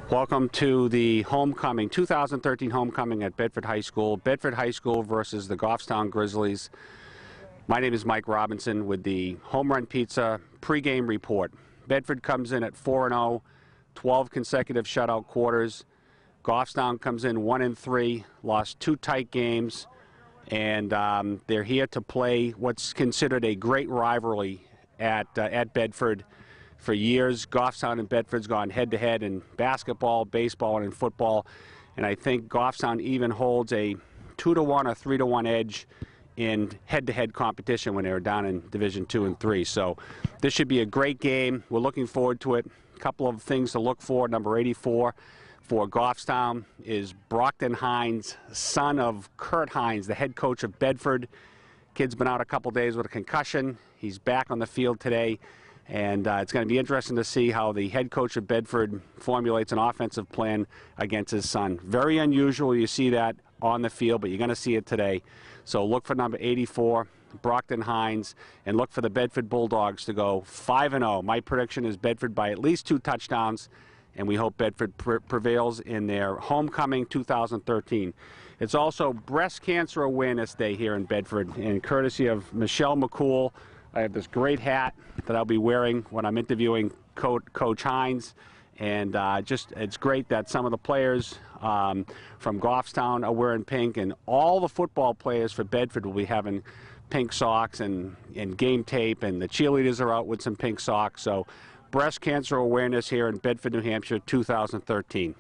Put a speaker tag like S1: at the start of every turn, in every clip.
S1: Welcome to the homecoming, 2013 homecoming at Bedford High School. Bedford High School versus the Goffstown Grizzlies. My name is Mike Robinson with the Home Run Pizza pregame report. Bedford comes in at 4-0, 12 consecutive shutout quarters. Goffstown comes in 1-3, lost 2 tight games, and they're here to play what's considered a great rivalry at Bedford. For years, Goffstown and Bedford's gone head-to-head in basketball, baseball, and in football. And I think Goffstown even holds a 2-1 or 3-1 edge in head-to-head competition when they were down in Division 2 and 3. So this should be a great game. We're looking forward to it. A couple of things to look for. Number 84 for Goffstown is Brockton Hines, son of Kurt Hines, the head coach of Bedford. Kid's been out a couple days with a concussion. He's back on the field today. And it's going to be interesting to see how the head coach of Bedford formulates an offensive plan against his son. Very unusual you see that on the field, but you're going to see it today. So look for number 84, Brockton Hines, and look for the Bedford Bulldogs to go 5-0. My prediction is Bedford by at least 2 touchdowns, and we hope Bedford prevails in their homecoming 2013. It's also Breast Cancer Awareness Day here in Bedford, and courtesy of Michelle McCool, I have this great hat that I'll be wearing when I'm interviewing Coach Hines, and it's great that some of the players from Goffstown are wearing pink, and all the football players for Bedford will be having pink socks and game tape, and the cheerleaders are out with some pink socks. So Breast Cancer Awareness here in Bedford, New Hampshire, 2013.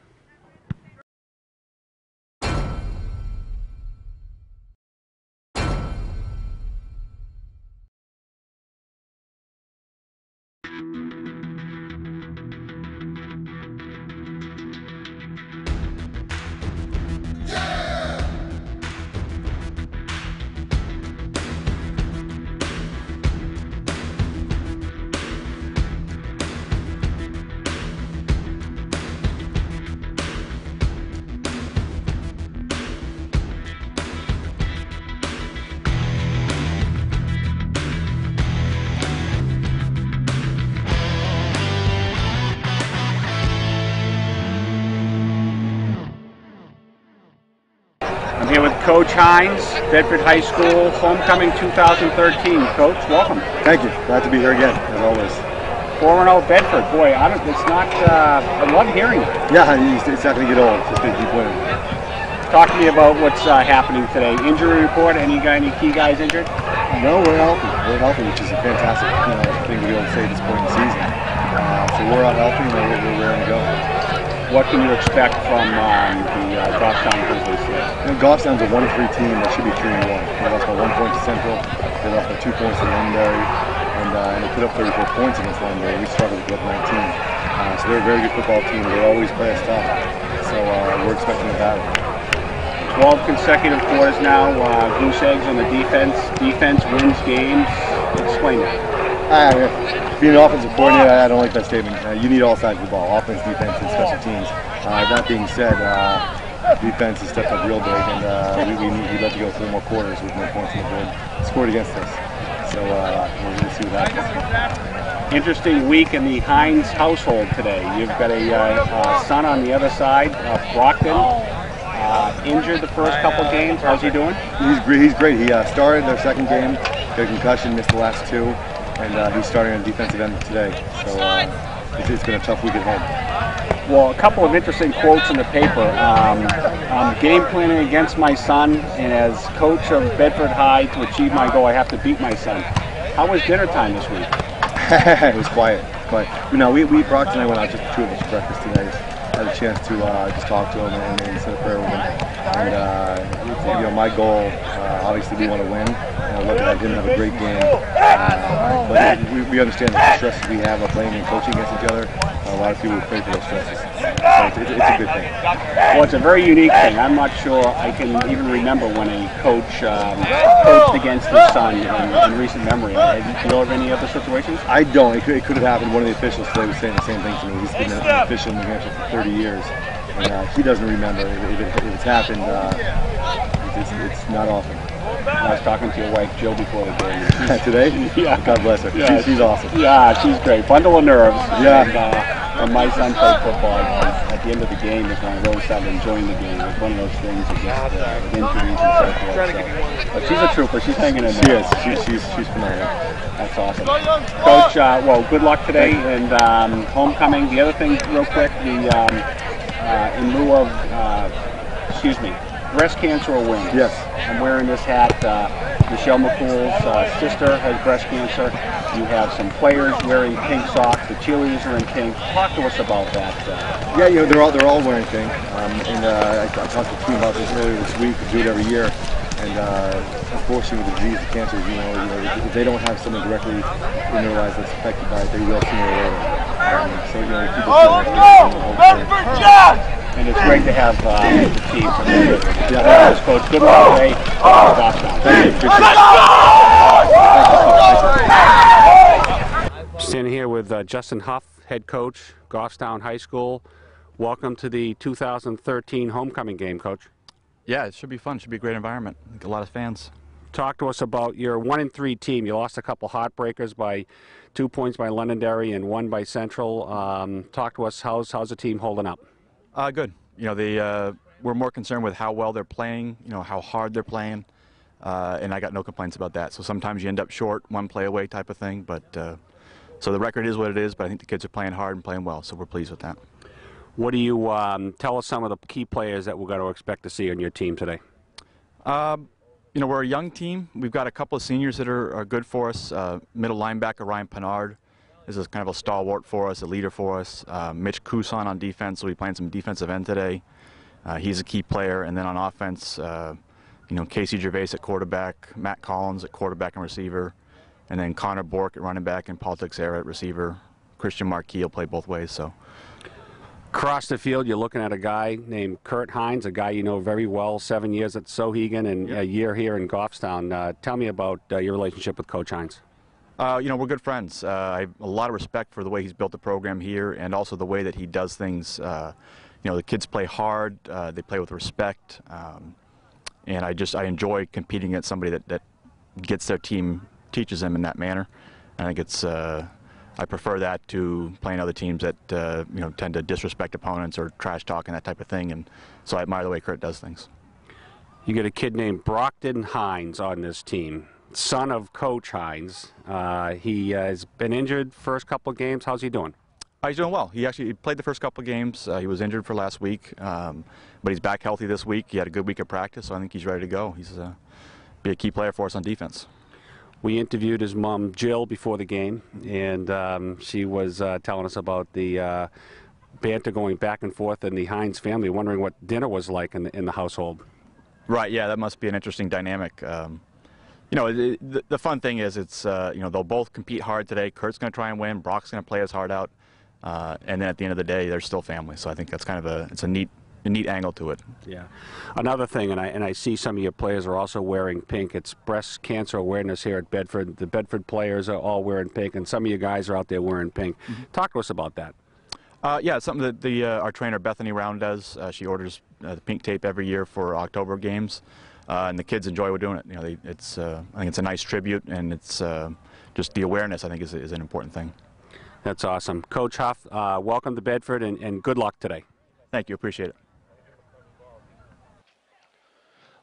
S1: I'm here with Coach Hines, Bedford High School, homecoming 2013. Coach, welcome.
S2: Thank you. Glad to be here again, as always.
S1: 4-0 Bedford. Boy, I love hearing it.
S2: Yeah, it's not going to get old. It's just going to keep winning.
S1: Talk to me about what's happening today. Injury report. Any key guys injured?
S2: No, we're healthy. We're healthy, which is a fantastic thing to be able to say at this point in the season. So we're out healthy and we're ready to go.
S1: What can you expect from the Goffstown Grizzlies today?
S2: Goffstown's a 1-3 team that should be 3-1. They lost by 1 point to Central. They lost by 2 points to Londonderry, and they put up 34 points against Londonderry. We struggled to put up 19. So they're a very good football team. They always play us tough. So we're expecting a battle.
S1: 12 consecutive quarters now. Goose eggs on the defense. Defense wins games. Explain that.
S2: Being an offensive coordinator, I don't like that statement. You need all sides of the ball, offense, defense, and special teams. That being said, defense has stepped up real big, and we'd love to go 4 more quarters with more points on the board scored against us. So we're going to see what happens.
S1: Interesting week in the Hines household today. You've got a son on the other side, Brockton, injured the first couple games. How's he doing?
S2: He's great. He started their second game, got a concussion, missed the last 2. And he's starting on defensive end today, so it's been a tough week at home.
S1: Well, a couple of interesting quotes in the paper. I'm game planning against my son, and as coach of Bedford High, to achieve my goal, I have to beat my son. How was dinner time this week?
S2: It was quiet. Brockton and I went out just 2 of us for breakfast today. Had a chance to just talk to him and say a prayer with him. And my goal, obviously, we want to win. I'd love to have him have a great game. But we understand the stresses we have of playing and coaching against each other. A lot of people play for those stresses. So it's a good thing.
S1: Well, it's a very unique thing. I'm not sure I can even remember when a coach coached against his son in recent memory. Do you know of any other situations?
S2: I don't. It could have happened. One of the officials today was saying the same thing to me. He's been an official in New Hampshire for 30 years. And he doesn't remember. If it's happened, it's not often.
S1: I was talking to your wife, Jill, before the game.
S2: Today?
S1: Yeah.
S2: God bless her.
S1: Yeah,
S2: she's awesome.
S1: Yeah, she's great. Bundle of nerves.
S2: Yeah.
S1: And my son played football.
S3: at the end of the game is when I really started enjoying the game. It was one of those things of just injuries and so forth. But she's a trooper. She's hanging in there.
S2: She's phenomenal.
S3: That's awesome. Coach, well, good luck today and homecoming. The other thing, real quick, in lieu of, breast cancer awareness.
S2: Yes.
S3: I'm wearing this hat. Michelle McCool's sister has breast cancer. You have some players wearing pink socks. The cheerleaders are in pink. Talk to us about that.
S2: Yeah, they're all wearing pink. I talked to the team about this earlier this week. We do it every year. And unfortunately, with the disease of cancer, if they don't have someone directly in their lives that's affected by it, they will sooner or later.
S3: And it's great to have the team from the Coach. Good luck today. Standing here with Justin Huff, head coach, Goffstown High School. Welcome to the 2013 homecoming game, Coach.
S4: Yeah, it should be fun. It should be a great environment. I think a lot of fans.
S3: Talk to us about your 1-3 team. You lost a couple heartbreakers by 2 points by Londonderry and 1 by Central. Talk to us. How's the team holding up?
S4: Good. We're more concerned with how well they're playing. How hard they're playing, and I got no complaints about that. So sometimes you end up short, 1 play away type of thing. But so the record is what it is. But I think the kids are playing hard and playing well. So we're pleased with that.
S3: What do you tell us some of the key players that we're going to expect to see on your team today?
S4: We're a young team. We've got a couple of seniors that are good for us. Middle linebacker Ryan Pennard is kind of a stalwart for us, a leader for us. Mitch Couson on defense, so we're playing some defensive end today. He's a key player. And then on offense, Casey Gervais at quarterback, Matt Collins at quarterback and receiver, and then Connor Bork at running back and Paul Texera at receiver. Christian Marquis will play both ways. So.
S3: Across the field, you're looking at a guy named Hines, a guy you know very well, 7 years at Sohegan and a year here in Goffstown. Tell me about your relationship with Coach Hines.
S4: We're good friends. I have a lot of respect for the way he's built the program here and also the way that he does things. The kids play hard, they play with respect, and I enjoy competing against somebody that gets their team, teaches them in that manner. I think it's I prefer that to playing other teams that tend to disrespect opponents or trash talk and that type of thing. And so I admire the way Kurt does things.
S3: You get a kid named Brockton Hines on this team, son of Coach Hines. He has been injured first couple of games. How's he doing?
S4: He's doing well. He actually played the first couple of games. He was injured for last week, but he's back healthy this week. He had a good week of practice, so I think he's ready to go. He's be a key player for us on defense.
S3: We interviewed his mom, Jill, before the game, and she was telling us about the banter going back and forth in the Hines family, wondering what dinner was like in the household.
S4: Right, yeah, that must be an interesting dynamic. The fun thing is they'll both compete hard today. Kurt's going to try and win. Brock's going to play his heart out. And then at the end of the day, they're still family. So I think that's kind of a neat angle to it.
S3: Yeah. Another thing, and I see some of your players are also wearing pink. It's breast cancer awareness here at Bedford. The Bedford players are all wearing pink, and some of you guys are out there wearing pink. Mm-hmm. Talk to us about that.
S4: Yeah, it's something that our trainer Bethany Round does. She orders the pink tape every year for October games, and the kids enjoy doing it. I think it's a nice tribute, and it's just the awareness. I think is an important thing.
S3: That's awesome, Coach Huff. Welcome to Bedford, and good luck today.
S4: Thank you. Appreciate it.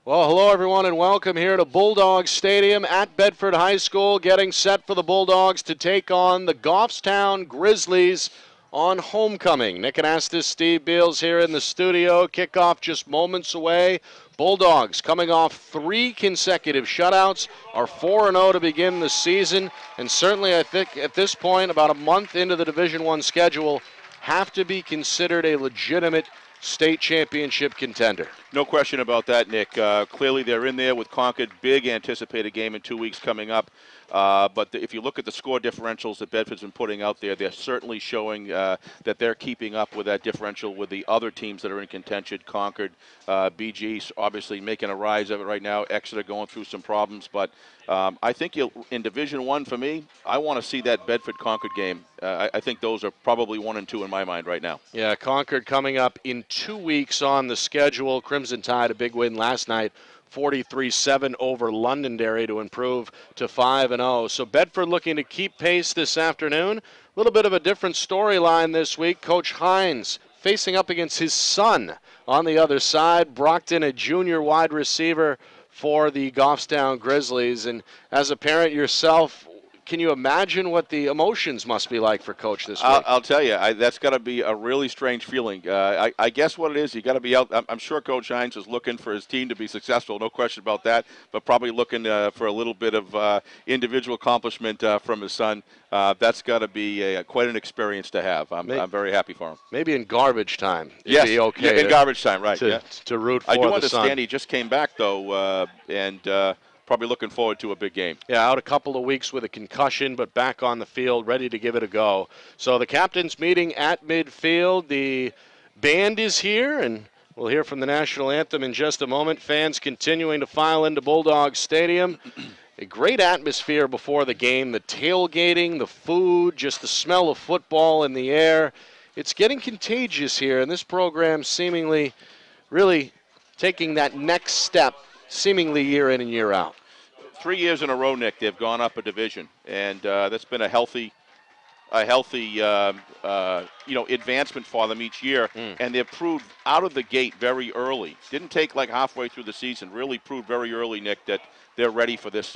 S5: Well, hello everyone and welcome here to Bulldog Stadium at Bedford High School, getting set for the Bulldogs to take on the Goffstown Grizzlies on homecoming. Nick Anastos, Steve Beals here in the studio. Kickoff just moments away. Bulldogs coming off 3 consecutive shutouts, are 4-0 to begin the season, and certainly I think at this point, about a month into the Division I schedule, have to be considered a legitimate state championship contender.
S6: No question about that, Nick. Clearly they're in there with Concord. Big anticipated game in 2 weeks coming up. But if you look at the score differentials that Bedford's been putting out there, they're certainly showing that they're keeping up with that differential with the other teams that are in contention. Concord, BG obviously making a rise of it right now. Exeter going through some problems. But I think in Division I for me, I want to see that Bedford-Concord game. I think those are probably 1 and 2 in my mind right now.
S5: Yeah, Concord coming up in 2 weeks on the schedule. Crimson Tide, a big win last night. 43-7 over Londonderry to improve to 5-0. So Bedford looking to keep pace this afternoon. A little bit of a different storyline this week. Coach Hines facing up against his son on the other side. Brockton, a junior wide receiver for the Goffstown Grizzlies. And as a parent yourself, can you imagine what the emotions must be like for Coach this week?
S6: I'll tell you, that's got to be a really strange feeling. I guess what it is, you got to be out. I'm sure Coach Hines is looking for his team to be successful, no question about that, but probably looking for a little bit of individual accomplishment from his son. That's got to be quite an experience to have. I'm very happy for him.
S5: Maybe in garbage time.
S6: Yes,
S5: be okay
S6: yeah, in garbage time, right.
S5: To root for
S6: I do
S5: the
S6: understand
S5: son.
S6: he just came back, though, and probably looking forward to a big game.
S5: Yeah, out a couple of weeks with a concussion, but back on the field, ready to give it a go. So the captain's meeting at midfield. The band is here, and we'll hear from the national anthem in just a moment. Fans continuing to file into Bulldog Stadium. A great atmosphere before the game. The tailgating, the food, just the smell of football in the air. It's getting contagious here, and this program seemingly really taking that next step, seemingly year in and year out.
S6: 3 years in a row, Nick, they've gone up a division, and that's been a healthy advancement for them each year. And they've proved out of the gate very early. Didn't take like halfway through the season. Really proved very early, Nick, that they're ready for this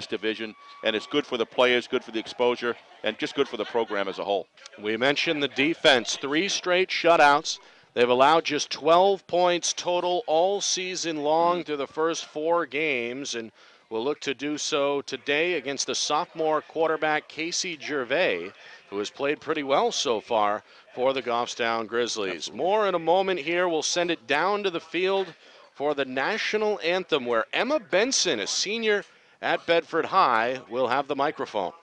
S6: division, and it's good for the players, good for the exposure, and just good for the program as a whole.
S5: We mentioned the defense, 3 straight shutouts. They've allowed just 12 points total all season long through the first 4 games, and will look to do so today against the sophomore quarterback Casey Gervais, who has played pretty well so far for the Goffstown Grizzlies. Absolutely. More in a moment here. We'll send it down to the field for the national anthem, where Emma Benson, a senior at Bedford High, will have the microphone.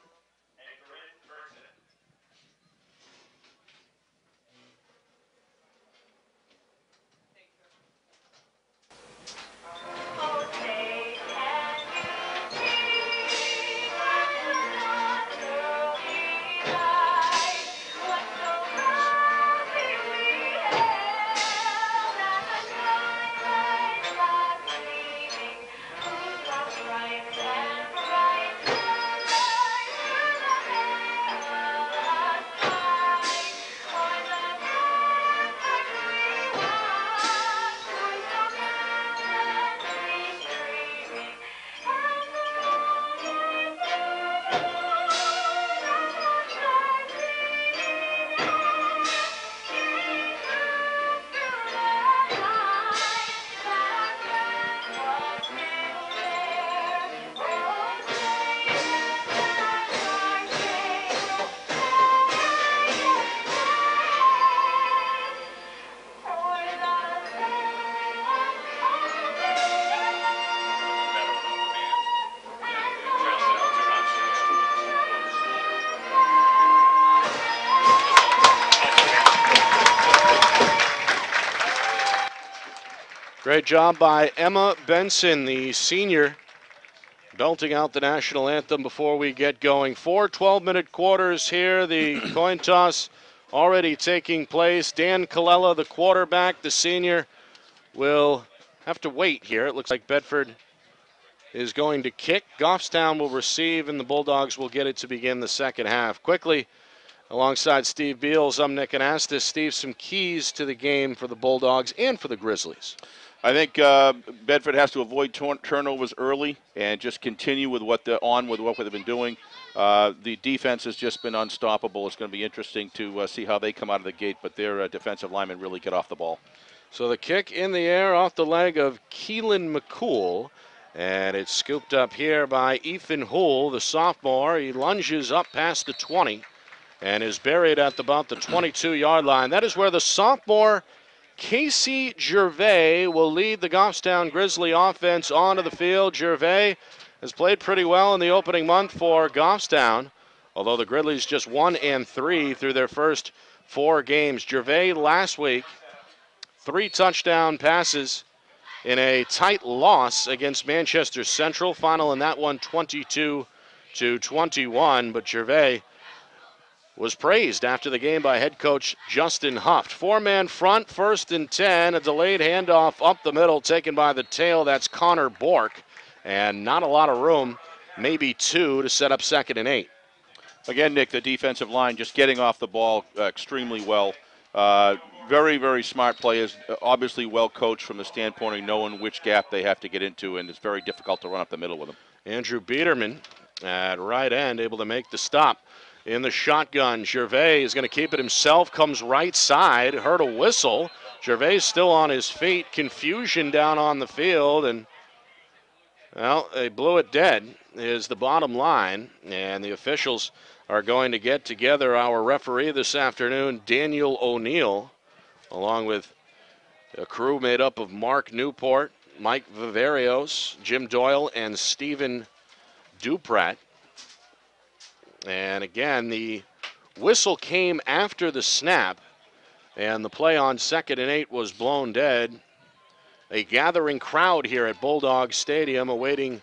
S5: Great job by Emma Benson, the senior, belting out the national anthem before we get going. 4 12-minute quarters here. The coin toss already taking place. Dan Colella, the quarterback, the senior, will have to wait here. It looks like Bedford is going to kick. Goffstown will receive, and the Bulldogs will get it to begin the second half. Quickly, alongside Steve Beals, I'm Nick Anastos. Steve, some keys to the game for the Bulldogs and for the Grizzlies.
S6: I think Bedford has to avoid turnovers early and just continue with what they've been doing. The defense has just been unstoppable. It's going to be interesting to see how they come out of the gate, but their defensive linemen really get off the ball.
S5: So the kick in the air off the leg of Keelan McCool, and it's scooped up here by Ethan Houle, the sophomore. He lunges up past the 20 and is buried at about the 22-yard line. That is where the sophomore Casey Gervais will lead the Goffstown Grizzly offense onto the field. Gervais has played pretty well in the opening month for Goffstown, although the Grizzlies just 1-3 through their first 4 games. Gervais last week, 3 touchdown passes in a tight loss against Manchester Central. Final in that one, 22-21, but Gervais was praised after the game by head coach Justin Huff. 4-man front, 1st and 10. A delayed handoff up the middle taken by the tail. That's Connor Bork. And not a lot of room, maybe 2 to set up 2nd and 8.
S6: Again, Nick, the defensive line just getting off the ball extremely well. very, very smart players, obviously well coached from the standpoint of knowing which gap they have to get into, and it's very difficult to run up the middle with them.
S5: Andrew Biederman at right end, able to make the stop. In the shotgun, Gervais is going to keep it himself, comes right side, heard a whistle. Gervais still on his feet, confusion down on the field, and, well, they blew it dead is the bottom line, and the officials are going to get together. Our referee this afternoon, Daniel O'Neill, along with a crew made up of Mark Newport, Mike Viverios, Jim Doyle, and Stephen Duprat. And again, the whistle came after the snap, and the play on 2nd and 8 was blown dead. A gathering crowd here at Bulldog Stadium awaiting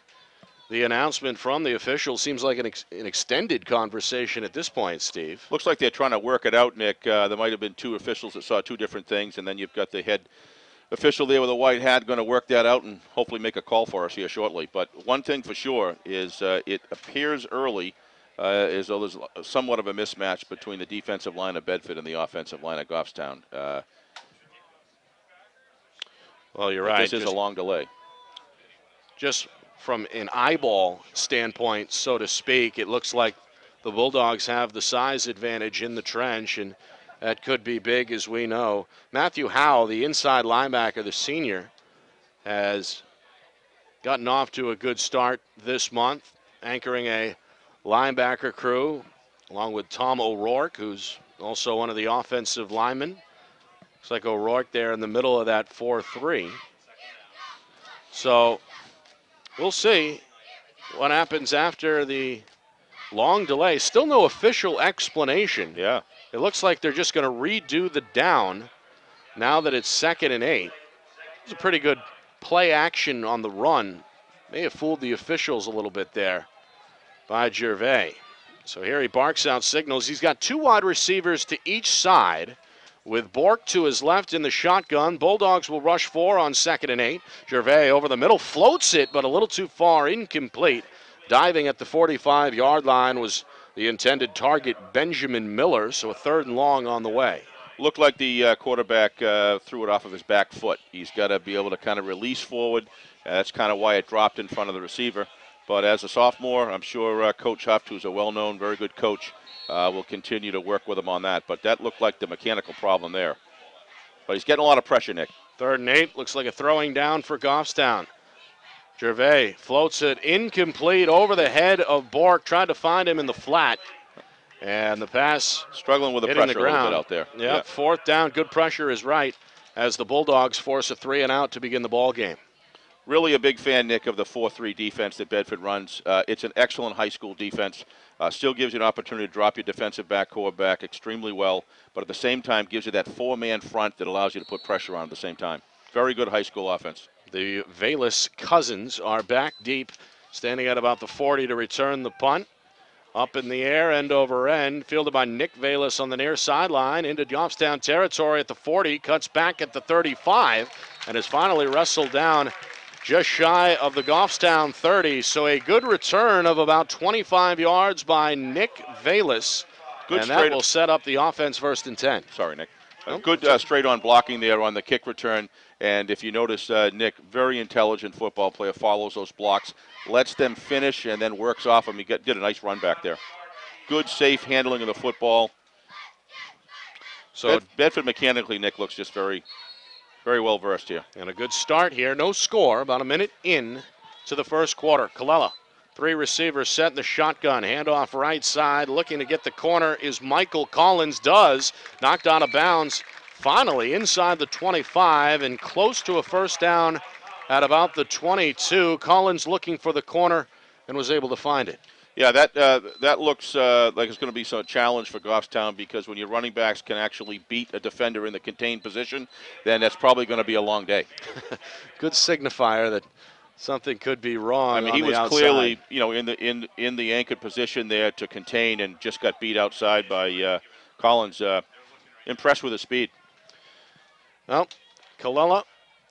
S5: the announcement from the officials. Seems like an extended conversation at this point, Steve.
S6: Looks like they're trying to work it out, Nick. There might have been two officials that saw two different things, and then you've got the head official there with a white hat going to work that out and hopefully make a call for us here shortly. But one thing for sure is it appears early as though there's somewhat of a mismatch between the defensive line of Bedford and the offensive line of Goffstown.
S5: Well, you're right.
S6: This is a long delay.
S5: Just from an eyeball standpoint, so to speak, it looks like the Bulldogs have the size advantage in the trench, and that could be big, as we know. Matthew Howe, the inside linebacker, the senior, has gotten off to a good start this month, anchoring a linebacker crew, along with Tom O'Rourke, who's also one of the offensive linemen. Looks like O'Rourke there in the middle of that 4-3. So we'll see what happens after the long delay. Still no official explanation.
S6: Yeah.
S5: It looks like they're just going to redo the down now that it's 2nd and 8. It's a pretty good play action on the run. May have fooled the officials a little bit there by Gervais. So here he barks out signals. He's got two wide receivers to each side, with Bork to his left in the shotgun. Bulldogs will rush 4 on 2nd and 8. Gervais over the middle, floats it, but a little too far, incomplete. Diving at the 45-yard line was the intended target, Benjamin Miller, so a 3rd and long on the way.
S6: Looked like the quarterback threw it off of his back foot. He's got to be able to kind of release forward. That's kind of why it dropped in front of the receiver. But as a sophomore, I'm sure Coach Huff, who's a well-known, very good coach, will continue to work with him on that. But that looked like the mechanical problem there. But he's getting a lot of pressure, Nick.
S5: 3rd and 8, looks like a throwing down for Goffstown. Gervais floats it incomplete over the head of Bork, tried to find him in the flat. And the pass
S6: struggling with the pressure a little bit out there.
S5: Yeah, 4th down, good pressure is right, as the Bulldogs force a 3 and out to begin the ball game.
S6: Really a big fan, Nick, of the 4-3 defense that Bedford runs. It's an excellent high school defense. Still gives you an opportunity to drop your defensive core back extremely well, but at the same time gives you that 4-man front that allows you to put pressure on at the same time. Very good high school offense.
S5: The Valus Cousins are back deep, standing at about the 40 to return the punt. Up in the air, end over end, fielded by Nick Valus on the near sideline, into Goffstown territory at the 40, cuts back at the 35, and is finally wrestled down just shy of the Goffstown 30. So a good return of about 25 yards by Nick Valus, and that will set up the offense 1st and 10.
S6: Sorry, Nick. Good straight-on blocking there on the kick return. And if you notice, Nick, very intelligent football player, follows those blocks, lets them finish, and then works off them. He did a nice run back there. Good, safe handling of the football. So Bedford mechanically, Nick, looks just very, very well versed here.
S5: And a good start here. No score, about a minute in to the 1st quarter. Colella, 3 receivers set in the shotgun. Handoff right side. Looking to get the corner is Michael Collins. Does. Knocked out of bounds. Finally inside the 25 and close to a 1st down at about the 22. Collins looking for the corner and was able to find it.
S6: Yeah, that looks like it's going to be some challenge for Goffstown, because when your running backs can actually beat a defender in the contained position, then that's probably going to be a long day.
S5: Good signifier that something could be wrong.
S6: I mean, he was clearly, in the anchored position there to contain, and just got beat outside by Collins. Impressed with his speed.
S5: Well, Colella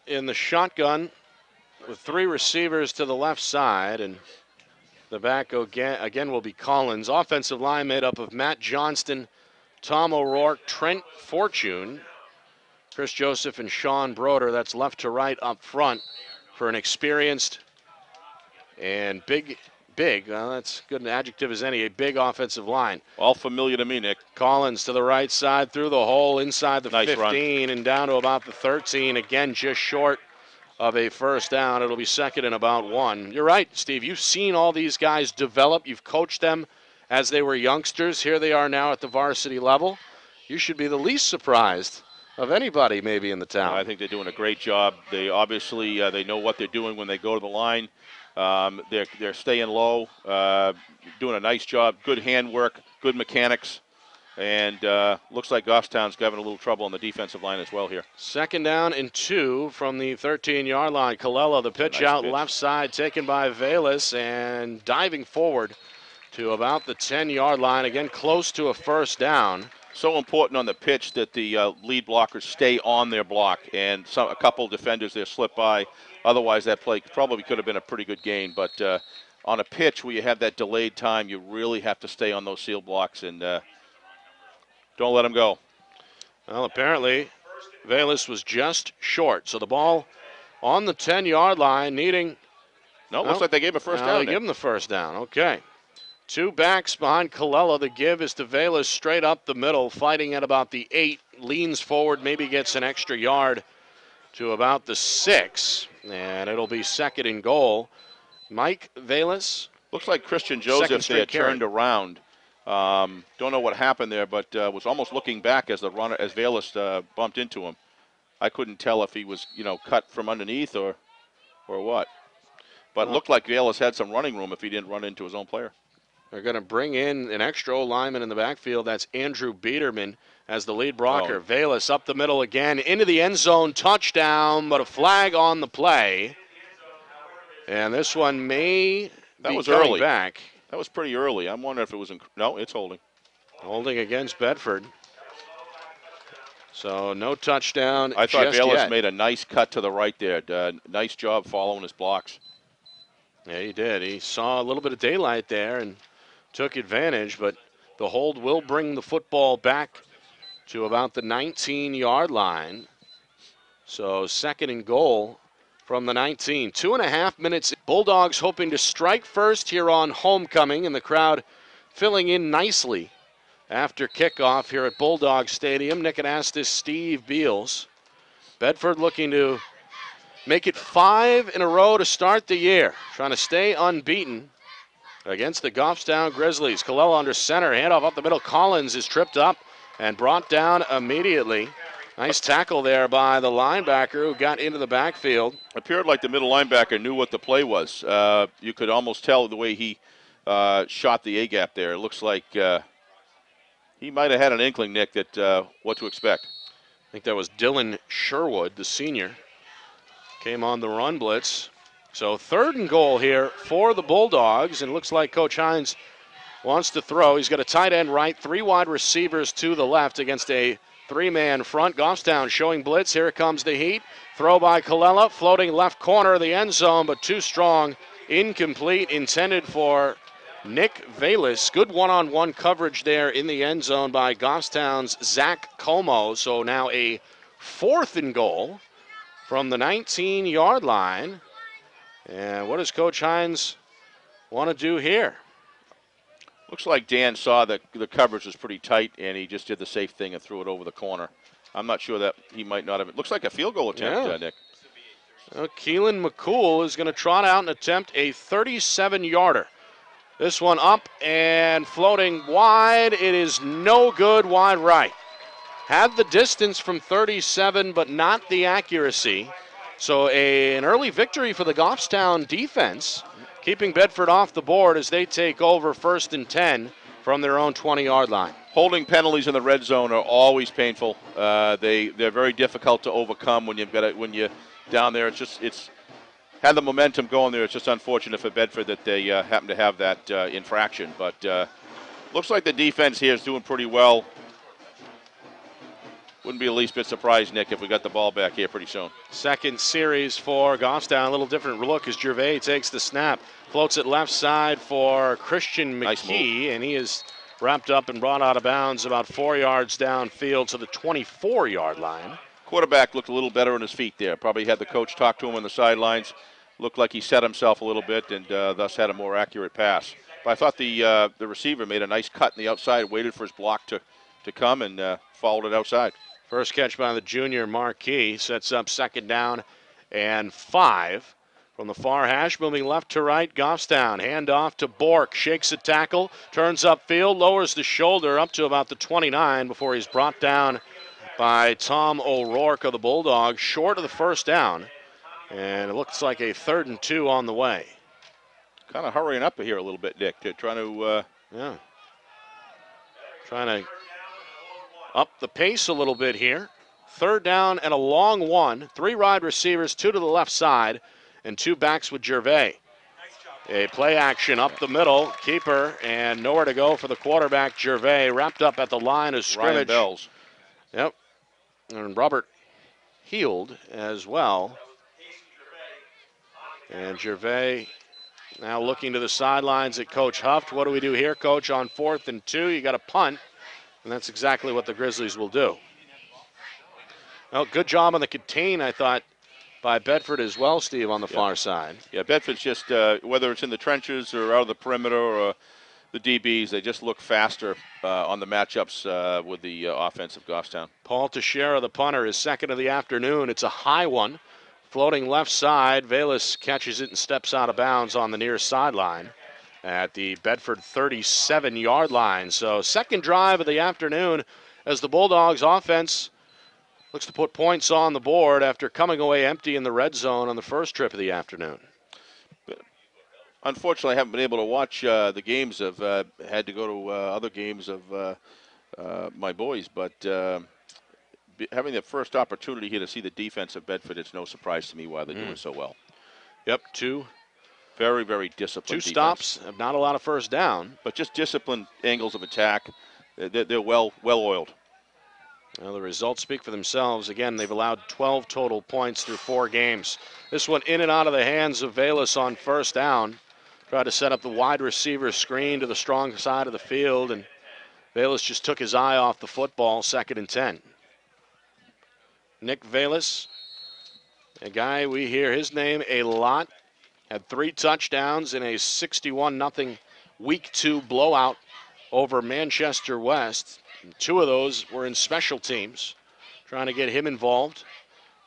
S5: in the shotgun with 3 receivers to the left side, and the back again will be Collins. Offensive line made up of Matt Johnston, Tom O'Rourke, Trent Fortune, Chris Joseph and Sean Broder. That's left to right up front for an experienced and big, well, that's good an adjective as any, a big offensive line.
S6: All familiar to me, Nick.
S5: Collins to the right side, through the hole, inside the
S6: Nice
S5: 15
S6: run.
S5: and down to about the 13. Again, just short of a first down. It'll be second and about 1. You're right, Steve. You've seen all these guys develop. You've coached them as they were youngsters. Here they are now at the varsity level. You should be the least surprised of anybody maybe in the town.
S6: I think they're doing a great job. They obviously they know what they're doing when they go to the line. They're staying low, doing a nice job. Good handwork, good mechanics, and looks like Goffstown's having a little trouble on the defensive line as well here.
S5: Second down and 2 from the 13-yard line. Colella, the pitch
S6: Nice
S5: out
S6: pitch.
S5: left side, taken by Velas and diving forward to about the 10-yard line. Again, close to a first down.
S6: So important on the pitch that the lead blockers stay on their block, and a couple defenders there slip by. Otherwise, that play probably could have been a pretty good gain. But on a pitch where you have that delayed time, you really have to stay on those seal blocks and don't let them go.
S5: Well, apparently, Velas was just short. So the ball on the 10-yard line, needing.
S6: No, looks like they gave him a first down.
S5: They give him the first down. Okay. 2 backs behind Colella. The give is to Velas straight up the middle, fighting at about the 8. Leans forward, maybe gets an extra yard to about the 6. And it'll be second and goal. Mike Velas.
S6: Looks like Christian Joseph there turned around. Don't know what happened there, but was almost looking back as the runner, as Velas bumped into him. I couldn't tell if he was, cut from underneath or what. But it looked like Velas had some running room if he didn't run into his own player.
S5: They're going to bring in an extra lineman in the backfield. That's Andrew Biederman as the lead blocker.
S6: Oh.
S5: Velas up the middle again, into the end zone, touchdown, but a flag on the play. And this one may
S6: That
S5: be
S6: was
S5: coming
S6: early.
S5: back.
S6: That was pretty early. I'm wondering if it was no, it's holding.
S5: Holding against Bedford. So no touchdown
S6: I thought
S5: just
S6: Velas
S5: yet.
S6: made a nice cut to the right there. Nice job following his blocks.
S5: Yeah, he did. He saw a little bit of daylight there and took advantage, but the hold will bring the football back to about the 19-yard line. So second and goal from the 19. 2.5 minutes. Bulldogs hoping to strike first here on homecoming, and the crowd filling in nicely after kickoff here at Bulldog Stadium. Nick Anastos, Steve Beals. Bedford looking to make it 5 in a row to start the year, trying to stay unbeaten against the Goffstown Grizzlies. Colella under center, handoff up the middle. Collins is tripped up and brought down immediately. Nice tackle there by the linebacker who got into the backfield.
S6: Appeared like the middle linebacker knew what the play was. You could almost tell the way he shot the A-gap there. It looks like he might have had an inkling, Nick, that what to expect.
S5: I think that was Dylan Sherwood, the senior. Came on the run blitz. So third and goal here for the Bulldogs, and it looks like Coach Hines wants to throw. He's got a tight end right, 3 wide receivers to the left against a 3-man front. Goffstown showing blitz. Here comes the heat. Throw by Colella, floating left corner of the end zone, but too strong. Incomplete, intended for Nick Velas. Good one-on-one coverage there in the end zone by Goffstown's Zach Como. So now a 4th and goal from the 19-yard line. And what does Coach Hines want to do here?
S6: Looks like Dan saw that the coverage was pretty tight, and he just did the safe thing and threw it over the corner. I'm not sure that he might not have. It looks like a field goal attempt, Nick.
S5: Keelan McCool is going to trot out and attempt a 37-yarder. This one up and floating wide. It is no good, wide right. Had the distance from 37, but not the accuracy. So an early victory for the Goffstown defense, keeping Bedford off the board as they take over 1st and 10 from their own 20-yard line.
S6: Holding penalties in the red zone are always painful. They're very difficult to overcome when you're down there. It's had the momentum going there. It's just unfortunate for Bedford that they happen to have that infraction. But looks like the defense here is doing pretty well. Wouldn't be the least bit surprised, Nick, if we got the ball back here pretty soon.
S5: Second series for Goffstown. A little different look as Gervais takes the snap. Floats it left side for Christian McKee, and he is wrapped up and brought out of bounds about 4 yards downfield to the 24-yard line.
S6: Quarterback looked a little better on his feet there. Probably had the coach talk to him on the sidelines. Looked like he set himself a little bit and thus had a more accurate pass. But I thought the receiver made a nice cut in the outside, waited for his block to come, and followed it outside.
S5: First catch by the junior Marquis sets up 2nd down and 5. From the far hash, moving left to right, Goffstown. Hand off to Bork, shakes a tackle, turns upfield, lowers the shoulder up to about the 29 before he's brought down by Tom O'Rourke of the Bulldogs, short of the 1st down. And it looks like a 3rd and 2 on the way.
S6: Kind of hurrying up here a little bit, Nick, trying to
S5: up the pace a little bit here. 3rd down and a long one. 3 wide receivers, 2 to the left side, and 2 backs with Gervais. A play action up the middle, keeper, and nowhere to go for the quarterback, Gervais, wrapped up at the line of scrimmage.
S6: Ryan Bells.
S5: Yep, and Robert Heald as well. And Gervais now looking to the sidelines at Coach Huff. What do we do here, Coach? On 4th and 2, you got a punt, and that's exactly what the Grizzlies will do. Well, good job on the contain, I thought, by Bedford as well, Steve, on the far side.
S6: Yeah, Bedford's just, whether it's in the trenches or out of the perimeter or the DBs, they just look faster on the matchups with the offensive Goffstown.
S5: Paul Teixeira, the punter, is 2nd of the afternoon. It's a high one. Floating left side, Velas catches it and steps out of bounds on the near sideline at the Bedford 37-yard line. So 2nd drive of the afternoon as the Bulldogs offense looks to put points on the board after coming away empty in the red zone on the 1st trip of the afternoon.
S6: Unfortunately, I haven't been able to watch the games. I've had to go to other games of my boys, but having the first opportunity here to see the defense of Bedford, it's no surprise to me why they're doing so well.
S5: Yep, 2
S6: very, very disciplined
S5: 2
S6: defense.
S5: stops, not a lot of 1st down.
S6: But just disciplined angles of attack. They're well-oiled.
S5: Well, the results speak for themselves. Again, they've allowed 12 total points through 4 games. This one in and out of the hands of Velas on 1st down. Tried to set up the wide receiver screen to the strong side of the field, and Velas just took his eye off the football, 2nd and 10. Nick Velas, a guy we hear his name a lot, had 3 touchdowns in a 61-0 Week 2 blowout over Manchester West. 2 of those were in special teams, trying to get him involved.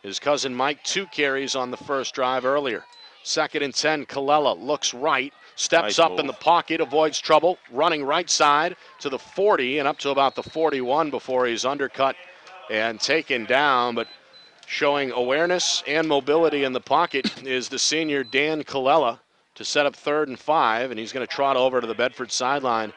S5: His cousin Mike, 2 carries on the 1st drive earlier. 2nd and 10, Colella looks right, steps
S6: Nice
S5: up
S6: move.
S5: in the pocket, avoids trouble, running right side to the 40 and up to about the 41 before he's undercut and taken down. But showing awareness and mobility in the pocket is the senior Dan Colella to set up 3rd and 5, and he's going to trot over to the Bedford sideline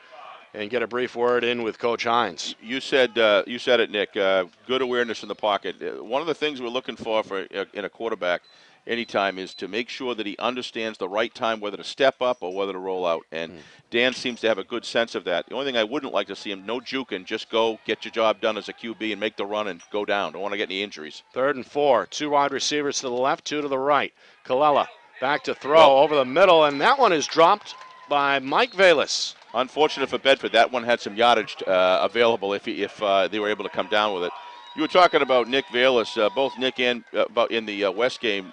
S5: and get a brief word in with Coach Hines.
S6: You said it, Nick. Good awareness in the pocket. One of the things we're looking for in a quarterback anytime is to make sure that he understands the right time, whether to step up or whether to roll out. And Dan seems to have a good sense of that. The only thing I wouldn't like to see him, no juking, just go get your job done as a QB and make the run and go down. Don't want to get any injuries.
S5: 3rd and 4, 2 wide receivers to the left, 2 to the right. Colella back to throw over the middle, and that one is dropped by Mike Velas.
S6: Unfortunate for Bedford, that one had some yardage available if they were able to come down with it. You were talking about Nick Velas, both Nick and about in the West game,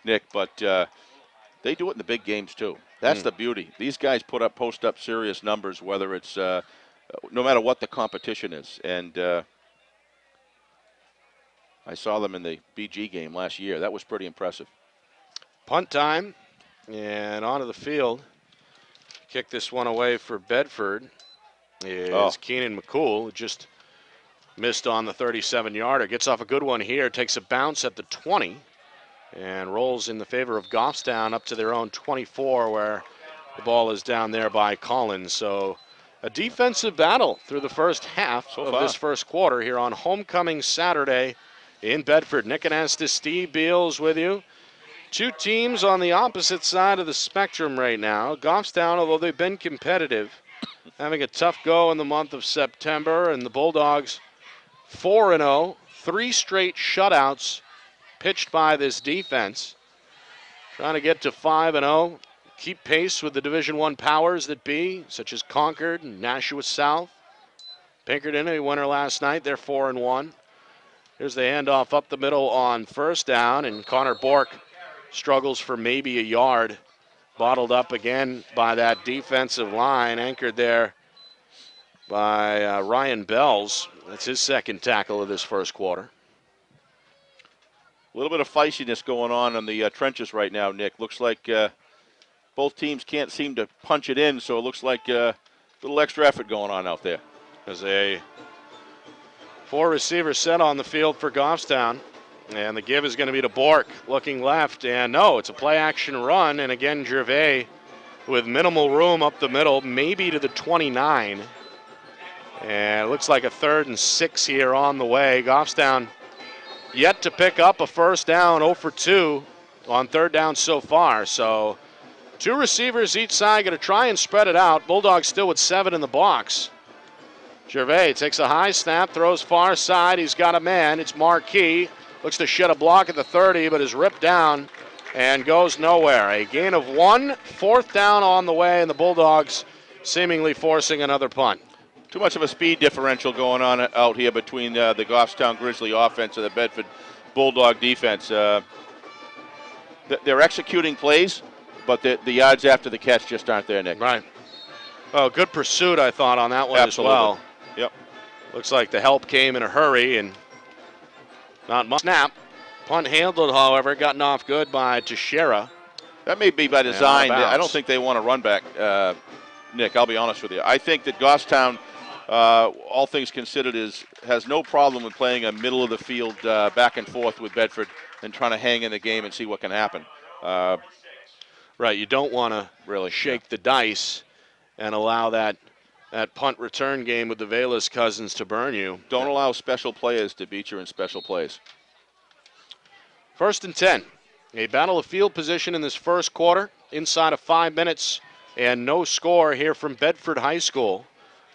S6: Nick, but they do it in the big games too. That's the beauty. These guys post up serious numbers, whether it's no matter what the competition is. And I saw them in the BG game last year. That was pretty impressive.
S5: Punt time, and onto the field. Kick this one away for Bedford is Keenan McCool, who just missed on the 37-yarder. Gets off a good one here, takes a bounce at the 20, and rolls in the favor of Goffstown up to their own 24, where the ball is down there by Collins. So a defensive battle through the first half of this first quarter here on Homecoming Saturday in Bedford. Nick Anastos, Steve Beals with you. 2 teams on the opposite side of the spectrum right now. Goffstown, although they've been competitive, having a tough go in the month of September, and the Bulldogs 4-0, 3 straight shutouts pitched by this defense. Trying to get to 5-0, keep pace with the Division I powers that be, such as Concord and Nashua South. Pinkerton, a winner last night, they're 4-1. Here's the handoff up the middle on first down, and Connor Bork struggles for maybe a yard. Bottled up again by that defensive line, anchored there by Ryan Bells. That's his second tackle of this first quarter.
S6: A little bit of feistiness going on in the trenches right now, Nick. Looks like both teams can't seem to punch it in, so it looks like a little extra effort going on out there.
S5: There's a 4-receiver set on the field for Goffstown. And the give is going to be to Bork, looking left. And no, it's a play-action run. And again, Gervais with minimal room up the middle, maybe to the 29. And it looks like a 3rd and 6 here on the way. Goffstown yet to pick up a first down, 0 for 2 on 3rd down so far. So 2 receivers each side, going to try and spread it out. Bulldogs still with 7 in the box. Gervais takes a high snap, throws far side. He's got a man. It's Marquis. Looks to shed a block at the 30, but is ripped down and goes nowhere. A gain of 1, 4th down on the way, and the Bulldogs seemingly forcing another punt.
S6: Too much of a speed differential going on out here between the Goffstown Grizzly offense and the Bedford Bulldog defense. They're executing plays, but the yards after the catch just aren't there, Nick.
S5: Right. Oh, good pursuit, I thought, on that one
S6: Absolutely.
S5: As well.
S6: Yep.
S5: Looks like the help came in a hurry, and not much. Snap. Punt handled, however, gotten off good by Teixeira.
S6: That may be by design.
S5: I
S6: don't think they want to run back, Nick. I'll be honest with you. I think that Goffstown, all things considered, has no problem with playing a middle of the field back and forth with Bedford and trying to hang in the game and see what can happen.
S5: Right. You don't want to really shake the dice and allow that punt return game with the Velas cousins to burn you.
S6: Don't allow special players to beat you in special plays.
S5: 1st and 10. A battle of field position in this first quarter, inside of 5 minutes, and no score here from Bedford High School.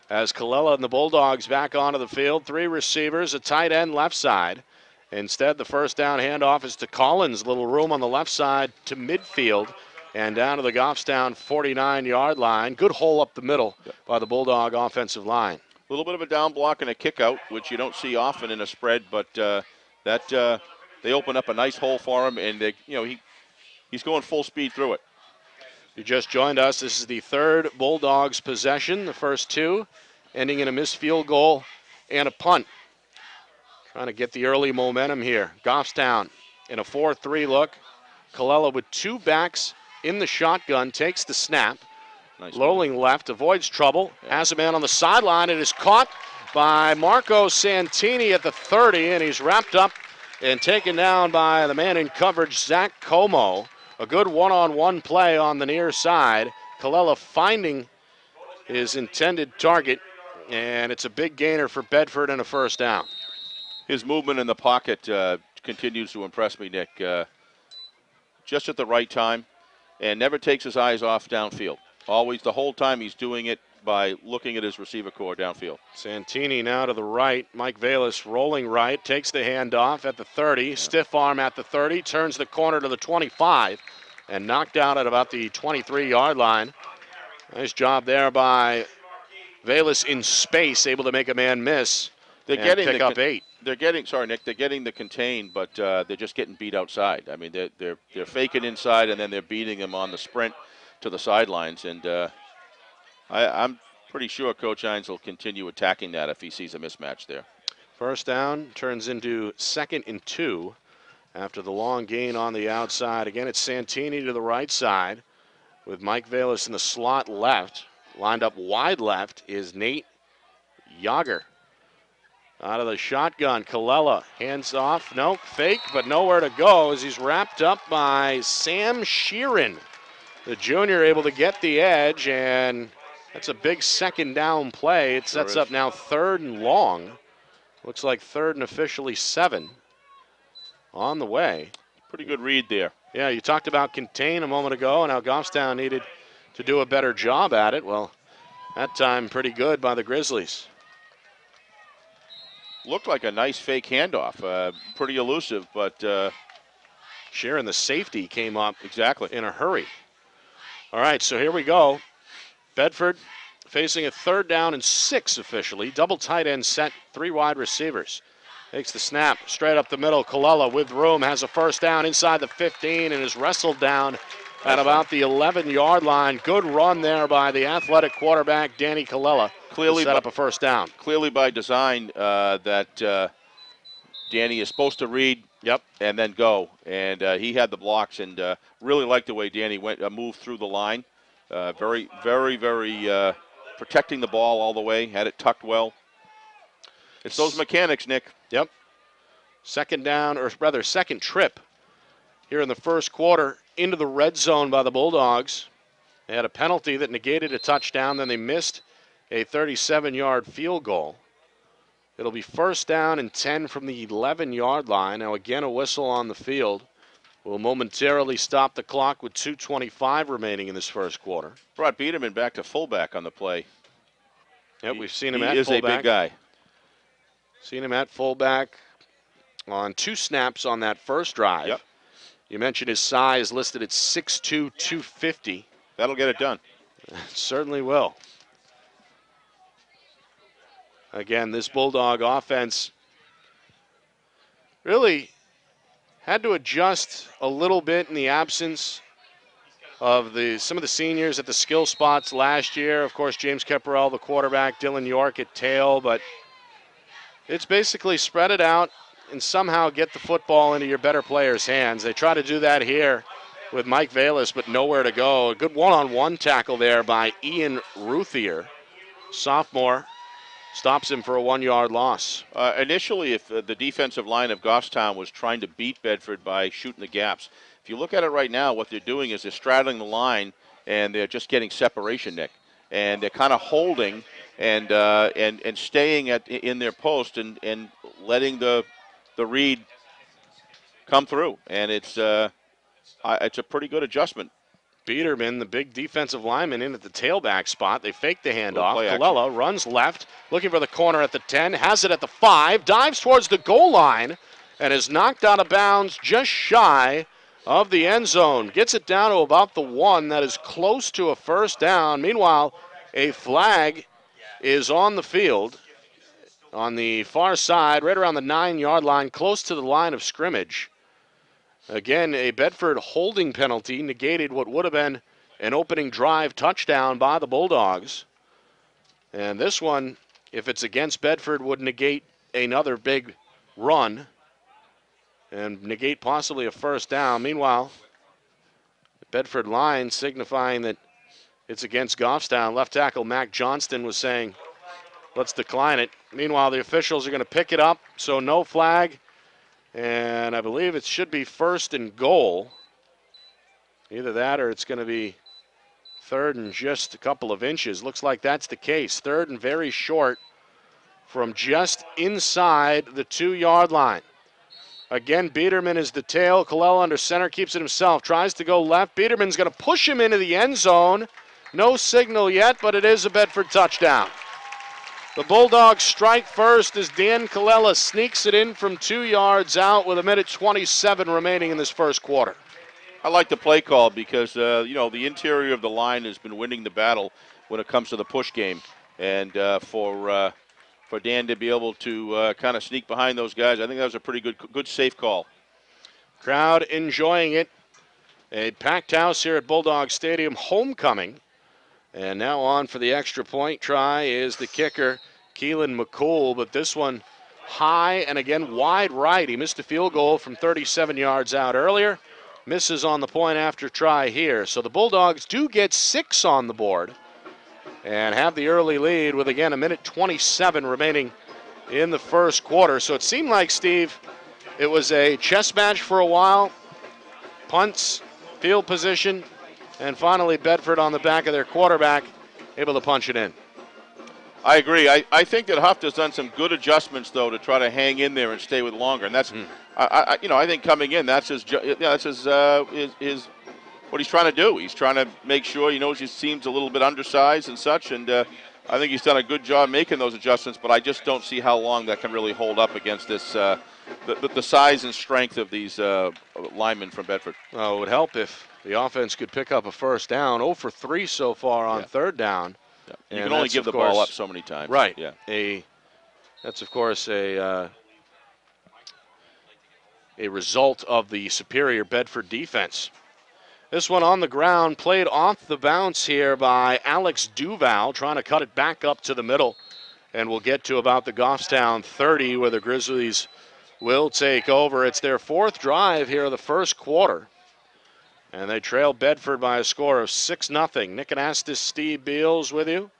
S5: As Colella and the Bulldogs back onto the field, 3 receivers, a tight end left side. Instead, the first down handoff is to Collins, little room on the left side to midfield. And down to the Goffstown 49-yard line. Good hole up the middle by the Bulldog offensive line.
S6: A little bit of a down block and a kick out, which you don't see often in a spread, but they open up a nice hole for him, and he's going full speed through it.
S5: You just joined us. This is the 3rd Bulldogs possession, the first 2 ending in a missed field goal and a punt. Trying to get the early momentum here. Goffstown in a 4-3 look. Colella with 2 backs in the shotgun, takes the snap.
S6: Nice.
S5: Lowling left, avoids trouble, has a man on the sideline. It is caught by Marco Santini at the 30, and he's wrapped up and taken down by the man in coverage, Zach Como. A good one-on-one play on the near side. Colella finding his intended target, and it's a big gainer for Bedford and a first down.
S6: His movement in the pocket continues to impress me, Nick. Just at the right time, and never takes his eyes off downfield. Always, the whole time, he's doing it by looking at his receiver core downfield.
S5: Santini now to the right. Mike Velas rolling right, takes the handoff at the 30. Yeah. Stiff arm at the 30, turns the corner to the 25, and knocked out at about the 23-yard line. Nice job there by Velas in space, able to make a man miss.
S6: They're getting
S5: pick up 8.
S6: They're getting, sorry, Nick, they're getting the contain, but they're just getting beat outside. I mean, they're faking inside, and then they're beating them on the sprint to the sidelines. And I'm pretty sure Coach Hines will continue attacking that if he sees a mismatch there.
S5: First down turns into 2nd and 2 after the long gain on the outside. Again, it's Santini to the right side with Mike Velas in the slot left. Lined up wide left is Nate Yager. Out of the shotgun, Colella hands off. Nope, fake, but nowhere to go as he's wrapped up by Sam Sheeran. The junior able to get the edge, and that's a big 2nd down play. It sets up now 3rd and long. Looks like 3rd and officially 7 on the way.
S6: Pretty good read there.
S5: Yeah, you talked about contain a moment ago and how Goffstown needed to do a better job at it. Well, that time pretty good by the Grizzlies.
S6: Looked like a nice fake handoff. Pretty elusive, but
S5: Sheeran, the safety, came up
S6: exactly
S5: in a hurry. All right, so here we go. Bedford facing a 3rd down and 6 officially. Double tight end set, 3 wide receivers. Takes the snap straight up the middle. Colella with room has a first down inside the 15 and is wrestled down at about the 11-yard line. Good run there by the athletic quarterback, Danny Colella, to set up a first down.
S6: Clearly by design that Danny is supposed to read and then go. And he had the blocks and really liked the way Danny moved through the line. Very, very, very protecting the ball all the way, had it tucked well. It's those mechanics, Nick.
S5: Yep. Second down, or rather second trip here in the first quarter into the red zone by the Bulldogs. They had a penalty that negated a touchdown, then they missed a 37-yard field goal. It'll be first down and 10 from the 11-yard line. Now again, a whistle on the field will momentarily stop the clock with 2:25 remaining in this first quarter.
S6: Brought Biederman back to fullback on the play.
S5: Yep, we've seen him at fullback.
S6: He is a big guy.
S5: Seen him at fullback on 2 snaps on that first drive.
S6: Yep.
S5: You mentioned his size listed at 6'2", 250.
S6: That'll get it done.
S5: Certainly will. Again, this Bulldog offense really had to adjust a little bit in the absence of some of the seniors at the skill spots last year. Of course, James Kepperell, the quarterback, Dylan York at tail, but it's basically spread it out and somehow get the football into your better players' hands. They try to do that here with Mike Valis, but nowhere to go. A good one-on-one tackle there by Ian Ruthier, sophomore. Stops him for a 1-yard loss.
S6: Initially, if the defensive line of Goffstown was trying to beat Bedford by shooting the gaps, if you look at it right now, what they're doing is they're straddling the line and they're just getting separation, Nick. And they're kind of holding and staying in their post and letting the read come through. And it's a pretty good adjustment.
S5: Biederman, the big defensive lineman, in at the tailback spot. They fake the handoff. Colella runs left, looking for the corner at the 10, has it at the 5, dives towards the goal line, and is knocked out of bounds just shy of the end zone. Gets it down to about the 1. That is close to a first down. Meanwhile, a flag is on the field on the far side, right around the 9-yard line, close to the line of scrimmage. Again, a Bedford holding penalty negated what would have been an opening drive touchdown by the Bulldogs. And this one, if it's against Bedford, would negate another big run and negate possibly a first down. Meanwhile, the Bedford line signifying that it's against Goffstown. Left tackle Mac Johnston was saying, let's decline it. Meanwhile, the officials are going to pick it up, so no flag. And I believe it should be first and goal. Either that or it's going to be third and just a couple of inches. Looks like that's the case. Third and very short from just inside the 2-yard line. Again, Biederman is the tail. Colella under center, keeps it himself. Tries to go left. Biederman's going to push him into the end zone. No signal yet, but it is a Bedford touchdown. The Bulldogs strike first as Dan Colella sneaks it in from 2 yards out with 1:27 remaining in this first quarter.
S6: I like the play call because, the interior of the line has been winning the battle when it comes to the push game. And for Dan to be able to kind of sneak behind those guys, I think that was a pretty good safe call.
S5: Crowd enjoying it. A packed house here at Bulldog Stadium, homecoming. And now on for the extra point try is the kicker, Keelan McCool, but this one high and again wide right. He missed a field goal from 37 yards out earlier. Misses on the point after try here. So the Bulldogs do get 6 on the board and have the early lead with, again, 1:27 remaining in the first quarter. So it seemed like, Steve, it was a chess match for a while. Punts, field position, and finally Bedford on the back of their quarterback, able to punch it in.
S6: I agree. I think that Huff has done some good adjustments, though, to try to hang in there and stay with longer. And that's, I think coming in, that's his what he's trying to do. He's trying to make sure he knows he seems a little bit undersized and such. And I think he's done a good job making those adjustments. But I just don't see how long that can really hold up against this the size and strength of these linemen from Bedford.
S5: Well, it would help if the offense could pick up a first down. 0 for 3 so far on third down.
S6: Yeah. You can only give the ball up so many times.
S5: Right.
S6: Yeah.
S5: That's, of course, a a result of the superior Bedford defense. This one on the ground, played off the bounce here by Alex Duval, trying to cut it back up to the middle. And we'll get to about the Goffstown 30 where the Grizzlies will take over. It's their fourth drive here of the first quarter. And they trail Bedford by a score of 6-0. Nick Anastos, Steve Beals with you.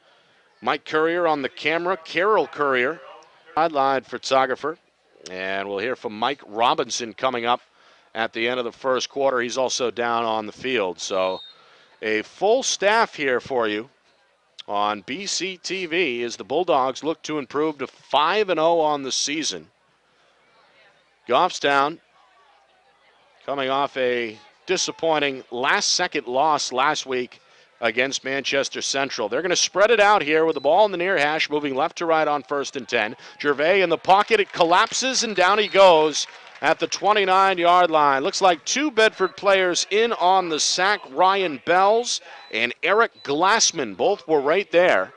S5: Mike Currier on the camera. Carol Currier, sideline photographer. And we'll hear from Mike Robinson coming up at the end of the first quarter. He's also down on the field. So a full staff here for you on BCTV as the Bulldogs look to improve to 5-0 on the season. Goffstown coming off a disappointing last-second loss last week against Manchester Central. They're going to spread it out here with the ball in the near hash, moving left to right on 1st and 10. Gervais in the pocket. It collapses, and down he goes at the 29-yard line. Looks like two Bedford players in on the sack. Ryan Bells and Eric Glassman both were right there.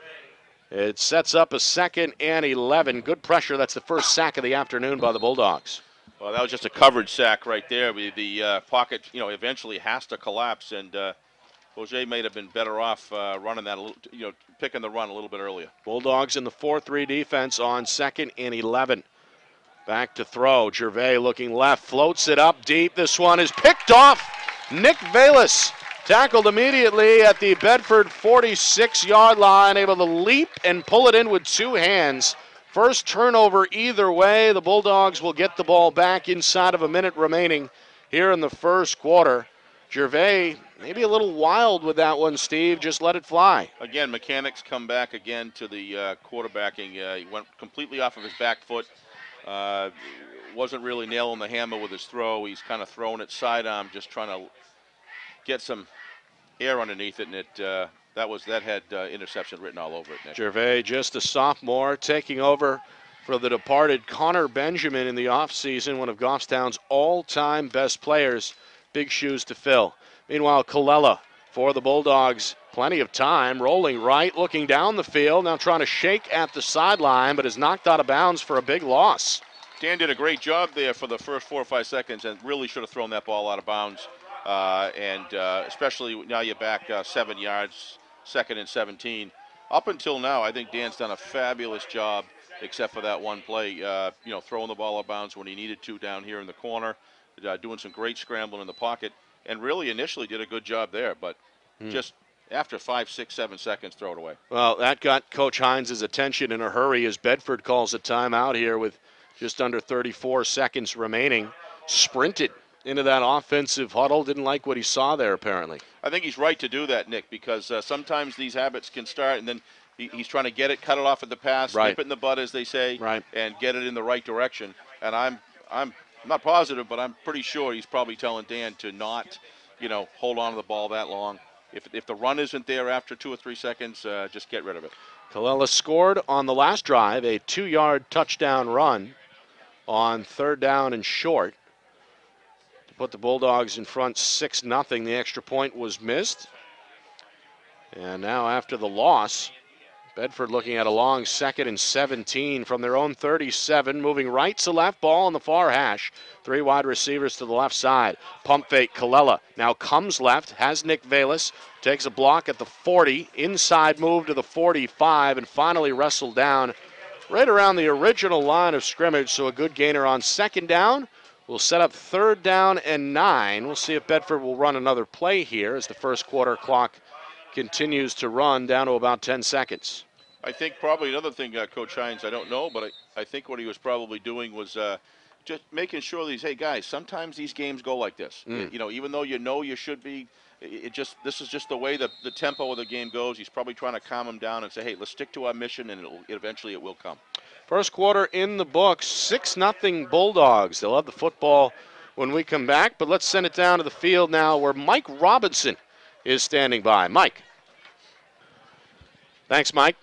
S5: It sets up a 2nd and 11. Good pressure. That's the first sack of the afternoon by the Bulldogs.
S6: Well, that was just a coverage sack right there. The pocket, eventually has to collapse, and Jose may have been better off running that, picking the run a little bit earlier.
S5: Bulldogs in the 4-3 defense on 2nd and 11. Back to throw. Gervais looking left, floats it up deep. This one is picked off. Nick Velas tackled immediately at the Bedford 46-yard line, able to leap and pull it in with two hands. First turnover either way. The Bulldogs will get the ball back inside of a minute remaining here in the first quarter. Gervais maybe a little wild with that one, Steve. Just let it fly.
S6: Again, mechanics come back again to the quarterbacking. He went completely off of his back foot. Wasn't really nailing the hammer with his throw. He's kind of throwing it sidearm, just trying to get some air underneath it, and that had interception written all over it, Nick.
S5: Gervais, just a sophomore, taking over for the departed Connor Benjamin in the offseason, one of Goffstown's all-time best players. Big shoes to fill. Meanwhile, Colella for the Bulldogs, plenty of time, rolling right, looking down the field, now trying to shake at the sideline, but is knocked out of bounds for a big loss.
S6: Dan did a great job there for the first 4 or 5 seconds and really should have thrown that ball out of bounds. Especially now you're back 7 yards, 2nd and 17. Up until now, I think Dan's done a fabulous job, except for that one play, throwing the ball out of bounds when he needed to down here in the corner, doing some great scrambling in the pocket, and really initially did a good job there, but just after 5, 6, 7 seconds, throw it away.
S5: Well, that got Coach Hines' attention in a hurry as Bedford calls a timeout here with just under 34 seconds remaining. Sprinted into that offensive huddle. Didn't like what he saw there, apparently.
S6: I think he's right to do that, Nick, because sometimes these habits can start, and then he's trying to get it, cut it off at the pass, nip it in the bud, as they say, and get it in the right direction. And I'm not positive, but I'm pretty sure he's probably telling Dan to not, hold on to the ball that long. If the run isn't there after 2 or 3 seconds, just get rid of it.
S5: Colella scored on the last drive, a 2-yard touchdown run on 3rd down and short to put the Bulldogs in front 6-0. The extra point was missed. And now after the loss, Bedford looking at a long 2nd and 17 from their own 37, moving right to left, ball on the far hash. 3 wide receivers to the left side. Pump fake, Colella now comes left, has Nick Velas, takes a block at the 40, inside move to the 45, and finally wrestled down right around the original line of scrimmage, so a good gainer on 2nd down. We'll set up 3rd down and 9. We'll see if Bedford will run another play here as the first quarter clock continues to run down to about 10 seconds.
S6: I think probably another thing, Coach Hines, I don't know, but I think what he was probably doing was just making sure hey guys, sometimes these games go like this. Even though you should be, this is just the way the tempo of the game goes. He's probably trying to calm them down and say, hey, let's stick to our mission, and eventually it will come.
S5: First quarter in the books, 6-0 Bulldogs. They'll have the football when we come back, but let's send it down to the field now where Mike Robinson is standing by. Mike. Thanks, Mike.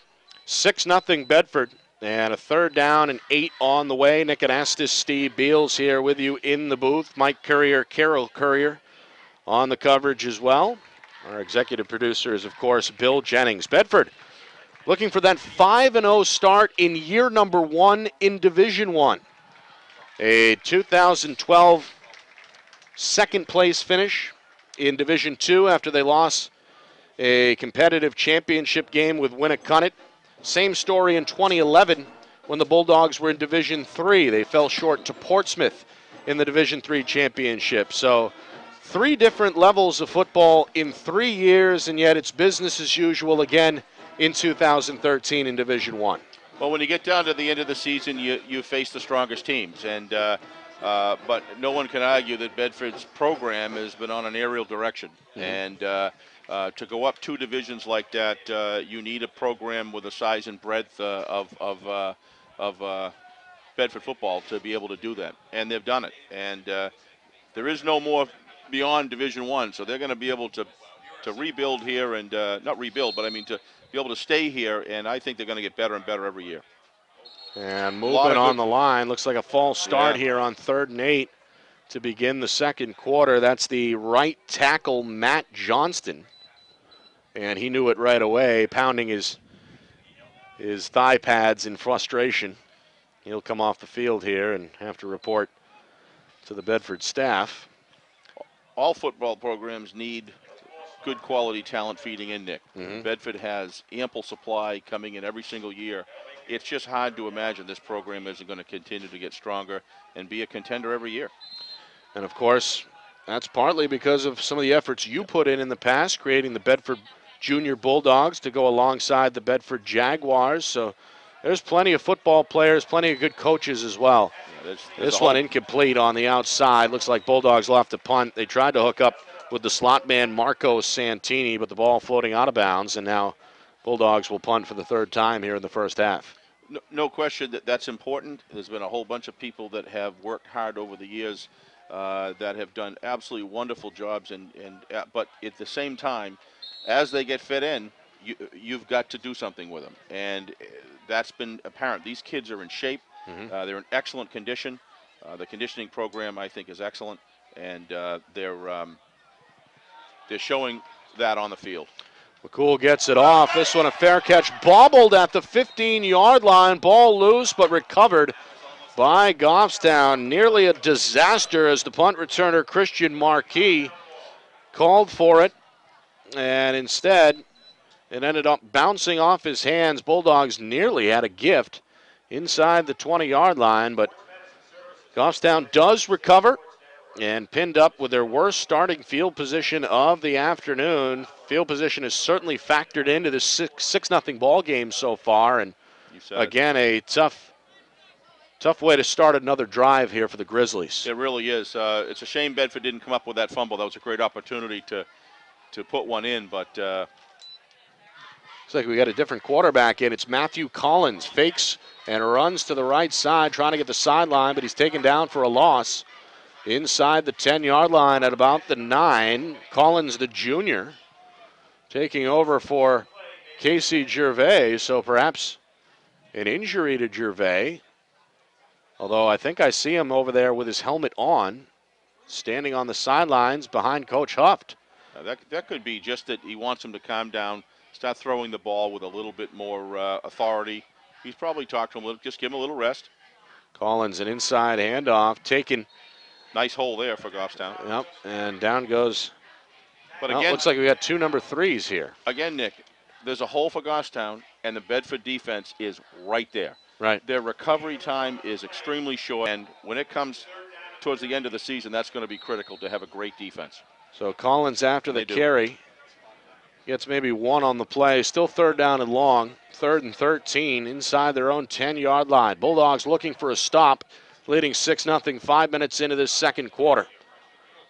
S5: 6-0 Bedford, and a 3rd down and 8 on the way. Nick Anastos, Steve Beals here with you in the booth. Mike Currier, Carol Currier on the coverage as well. Our executive producer is, of course, Bill Jennings. Bedford looking for that 5-0 start in year number 1 in Division 1. A 2012 second place finish in Division II after they lost a competitive championship game with Winnicott. Same story in 2011 when the Bulldogs were in Division III. They fell short to Portsmouth in the Division III championship. So 3 different levels of football in 3 years, and yet it's business as usual again in 2013 in Division I.
S6: Well, when you get down to the end of the season, you face the strongest teams, and but no one can argue that Bedford's program has been on an aerial direction. And to go up 2 divisions like that, you need a program with the size and breadth of Bedford football to be able to do that, and they've done it. And there is no more beyond Division I, so they're going to be able to rebuild here, and not rebuild, but I mean to be able to stay here, and I think they're going to get better and better every year.
S5: And movement on the line. Looks like a false start here on 3rd and 8 to begin the second quarter. That's the right tackle, Matt Johnston. And he knew it right away, pounding his thigh pads in frustration. He'll come off the field here and have to report to the Bedford staff.
S6: All football programs need good quality talent feeding in, Nick. Bedford has ample supply coming in every single year. It's just hard to imagine this program isn't going to continue to get stronger and be a contender every year.
S5: And of course, that's partly because of some of the efforts you put in the past, creating the Bedford Junior Bulldogs to go alongside the Bedford Jaguars. So there's plenty of football players, plenty of good coaches as well.
S6: Yeah,
S5: this one incomplete on the outside. Looks like Bulldogs will have to punt. They tried to hook up with the slot man Marco Santini, but the ball floating out of bounds, and now Bulldogs will punt for the 3rd time here in the first half.
S6: No question that that's important. There's been a whole bunch of people that have worked hard over the years that have done absolutely wonderful jobs, but at the same time, as they get fit in, you've got to do something with them, and that's been apparent. These kids are in shape. They're in excellent condition. The conditioning program, I think, is excellent, and they're showing that on the field.
S5: McCool gets it off. This one a fair catch, bobbled at the 15-yard line. Ball loose, but recovered by Goffstown. Nearly a disaster as the punt returner Christian Marquis called for it, and instead it ended up bouncing off his hands. Bulldogs nearly had a gift inside the 20-yard line, but Goffstown does recover and pinned up with their worst starting field position of the afternoon. Field position is certainly factored into the 6-0 ball game so far, and again a tough way to start another drive here for the Grizzlies.
S6: It really is. It's a shame Bedford didn't come up with that fumble. That was a great opportunity to put one in, but looks
S5: like we got a different quarterback in. It's Matthew Collins, fakes and runs to the right side, trying to get the sideline, but he's taken down for a loss inside the 10-yard line at about the 9. Collins, the junior, taking over for Casey Gervais, so perhaps an injury to Gervais. Although I think I see him over there with his helmet on, standing on the sidelines behind Coach Huff.
S6: That could be just that he wants him to calm down, start throwing the ball with a little bit more authority. He's probably talked to him, just give him a little rest.
S5: Collins, an inside handoff, taken.
S6: Nice hole there for Goffstown.
S5: Yep, and down goes.
S6: But
S5: well,
S6: again,
S5: looks like we got 2 number 3s here.
S6: Again, Nick, there's a hole for Goffstown, and the Bedford defense is right there.
S5: Right.
S6: Their recovery time is extremely short, and when it comes towards the end of the season, that's going to be critical to have a great defense.
S5: So Collins after the carry gets maybe 1 on the play. Still 3rd down and long. 3rd and 13 inside their own 10-yard line. Bulldogs looking for a stop, leading 6-0, 5 minutes into this second quarter.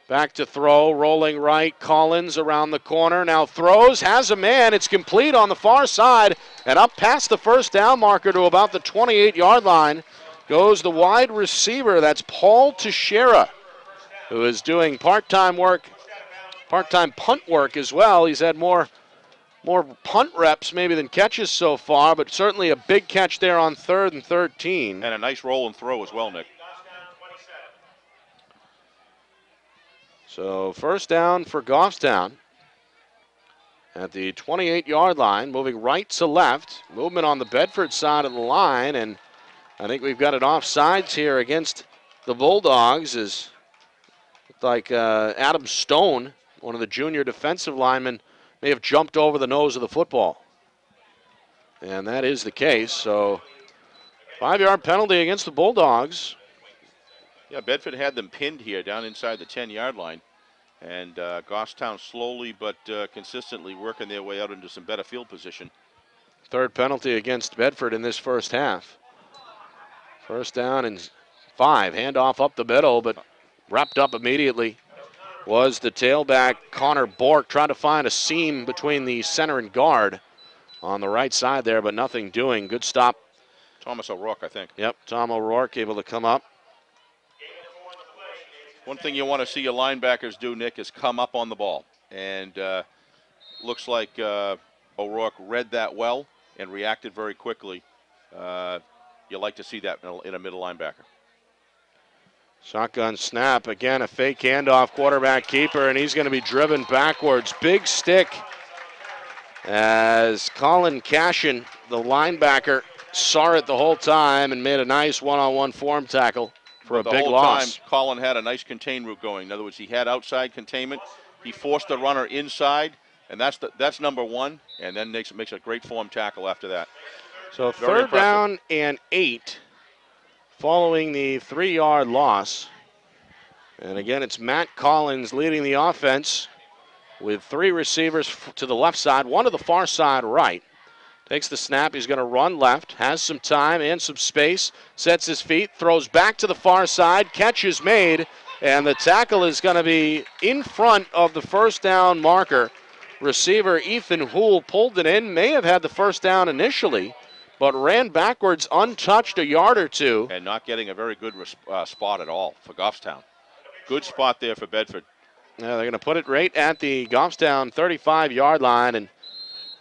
S5: Back to throw, rolling right. Collins around the corner. Now throws, has a man. It's complete on the far side. And up past the 1st down marker to about the 28-yard line goes the wide receiver. That's Paul Teixeira, who is doing part-time punt work as well. He's had more punt reps maybe than catches so far, but certainly a big catch there on 3rd and 13.
S6: And a nice roll and throw as well, Nick.
S5: So 1st down for Goffstown at the 28-yard line, moving right to left. Movement on the Bedford side of the line, and I think we've got it offsides here against the Bulldogs is like Adam Stone, one of the junior defensive linemen, may have jumped over the nose of the football. And that is the case. So 5-yard penalty against the Bulldogs.
S6: Yeah, Bedford had them pinned here down inside the 10-yard line. And Goffstown slowly but consistently working their way out into some better field position.
S5: Third penalty against Bedford in this first half. First down and 5. Handoff up the middle, but wrapped up immediately was the tailback, Connor Bork, trying to find a seam between the center and guard on the right side there, but nothing doing. Good stop.
S6: Thomas O'Rourke, I think.
S5: Yep, Tom O'Rourke able to come up.
S6: One thing you want to see your linebackers do, Nick, is come up on the ball. And looks like O'Rourke read that well and reacted very quickly. You like to see that in a middle linebacker.
S5: Shotgun snap, again a fake handoff, quarterback keeper, and he's going to be driven backwards. Big stick as Colin Cashin, the linebacker, saw it the whole time and made a nice one-on-one form tackle for a big loss.
S6: The whole time, Colin had a nice contain route going. In other words, he had outside containment. He forced the runner inside, and that's number one, and then makes a great form tackle after that.
S5: So
S6: Very
S5: third down and 8 following the 3-yard loss. And again, it's Matt Collins leading the offense with 3 receivers to the left side, 1 to the far side right. Takes the snap, he's going to run left, has some time and some space, sets his feet, throws back to the far side, catch is made, and the tackle is going to be in front of the first down marker. Receiver Ethan Houle pulled it in, may have had the first down initially, but ran backwards untouched a yard or two.
S6: And not getting a very good spot at all for Goffstown. Good spot there for Bedford.
S5: Yeah, they're going to put it right at the Goffstown 35-yard line, and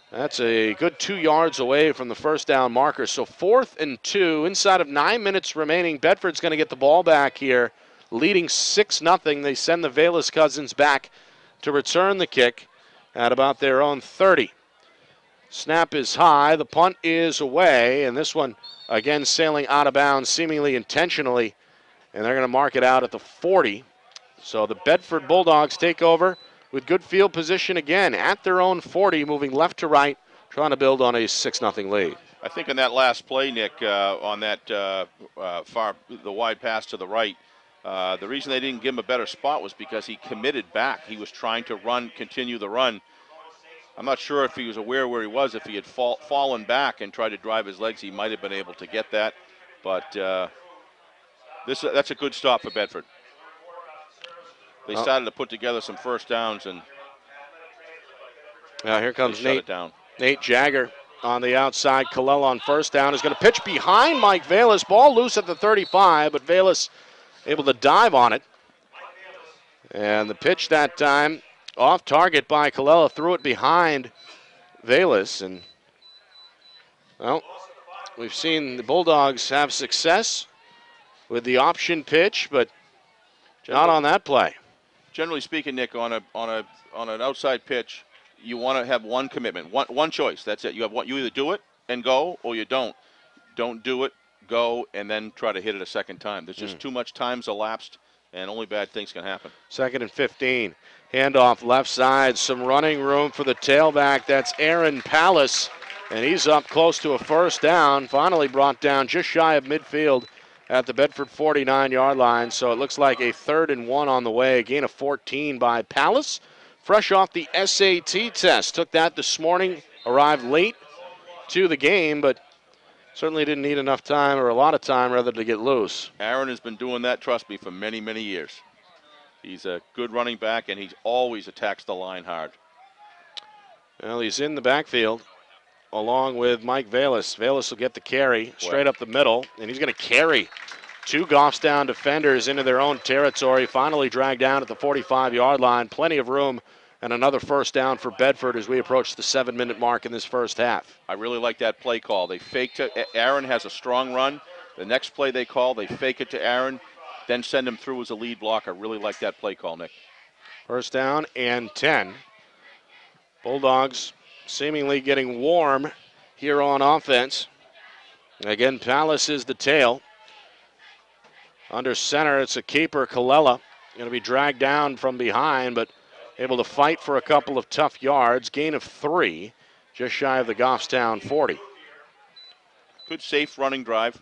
S5: that's a good 2 yards away from the first down marker. So 4th and 2, inside of 9 minutes remaining. Bedford's going to get the ball back here, leading 6-0. They send the Velas Cousins back to return the kick at about their own 30. Snap is high, the punt is away, and this one again sailing out of bounds seemingly intentionally, and they're going to mark it out at the 40. So the Bedford Bulldogs take over with good field position again at their own 40, moving left to right, trying to build on a 6-0 lead.
S6: I think in that last play, Nick, on that the wide pass to the right, the reason they didn't give him a better spot was because he committed back. He was trying to continue the run. I'm not sure if he was aware where he was. If he had fallen back and tried to drive his legs, he might have been able to get that. But that's a good stop for Bedford. They started to put together some first downs, and
S5: now here comes
S6: shut it down.
S5: Nate Jagger on the outside. Kalel on first down is going to pitch behind Mike Velas. Ball loose at the 35, but Velas able to dive on it. And the pitch that time off target by Kalel, threw it behind Velas. And, well, we've seen the Bulldogs have success with the option pitch, but not on that play.
S6: Generally speaking, Nick, on an outside pitch, you want to have one commitment, one choice. That's it. You either do it and go, or you don't. Don't do it, go, and then try to hit it a second time. There's just too much time's elapsed, and only bad things can happen. 2nd
S5: and 15. Handoff left side. Some running room for the tailback. That's Aaron Pallas, and he's up close to a first down. Finally brought down just shy of midfield at the Bedford 49-yard line. So it looks like a 3rd and 1 on the way. A gain of 14 by Pallas. Fresh off the SAT test. Took that this morning. Arrived late to the game, but certainly didn't need enough time, or a lot of time rather, to get loose.
S6: Aaron has been doing that, trust me, for many, many years. He's a good running back, and he always attacks the line hard.
S5: Well, he's in the backfield along with Mike Velas. Velas will get the carry straight up the middle, and he's going to carry 2 Goffstown defenders into their own territory. Finally dragged down at the 45-yard line. Plenty of room, and another first down for Bedford as we approach the 7-minute mark in this first half.
S6: I really like that play call. They faked it. Aaron has a strong run. The next play they call, they fake it to Aaron, then send him through as a lead block. I really like that play call, Nick.
S5: First down and 10. Bulldogs seemingly getting warm here on offense. Again, Pallas is the tail. Under center, it's a keeper, Colella. Going to be dragged down from behind, but able to fight for a couple of tough yards. Gain of 3, just shy of the Goffstown 40.
S6: Good, safe running drive.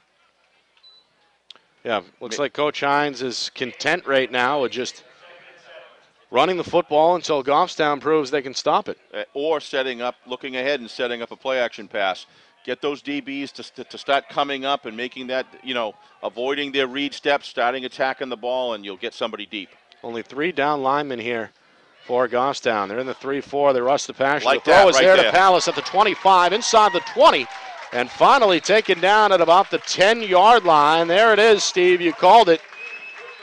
S5: Yeah, looks like Coach Hines is content right now with just running the football until Goffstown proves they can stop it.
S6: Or setting up, looking ahead and setting up a play-action pass. Get those DBs to start coming up and making that, avoiding their read steps, starting attacking the ball, and you'll get somebody deep.
S5: Only 3 down linemen here for Goffstown. They're in the 3-4. They rush the pass.
S6: Like
S5: the throw
S6: that,
S5: is
S6: right
S5: there
S6: there
S5: to Palace at the 25, inside the 20, and finally taken down at about the 10-yard line. There it is, Steve. You called it.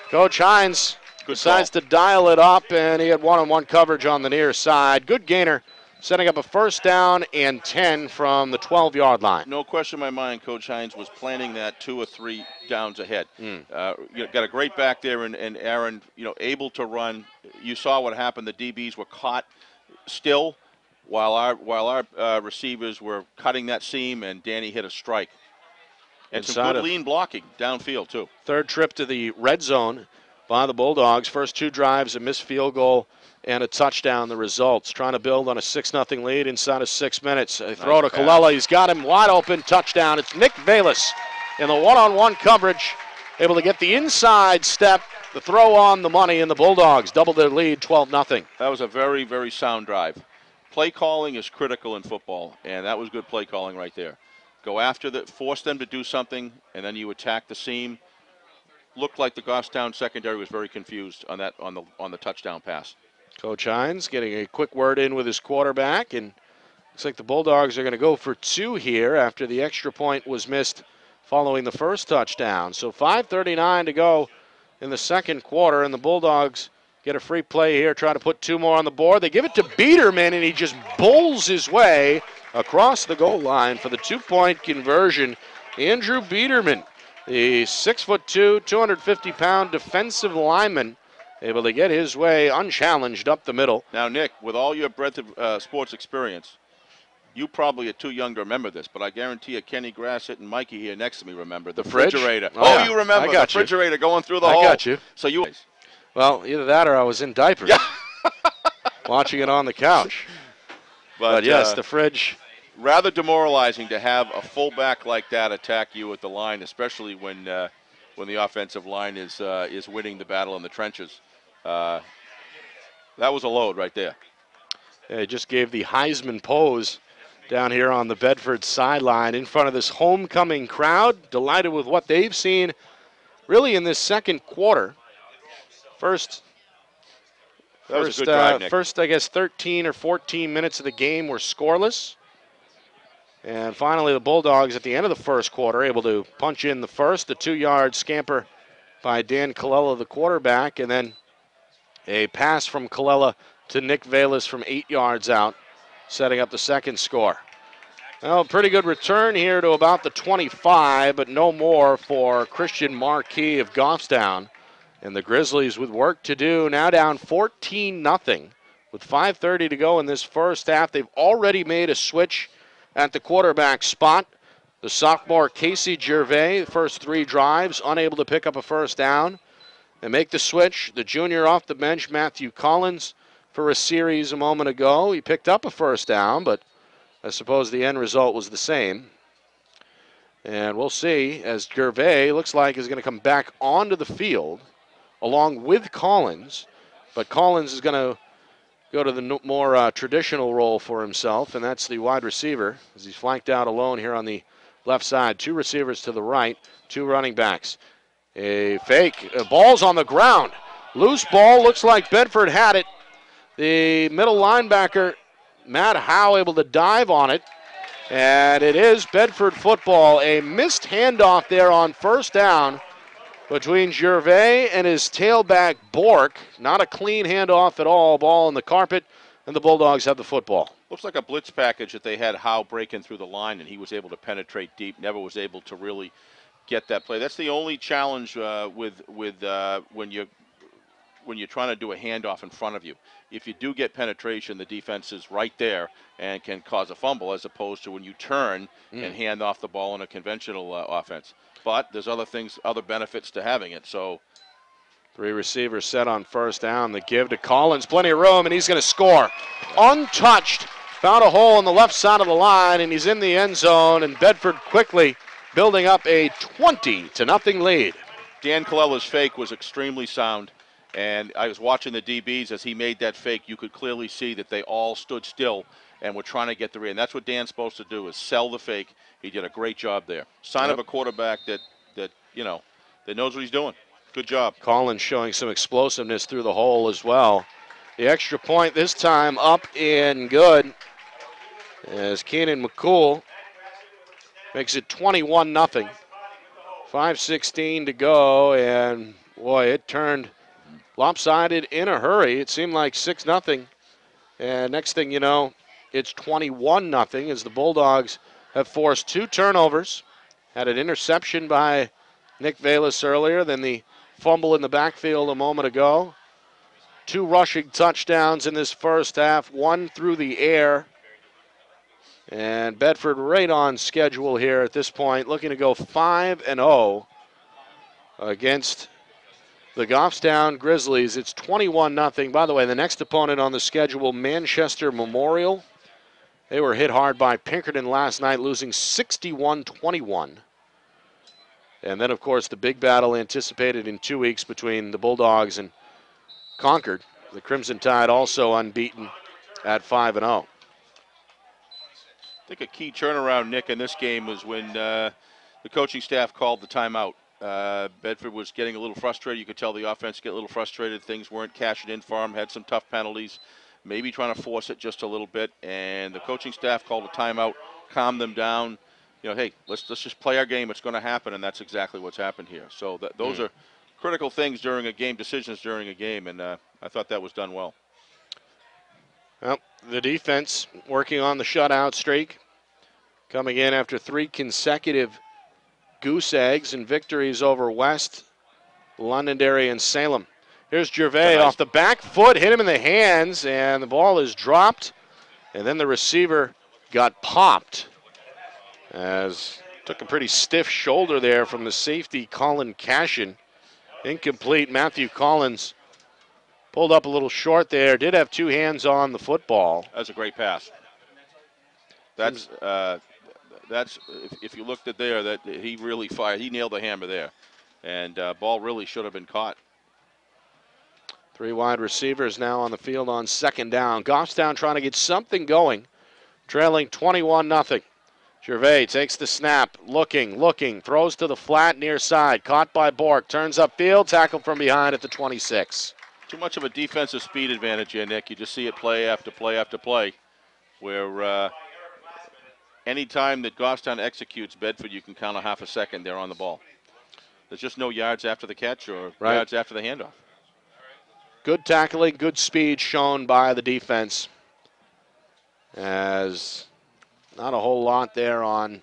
S5: Coach Hines decides to dial it up, and he had one-on-one coverage on the near side. Good gainer, setting up a first down and 10 from the 12-yard line.
S6: No question in my mind, Coach Hines was planning that 2 or 3 downs ahead. Got a great back there, and Aaron, able to run. You saw what happened. The DBs were caught still while our receivers were cutting that seam, and Danny hit a strike. And some good lean blocking downfield, too.
S5: Third trip to the red zone by the Bulldogs. First 2 drives, a missed field goal and a touchdown, the results. Trying to build on a 6-0 lead inside of 6 minutes. They throw to Colella. He's got him wide open. Touchdown. It's Nick Valis in the one-on-one coverage, able to get the inside step, the throw on the money, and the Bulldogs double their lead, 12-0.
S6: That was a very, very sound drive. Play calling is critical in football, and that was good play calling right there. Go after force them to do something, and then you attack the seam. Looked like the Goffstown secondary was very confused on the touchdown pass.
S5: Coach Hines getting a quick word in with his quarterback, and looks like the Bulldogs are going to go for 2 here after the extra point was missed following the first touchdown. So 5:39 to go in the second quarter, and the Bulldogs get a free play here, try to put 2 more on the board. They give it to Biederman, and he just bowls his way across the goal line for the 2-point conversion. Andrew Biederman, the 6'2", 250-pound defensive lineman, able to get his way unchallenged up the middle.
S6: Now, Nick, with all your breadth of sports experience, you probably are too young to remember this, but I guarantee you Kenny Grassett and Mikey here next to me remember the refrigerator.
S5: Oh, yeah.
S6: You remember the refrigerator going through the hole.
S5: I got you.
S6: So you.
S5: Well, either that or I was in diapers watching it on the couch. But yes, the fridge.
S6: Rather demoralizing to have a fullback like that attack you at the line, especially when the offensive line is winning the battle in the trenches. That was a load right there.
S5: They just gave the Heisman pose down here on the Bedford sideline in front of this homecoming crowd. Delighted with what they've seen really in this second quarter. First, I guess 13 or 14 minutes of the game were scoreless. And finally, the Bulldogs at the end of the first quarter able to punch in the first, the 2-yard scamper by Dan Colella, the quarterback, and then a pass from Colella to Nick Valis from 8 yards out, setting up the second score. Well, pretty good return here to about the 25, but no more for Christian Marquis of Goffstown. And the Grizzlies with work to do, now down 14-0 with 5:30 to go in this first half. They've already made a switch at the quarterback spot. The sophomore Casey Gervais, the first 3 drives, unable to pick up a first down. They make the switch. The junior off the bench, Matthew Collins, for a series a moment ago. He picked up a first down, but I suppose the end result was the same. And we'll see as Gervais looks like is going to come back onto the field along with Collins. But Collins is going to go to the more traditional role for himself, and that's the wide receiver as he's flanked out alone here on the left side. 2 receivers to the right, 2 running backs. A fake. Ball's on the ground. Loose ball. Looks like Bedford had it. The middle linebacker, Matt Howe, able to dive on it. And it is Bedford football. A missed handoff there on first down between Gervais and his tailback, Bork. Not a clean handoff at all. Ball on the carpet, and the Bulldogs have the football.
S6: Looks like a blitz package that they had Howe breaking through the line, and he was able to penetrate deep. Never was able to really get that play. That's the only challenge with when you're trying to do a handoff in front of you. If you do get penetration, the defense is right there and can cause a fumble, as opposed to when you turn and hand off the ball in a conventional offense. but there's other things, other benefits to having it. So
S5: 3 receivers set on first down. The give to Collins, plenty of room, and he's going to score. Untouched, found a hole on the left side of the line, and he's in the end zone, and Bedford quickly building up a 20-0 lead.
S6: Dan Colella's fake was extremely sound, and I was watching the DBs as he made that fake. You could clearly see that they all stood still and were trying to get the read. And that's what Dan's supposed to do, is sell the fake. He did a great job there. Sign of a quarterback that knows what he's doing. Good job.
S5: Collins showing some explosiveness through the hole as well. The extra point this time up and good, as Keenan McCool makes it 21-0. 5:16 to go, and boy, it turned lopsided in a hurry. It seemed like 6-0, and next thing you know, it's 21-0 as the Bulldogs have forced 2 turnovers. Had an interception by Nick Velas earlier, then the fumble in the backfield a moment ago. 2 rushing touchdowns in this first half, 1 through the air. And Bedford right on schedule here at this point, looking to go 5-0 against the Goffstown Grizzlies. It's 21-0. By the way, the next opponent on the schedule, Manchester Memorial. They were hit hard by Pinkerton last night, losing 61-21. And then, of course, the big battle anticipated in 2 weeks between the Bulldogs and Concord. The Crimson Tide also unbeaten at 5-0.
S6: I think a key turnaround, Nick, in this game was when the coaching staff called the timeout. Bedford was getting a little frustrated. You could tell the offense get a little frustrated. Things weren't cashing in for them, had some tough penalties, maybe trying to force it just a little bit. And the coaching staff called a timeout, calmed them down. Hey, let's just play our game. It's going to happen, and that's exactly what's happened here. So those are critical things during a game, decisions during a game, and I thought that was done well.
S5: Well, the defense working on the shutout streak, coming in after 3 consecutive goose eggs and victories over West, Londonderry, and Salem. Here's Gervais off the back foot, hit him in the hands, and the ball is dropped, and then the receiver got popped. As took a pretty stiff shoulder there from the safety, Colin Cashin. Incomplete. Matthew Collins pulled up a little short there. Did have 2 hands on the football.
S6: That's a great pass. That's if you looked at there, that he really fired. He nailed the hammer there, and ball really should have been caught.
S5: 3 wide receivers now on the field on second down. Goffstown trying to get something going, trailing 21-0. Gervais takes the snap, looking, throws to the flat near side, caught by Bork, turns upfield, tackled from behind at the 26.
S6: Too much of a defensive speed advantage here, Nick. You just see it play after play after play, where any time that Goffstown executes Bedford, you can count a half a second they're on the ball. There's just no yards after the catch or yards after the handoff.
S5: Good tackling, good speed shown by the defense, as not a whole lot there on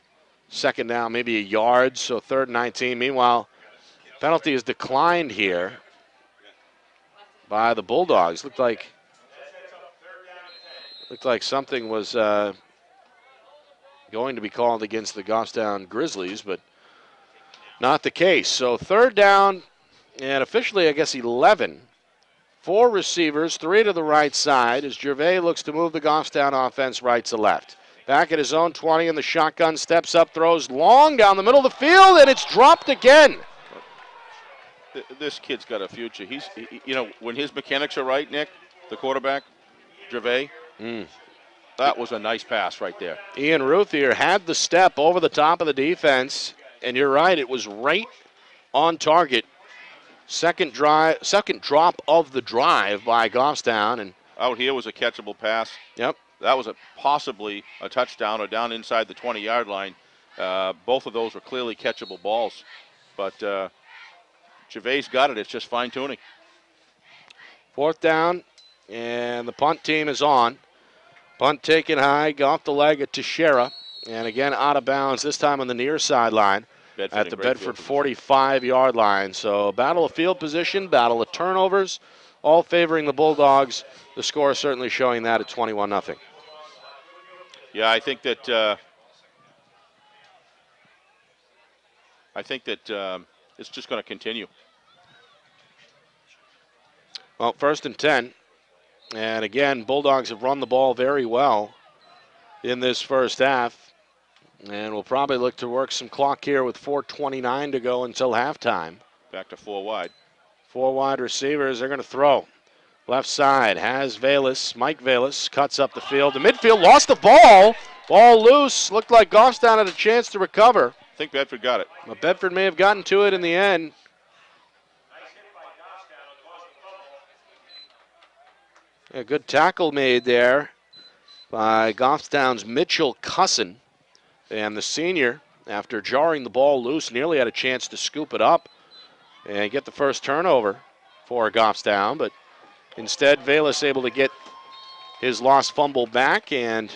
S5: second down, maybe a yard, so 3rd and 19. Meanwhile, penalty is declined here by the Bulldogs. Looked like something was going to be called against the Goffstown Grizzlies, but not the case. So 3rd down, and officially, I guess, 11. 4 receivers, 3 to the right side, as Gervais looks to move the Goffstown offense right to left. Back at his own 20, and the shotgun steps up, throws long down the middle of the field, and it's dropped again.
S6: This kid's got a future. He's, when his mechanics are right, Nick, the quarterback, Gervais, that was a nice pass right there.
S5: Ian Ruthier had the step over the top of the defense, and you're right, it was right on target. Second drop of the drive by Goffstown, and
S6: out here was a catchable pass.
S5: Yep.
S6: That was possibly a touchdown or down inside the 20-yard line. Both of those were clearly catchable balls. But Gervais got it. It's just fine-tuning.
S5: 4th down, and the punt team is on. Punt taken high, off the leg of Teixeira. And again, out of bounds, this time on the near sideline at the Bedford 45-yard line. So battle of field position, battle of turnovers, all favoring the Bulldogs. The score certainly showing that at 21-0.
S6: Yeah, I think that I think that it's just going to continue.
S5: Well, 1st and 10. And again, Bulldogs have run the ball very well in this first half. And we'll probably look to work some clock here with 4:29 to go until halftime.
S6: Back to 4 wide.
S5: 4 wide receivers. They're going to throw. Left side has Velas. Mike Velas cuts up the field. The midfield lost the ball. Ball loose. Looked like Goffstown had a chance to recover.
S6: I think Bedford got it.
S5: But Bedford may have gotten to it in the end. A good tackle made there by Goffstown's Mitchell Cusson. And the senior, after jarring the ball loose, nearly had a chance to scoop it up and get the first turnover for Goffstown. But instead, Velas able to get his lost fumble back and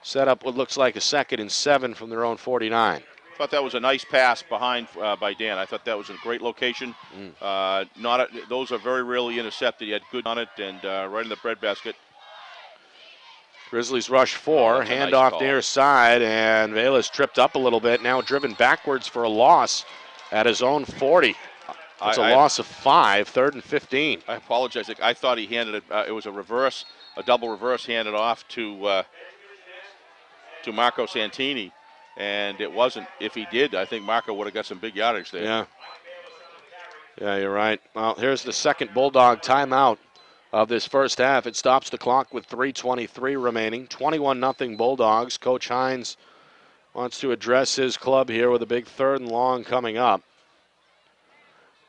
S5: set up what looks like a 2nd and 7 from their own 49.
S6: I thought that was a nice pass behind by Dan. I thought that was a great location. Those are very rarely intercepted. He had good on it and right in the breadbasket.
S5: Grizzlies rush 4, handoff nice near side, and Velas tripped up a little bit. Now driven backwards for a loss at his own 40. It's a loss of 5, 3rd and 15.
S6: I apologize. I thought he handed it. It was a double reverse handed off to Marco Santini, and it wasn't. If he did, I think Marco would have got some big yardage there.
S5: Yeah, you're right. Well, here's the second Bulldog timeout of this first half. It stops the clock with 3:23 remaining. 21-0 Bulldogs. Coach Hines wants to address his club here with a big 3rd and long coming up.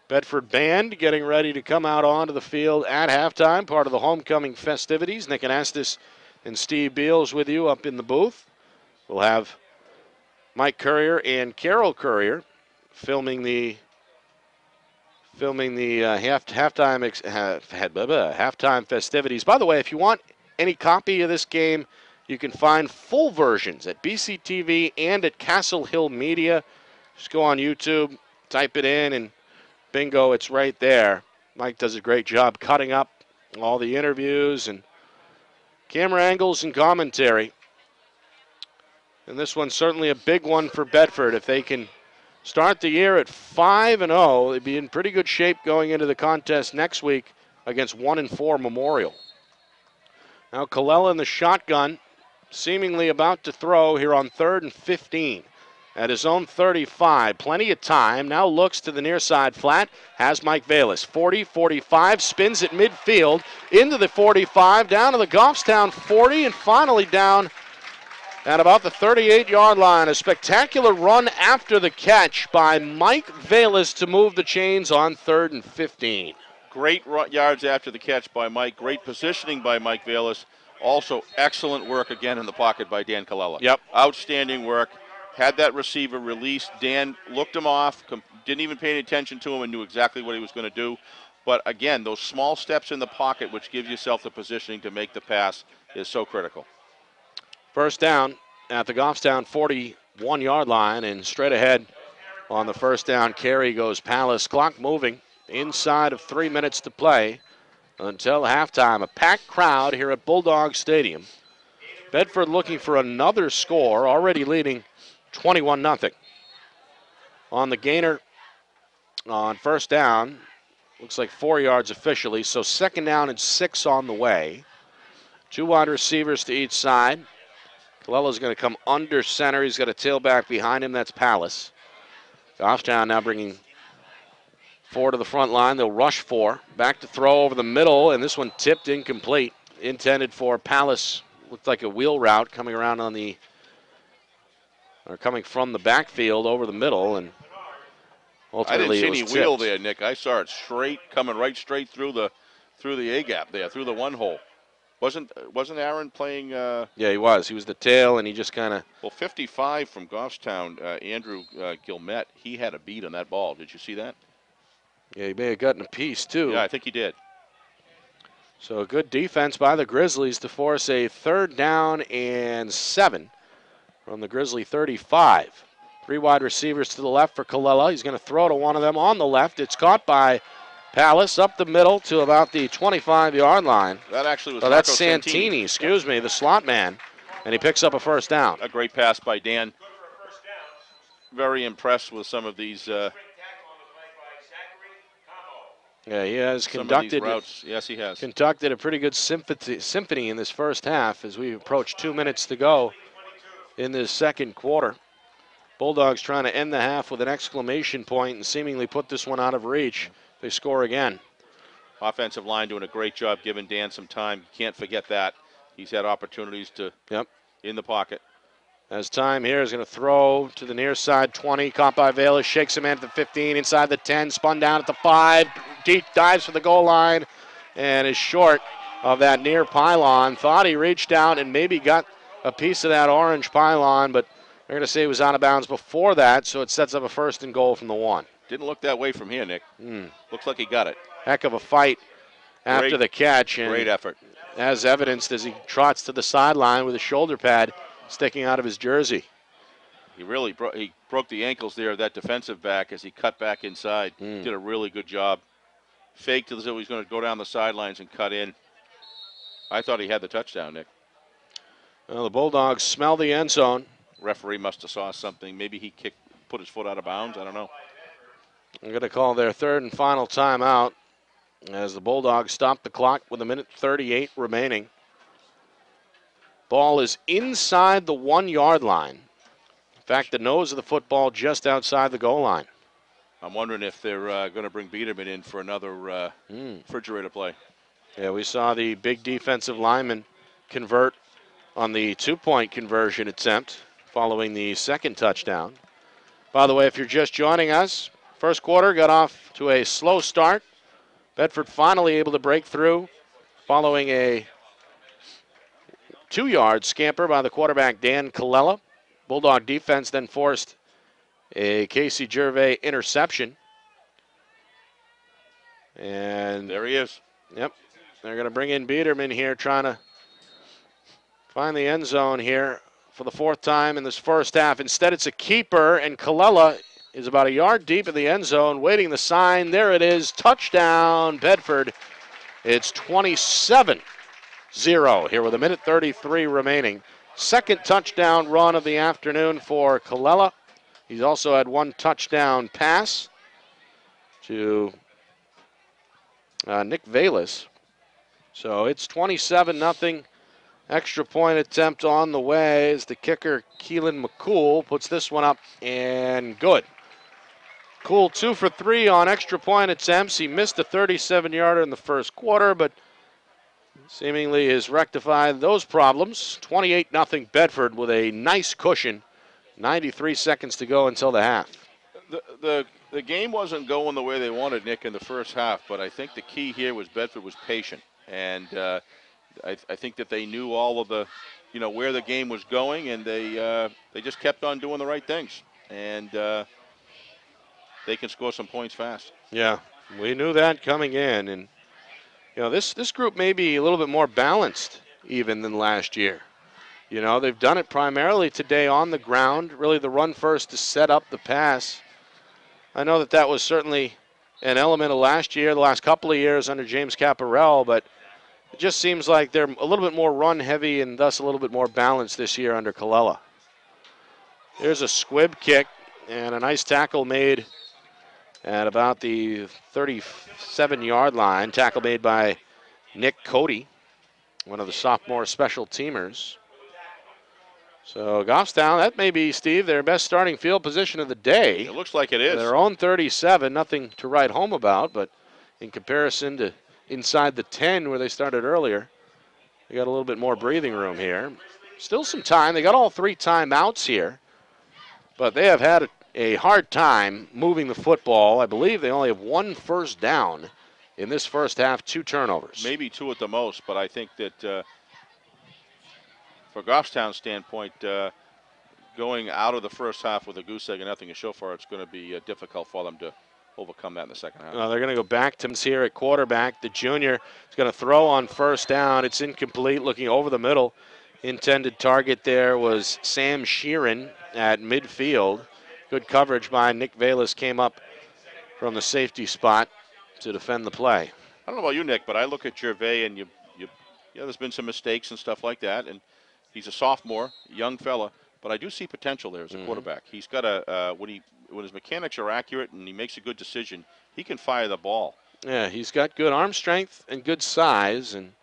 S5: Bedford band getting ready to come out onto the field at halftime, part of the homecoming festivities. Nick Anastos and Steve Beals with you up in the booth. We'll have Mike Currier and Carol Currier filming the halftime festivities. By the way, if you want any copy of this game, you can find full versions at BCTV and at CastleHill Media. Just go on YouTube, type it in, and bingo, it's right there. Mike does a great job cutting up all the interviews and camera angles and commentary. And this one's certainly a big one for Bedford. If they can start the year at 5-0, they'd be in pretty good shape going into the contest next week against 1-4 Memorial. Now Colella in the shotgun, seemingly about to throw here on 3rd and 15 at his own 35. Plenty of time. Now looks to the near side flat. Has Mike Velas. 40-45, spins at midfield into the 45, down to the Goffstown 40, and finally down at about the 38-yard line. A spectacular run after the catch by Mike Velas to move the chains on 3rd and 15.
S6: Great yards after the catch by Mike. Great positioning by Mike Velas. Also excellent work again in the pocket by Dan Colella.
S5: Yep.
S6: Outstanding work. Had that receiver released. Dan looked him off, didn't even pay any attention to him, and knew exactly what he was going to do. But again, those small steps in the pocket, which gives yourself the positioning to make the pass, is so critical.
S5: First down at the Goffstown 41-yard line, and straight ahead on the first down carry goes Palace. Clock moving inside of 3 minutes to play until halftime. A packed crowd here at Bulldog Stadium. Bedford looking for another score, already leading 21-0. On the gainer on first down, looks like 4 yards officially, so 2nd down and 6 on the way. 2 wide receivers to each side. Colella's going to come under center. He's got a tailback behind him. That's Palace. Goffstown now bringing 4 to the front line. They'll rush 4. Back to throw over the middle, and this one tipped incomplete. Intended for Palace. Looked like a wheel route coming around on the, or coming from the backfield over the middle, and ultimately
S6: I didn't see any
S5: tipped.
S6: wheel there, Nick. I saw it straight, coming right straight through the A gap there, through the one hole. Wasn't Aaron playing?
S5: Yeah, he was. He was the tail, and he just kind of.
S6: Well, 55 from Goffstown, Andrew Gilmet. He had a beat on that ball. Did you see that?
S5: Yeah, he may have gotten a piece too.
S6: Yeah, I think he did.
S5: So a good defense by the Grizzlies to force a 3rd down and 7 from the Grizzly 35. 3 wide receivers to the left for Colella. He's going to throw to one of them on the left. It's caught by Palace up the middle to about the 25-yard line.
S6: That actually was.
S5: Oh, that's Santini, excuse me, the slot man, and he picks up a first down.
S6: A great pass by Dan. very impressed with some of these.
S5: Yeah, he has
S6: Some of
S5: conducted
S6: these routes. Yes, he has.
S5: Conducted a pretty good symphony in this first half as we approach 2 minutes to go in this second quarter. Bulldogs trying to end the half with an exclamation point and seemingly put this one out of reach. They score again.
S6: Offensive line doing a great job giving Dan some time. You can't forget that. He's had opportunities to in the pocket.
S5: As time here is going to throw to the near side, 20. Caught by Velas, shakes him in at the 15, inside the 10, spun down at the 5. Deep dives for the goal line and is short of that near pylon. Thought he reached out and maybe got a piece of that orange pylon, but they're going to say he was out of bounds before that, so it sets up a 1st and goal from the 1.
S6: Didn't look that way from here, Nick. Looks like he got it.
S5: Heck of a fight after the catch. And
S6: great effort.
S5: as evidenced as he trots to the sideline with a shoulder pad sticking out of his jersey.
S6: He really broke the ankles there of that defensive back as he cut back inside. Did a really good job. Faked as though he was going to go down the sidelines and cut in. I thought he had the touchdown, Nick.
S5: Well, the Bulldogs smell the end zone.
S6: Referee must have saw something. Maybe he put his foot out of bounds. I don't know.
S5: I'm going to call their 3rd and final timeout as the Bulldogs stop the clock with 1:38 remaining. Ball is inside the 1-yard line. In fact, the nose of the football just outside the goal line.
S6: I'm wondering if they're going to bring Biederman in for another refrigerator play.
S5: Yeah, we saw the big defensive lineman convert on the 2-point conversion attempt following the 2nd touchdown. By the way, if you're just joining us, first quarter got off to a slow start. Bedford finally able to break through following a 2-yard scamper by the quarterback, Dan Colella. Bulldog defense then forced a Casey Gervais interception. And
S6: there he is.
S5: Yep. They're going to bring in Biederman here, trying to find the end zone here for the 4th time in this first half. Instead, it's a keeper, and Colella is about a yard deep in the end zone, waiting the sign. There it is. Touchdown, Bedford. It's 27-0 here with 1:33 remaining. 2nd touchdown run of the afternoon for Colella. He's also had 1 touchdown pass to Nick Velas. So it's 27-0. Extra point attempt on the way as the kicker, Keelan McCool, puts this one up and good. Cool 2 for 3 on extra point attempts. He missed a 37-yarder in the first quarter, but seemingly has rectified those problems. 28-0 Bedford with a nice cushion. 93 seconds to go until the half.
S6: The game wasn't going the way they wanted, Nick, in the first half, but I think the key here was Bedford was patient. And I think that they knew all of the, where the game was going, and they just kept on doing the right things. And they can score some points fast.
S5: Yeah, we knew that coming in. And, this group may be a little bit more balanced even than last year. They've done it primarily today on the ground, really the run first to set up the pass. I know that was certainly an element of last year, the last couple of years under James Caparell, but it just seems like they're a little bit more run heavy and thus a little bit more balanced this year under Colella. There's a squib kick and a nice tackle made at about the 37-yard line. Tackle made by Nick Cody, one of the sophomore special teamers. So Goffstown, that may be, Steve, their best starting field position of the day.
S6: It looks like it is.
S5: Their own 37, nothing to write home about, but in comparison to inside the 10 where they started earlier, they got a little bit more breathing room here. Still some time. They got all 3 timeouts here, but they have had a hard time moving the football. I believe they only have 1 first down in this first half, 2 turnovers.
S6: Maybe 2 at the most, but I think that for Goffstown's standpoint, going out of the first half with a goose egg and nothing to show for it, it's going to be difficult for them to overcome that in the second half.
S5: They're going to go back to here at quarterback. The junior is going to throw on first down. It's incomplete, looking over the middle. Intended target there was Sam Sheeran at midfield. Good coverage by Nick Velas, came up from the safety spot to defend the play.
S6: I don't know about you, Nick, but I look at Gervais and there's been some mistakes and stuff like that, and he's a sophomore, young fella, but I do see potential there as a quarterback. He's got a when his mechanics are accurate and he makes a good decision, he can fire the ball.
S5: Yeah, he's got good arm strength and good size, and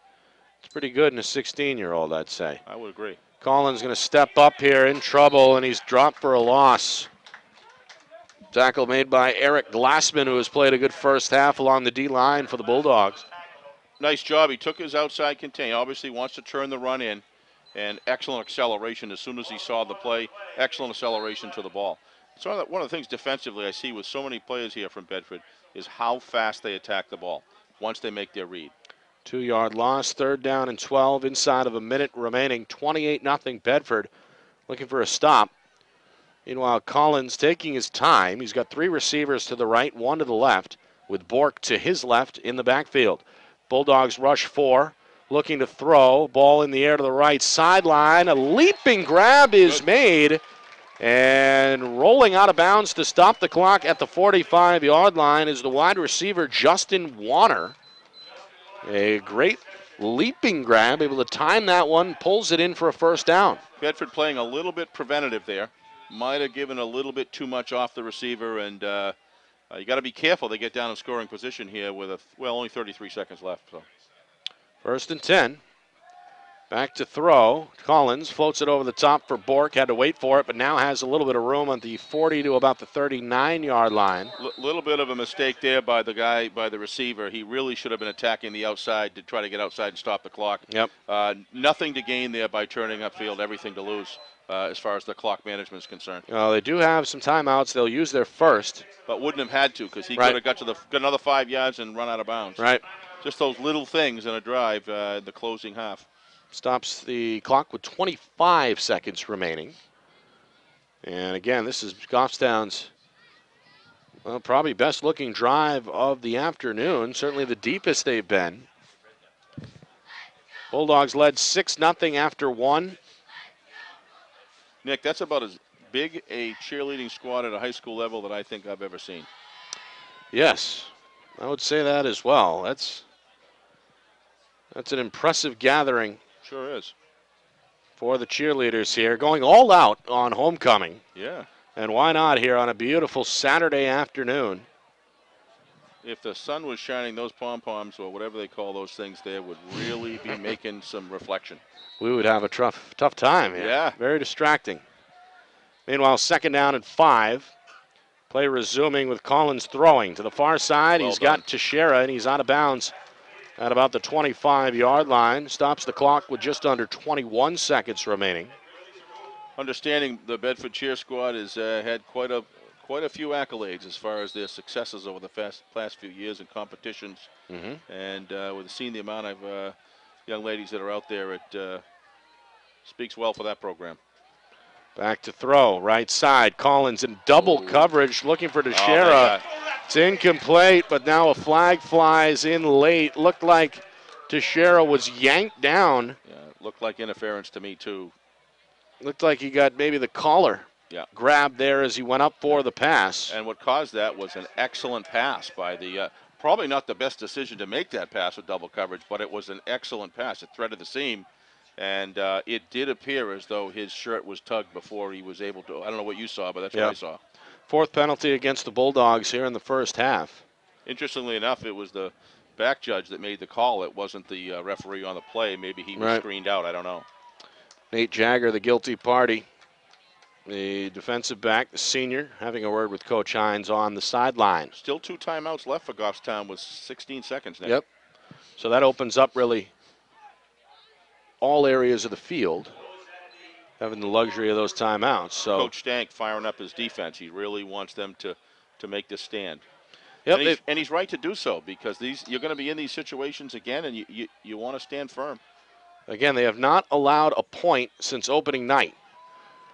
S5: it's pretty good in a 16-year-old, I'd say.
S6: I would agree.
S5: Collins going to step up here in trouble, and he's dropped for a loss. Tackle made by Eric Glassman, who has played a good first half along the D-line for the Bulldogs.
S6: Nice job. He took his outside contain. Obviously wants to turn the run in, and excellent acceleration as soon as he saw the play. Excellent acceleration to the ball. So one of the things defensively I see with so many players here from Bedford is how fast they attack the ball once they make their read.
S5: 2-yard loss, 3rd down and 12, inside of a minute remaining. 28-0 Bedford, looking for a stop. Meanwhile, Collins taking his time. He's got 3 receivers to the right, 1 to the left, with Bork to his left in the backfield. Bulldogs rush 4, looking to throw. Ball in the air to the right sideline. A leaping grab is made, and rolling out of bounds to stop the clock at the 45-yard line is the wide receiver, Justin Warner. A great leaping grab, able to time that one, pulls it in for a first down.
S6: Bedford playing a little bit preventative there. Might have given a little bit too much off the receiver, and you got to be careful. They get down in scoring position here with only 33 seconds left. So
S5: 1st and 10. Back to throw. Collins floats it over the top for Bork. Had to wait for it, but now has a little bit of room on the 40 to about the 39-yard line.
S6: Little bit of a mistake there by the receiver. He really should have been attacking the outside to try to get outside and stop the clock.
S5: Yep.
S6: Nothing to gain there by turning upfield. Everything to lose as far as the clock management is concerned.
S5: They do have some timeouts. They'll use their first.
S6: But wouldn't have had to because he could have got another 5 yards and run out of bounds.
S5: Right.
S6: Just those little things in a drive in the closing half.
S5: Stops the clock with 25 seconds remaining. And again, this is Goffstown's probably best looking drive of the afternoon. Certainly the deepest they've been. Bulldogs led 6-0 after 1.
S6: Nick, that's about as big a cheerleading squad at a high school level that I think I've ever seen.
S5: Yes, I would say that as well. That's an impressive gathering.
S6: Sure is.
S5: For the cheerleaders here, going all out on homecoming.
S6: Yeah.
S5: And why not here on a beautiful Saturday afternoon?
S6: If the sun was shining, those pom-poms or whatever they call those things there would really be making some reflection.
S5: We would have a tough time here.
S6: Yeah.
S5: Very distracting. Meanwhile, 2nd down and 5. Play resuming with Collins throwing to the far side. He's got Teixeira, and he's out of bounds at about the 25-yard line. Stops the clock with just under 21 seconds remaining.
S6: Understanding the Bedford cheer squad has had quite a few accolades as far as their successes over the past few years in competitions. And with seeing the amount of young ladies that are out there, it speaks well for that program.
S5: Back to throw, right side. Collins in double coverage, looking for Teixeira. It's incomplete, but now a flag flies in late. Looked like Teixeira was yanked down.
S6: Yeah, it looked like interference to me, too.
S5: Looked like he got maybe the collar grabbed there as he went up for the pass.
S6: And what caused that was an excellent pass by the, probably not the best decision to make that pass with double coverage, but it was an excellent pass. It threaded the seam, and it did appear as though his shirt was tugged before he was able to. I don't know what you saw, but that's what I saw.
S5: 4th penalty against the Bulldogs here in the first half.
S6: Interestingly enough, it was the back judge that made the call. It wasn't the referee on the play. Maybe he was screened out. I don't know.
S5: Nate Jagger, the guilty party. The defensive back, the senior, having a word with Coach Hines on the sideline.
S6: Still 2 timeouts left for Goffstown with 16 seconds now.
S5: Yep. So that opens up really all areas of the field, having the luxury of those timeouts. So
S6: Coach Stank firing up his defense. He really wants them to make this stand.
S5: Yep,
S6: and he's right to do so because you're going to be in these situations again, and you want to stand firm.
S5: Again, they have not allowed a point since opening night.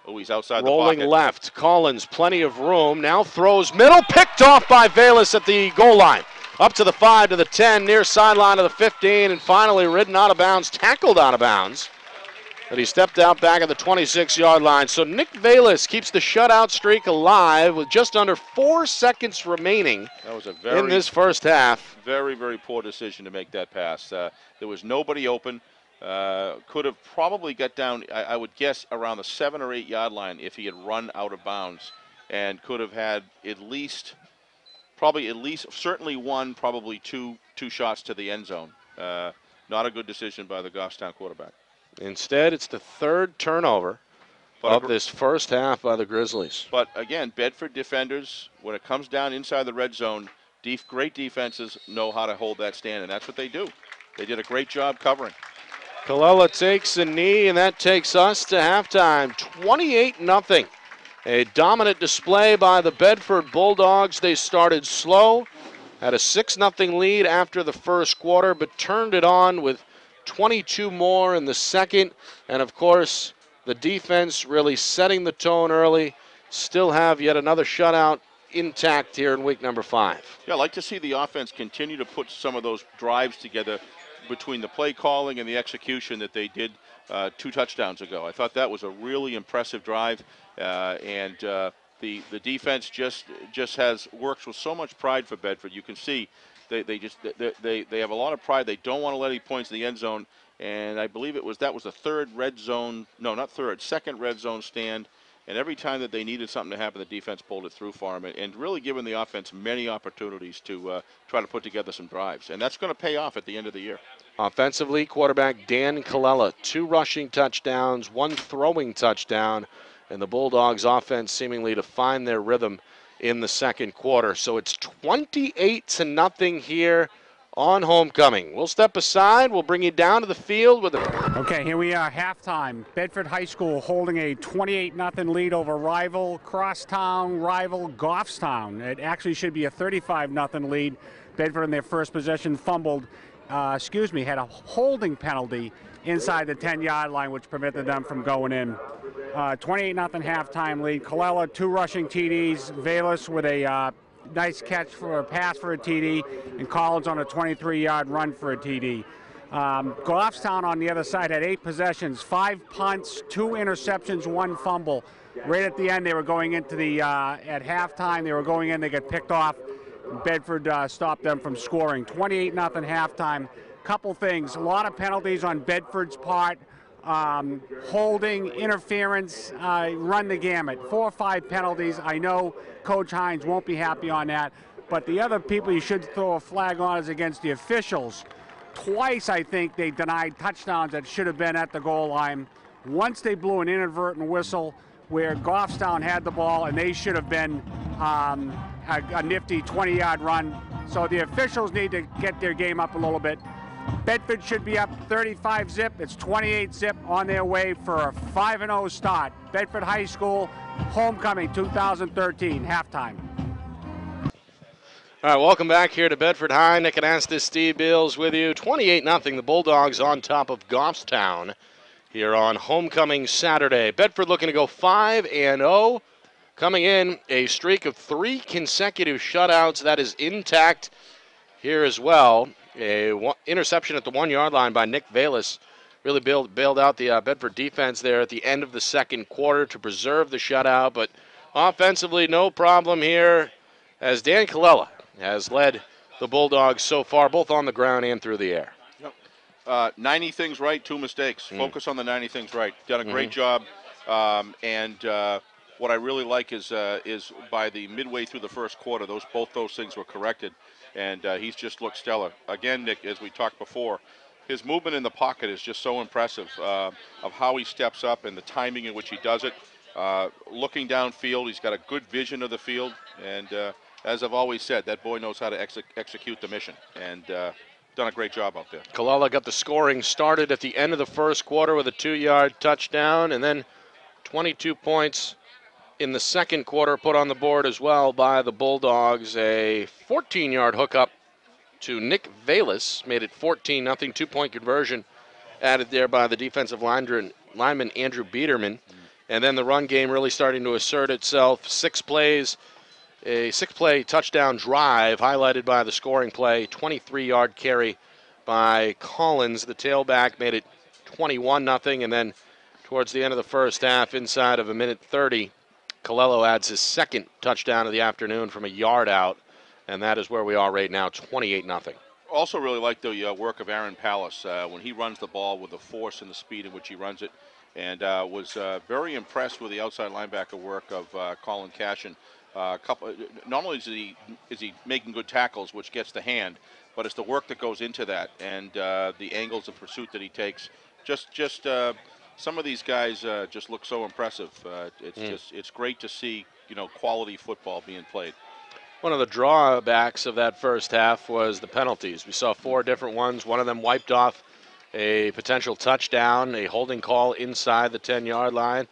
S6: Oh, he's outside the
S5: Rolling
S6: pocket.
S5: left. Collins, plenty of room. Now throws middle. Picked off by Valis at the goal line. Up to the 5, to the 10, near sideline of the 15, and finally ridden out of bounds, tackled out of bounds. But he stepped out back at the 26-yard line. So Nick Valis keeps the shutout streak alive with just under 4 seconds remaining in this first half.
S6: Very, very poor decision to make that pass. There was nobody open. Could have probably got down, I would guess, around the 7 or 8 yard line if he had run out of bounds, and could have had certainly one, probably two shots to the end zone. Not a good decision by the Goffstown quarterback.
S5: Instead, it's the third turnover of this first half by the Grizzlies.
S6: But again, Bedford defenders, when it comes down inside the red zone, great defenses know how to hold that stand, and that's what they do. They did a great job covering.
S5: Colella takes a knee, and that takes us to halftime. 28-0. A dominant display by the Bedford Bulldogs. They started slow, had a 6-0 lead after the first quarter, but turned it on with 22 more in the second. And, of course, the defense really setting the tone early. Still have yet another shutout intact here in week number 5.
S6: Yeah, I'd like to see the offense continue to put some of those drives together between the play calling and the execution that they did 2 touchdowns ago. I thought that was a really impressive drive, and the defense just works with so much pride for Bedford. You can see they have a lot of pride. They don't want to let any points in the end zone, and I believe that was the second red zone stand. And every time that they needed something to happen, the defense pulled it through for them, and really giving the offense many opportunities to try to put together some drives. And that's going to pay off at the end of the year.
S5: Offensively, quarterback Dan Colella, 2 rushing touchdowns, 1 throwing touchdown, and the Bulldogs offense seemingly to find their rhythm in the second quarter. So it's 28-0 here on homecoming. We'll step aside. We'll bring you down to the field with a...
S3: Okay, here we are, halftime. Bedford High School holding a 28-0 lead over crosstown rival Goffstown. It actually should be a 35-0 lead. Bedford in their first possession had a holding penalty inside the 10-yard line, which prevented them from going in. 28-0 halftime lead. Colella, 2 rushing TDs. Valis with a nice catch for a pass for a TD, and Collins on a 23-yard run for a TD. Goffstown on the other side had 8 possessions, 5 punts, 2 interceptions, 1 fumble. Right at the end, they were going into the, at halftime, they were going in, they got picked off. Bedford stopped them from scoring. 28-0 halftime. Couple things, a lot of penalties on Bedford's part. Holding, interference, run the gamut. 4 or 5 penalties. I know Coach Hines won't be happy on that, but the other people you should throw a flag on is against the officials. Twice, I think, they denied touchdowns that should have been at the goal line. Once they blew an inadvertent whistle where Goffstown had the ball, and they should have been a nifty 20-yard run. So the officials need to get their game up a little bit. Bedford should be up 35-zip. It's 28-zip on their way for a 5-0 start. Bedford High School, homecoming 2013, halftime.
S5: All right, welcome back here to Bedford High. Nick Anastos, Steve Beals with you. 28-0, the Bulldogs on top of Goffstown here on homecoming Saturday. Bedford looking to go 5-0. Coming in, a streak of 3 consecutive shutouts. That is intact here as well. Interception at the 1-yard line by Nick Valis really bailed out the Bedford defense there at the end of the second quarter to preserve the shutout. But offensively, no problem here, as Dan Colella has led the Bulldogs so far, both on the ground and through the air.
S6: 90 things right, 2 mistakes. Focus on the 90 things right. Done a great job. What I really like is by the midway through the first quarter, both those things were corrected, and he's just looked stellar. Again, Nick, as we talked before, his movement in the pocket is just so impressive of how he steps up and the timing in which he does it. Looking downfield, he's got a good vision of the field, and as I've always said, that boy knows how to execute the mission, and done a great job out there.
S5: Colella got the scoring started at the end of the first quarter with a 2-yard touchdown, and then 22 points in the second quarter put on the board as well by the Bulldogs. A 14-yard hookup to Nick Valis made it 14-0. 2-point conversion added there by the defensive lineman Andrew Biederman. And then the run game really starting to assert itself. 6 plays, a 6-play touchdown drive highlighted by the scoring play. 23-yard carry by Collins. The tailback made it 21-0. And then towards the end of the first half, inside of a minute 30, Colella adds his second touchdown of the afternoon from a yard out, and that is where we are right now, 28-0.
S6: Also really like the work of Aaron Pallas when he runs the ball with the force and the speed in which he runs it, and was very impressed with the outside linebacker work of Colin Cashin. Not only is he making good tackles, which gets the hand, but it's the work that goes into that and the angles of pursuit that he takes. Just some of these guys just look so impressive. It's great to see quality football being played.
S5: One of the drawbacks of that first half was the penalties. We saw 4 different ones. One of them wiped off a potential touchdown, a holding call inside the 10-yard line.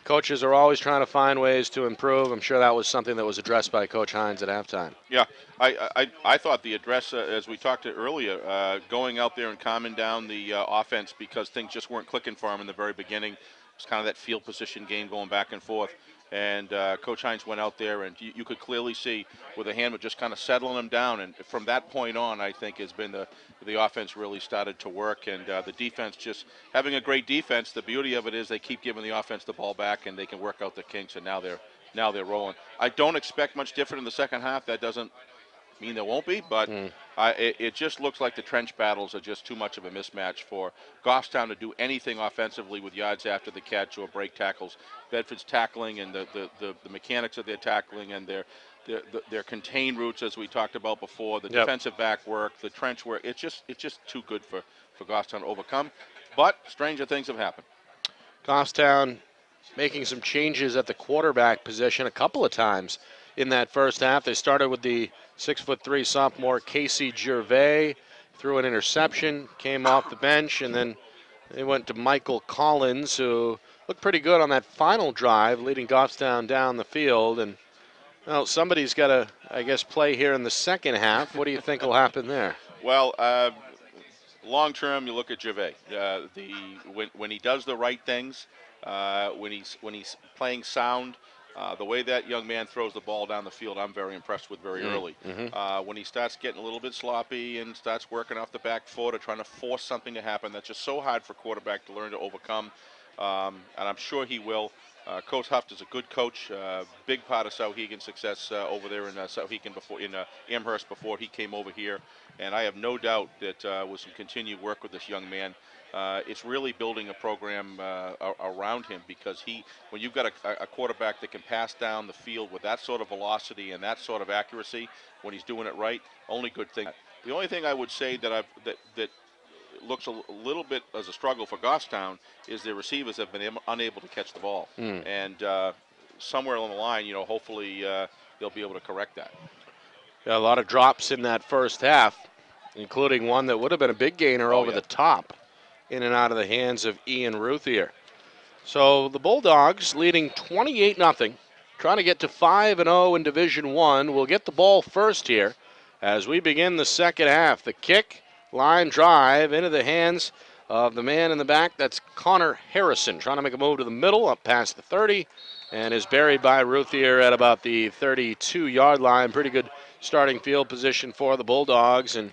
S5: Coaches are always trying to find ways to improve. I'm sure that was something that was addressed by Coach Hines at halftime.
S6: Yeah, I thought the address, as we talked earlier, going out there and calming down the offense because things just weren't clicking for him in the very beginning. It was kind of that field position game going back and forth. And Coach Hines went out there, and you could clearly see with the hand just kind of settling him down. And from that point on, I think has been the offense really started to work, and the defense just having a great defense. The beauty of it is they keep giving the offense the ball back, and they can work out the kinks. And now they're rolling. I don't expect much different in the second half. That doesn't mean there won't be, but it just looks like the trench battles are just too much of a mismatch for Goffstown to do anything offensively with yards after the catch or break tackles. Bedford's tackling and the mechanics of their tackling and their contained routes, as we talked about before, the defensive back work, the trench work. It's just too good for Goffstown to overcome. But stranger things have happened.
S5: Goffstown making some changes at the quarterback position a couple of times in that first half. They started with the 6'3" sophomore Casey Gervais, threw an interception, came off the bench, and then they went to Michael Collins, who looked pretty good on that final drive, leading Goffstown down the field. And well, somebody's got to, I guess, play here in the second half. What do you think will happen there?
S6: Well, long term, you look at Gervais. When he does the right things, when he's playing sound. The way that young man throws the ball down the field, I'm very impressed with very early. When he starts getting a little bit sloppy and starts working off the back foot or trying to force something to happen, that's just so hard for a quarterback to learn to overcome, and I'm sure he will. Coach Huff is a good coach, big part of Souhegan's success over there in Souhegan Amherst before he came over here, and I have no doubt that with some continued work with this young man, it's really building a program around him, because when you've got a quarterback that can pass down the field with that sort of velocity and that sort of accuracy, when he's doing it right, only good thing. The only thing I would say that looks a little bit as a struggle for Goffstown is their receivers have been unable to catch the ball, and somewhere along the line, hopefully they'll be able to correct that.
S5: Yeah, a lot of drops in that first half, including one that would have been a big gainer over the top, in and out of the hands of Ian Ruthier. So the Bulldogs leading 28-0, trying to get to 5-0 in Division I. We'll get the ball first here as we begin the second half. The kick, line drive into the hands of the man in the back. That's Connor Harrison, trying to make a move to the middle, up past the 30, and is buried by Ruthier at about the 32-yard line. Pretty good starting field position for the Bulldogs, and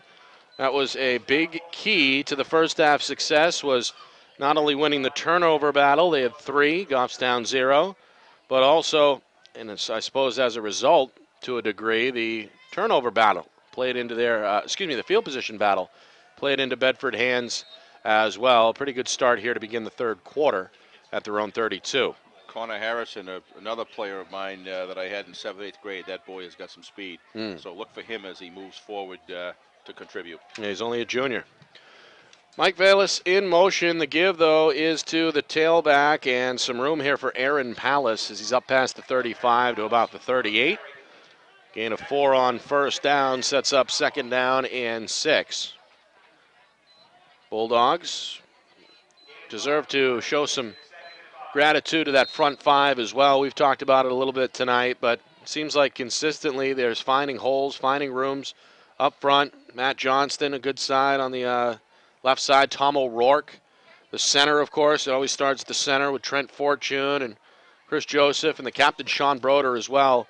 S5: that was a big key to the first half success, was not only winning the turnover battle, they had 3, Goffstown 0, but also, and it's, I suppose as a result, to a degree, the turnover battle played into their, the field position battle played into Bedford hands as well. Pretty good start here to begin the third quarter at their own 32.
S6: Connor Harrison, another player of mine that I had in 7th, 8th grade. That boy has got some speed. So look for him as he moves forward to contribute.
S5: Yeah, he's only a junior. Mike Valis in motion. The give, though, is to the tailback, and some room here for Aaron Pallas as he's up past the 35 to about the 38. Gain of 4 on first down, sets up second down and 6. Bulldogs deserve to show some gratitude to that front 5 as well. We've talked about it a little bit tonight, but it seems like consistently there's finding holes, finding rooms up front. Matt Johnston, a good side on the left side. Tom O'Rourke, the center, of course. It always starts at the center with Trent Fortune and Chris Joseph, and the captain, Sean Broder, as well.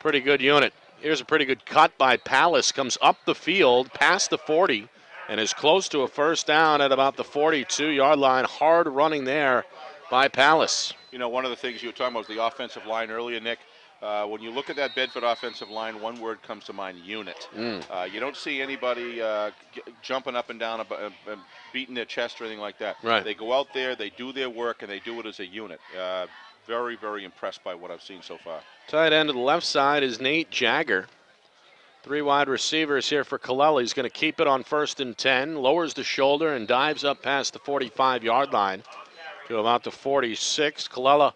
S5: Pretty good unit. Here's a pretty good cut by Pallas. Comes up the field, past the 40, and is close to a first down at about the 42-yard line. Hard running there by Pallas.
S6: One of the things you were talking about was the offensive line earlier, Nick. when you look at that Bedford offensive line, one word comes to mind: unit. You don't see anybody jumping up and down, beating their chest or anything like that.
S5: Right.
S6: They go out there, they do their work, and they do it as a unit. Very, very impressed by what I've seen so far.
S5: Tight end to the left side is Nate Jagger. 3 wide receivers here for Colella. He's going to keep it on 1st and 10, lowers the shoulder and dives up past the 45-yard line to about the 46. Colella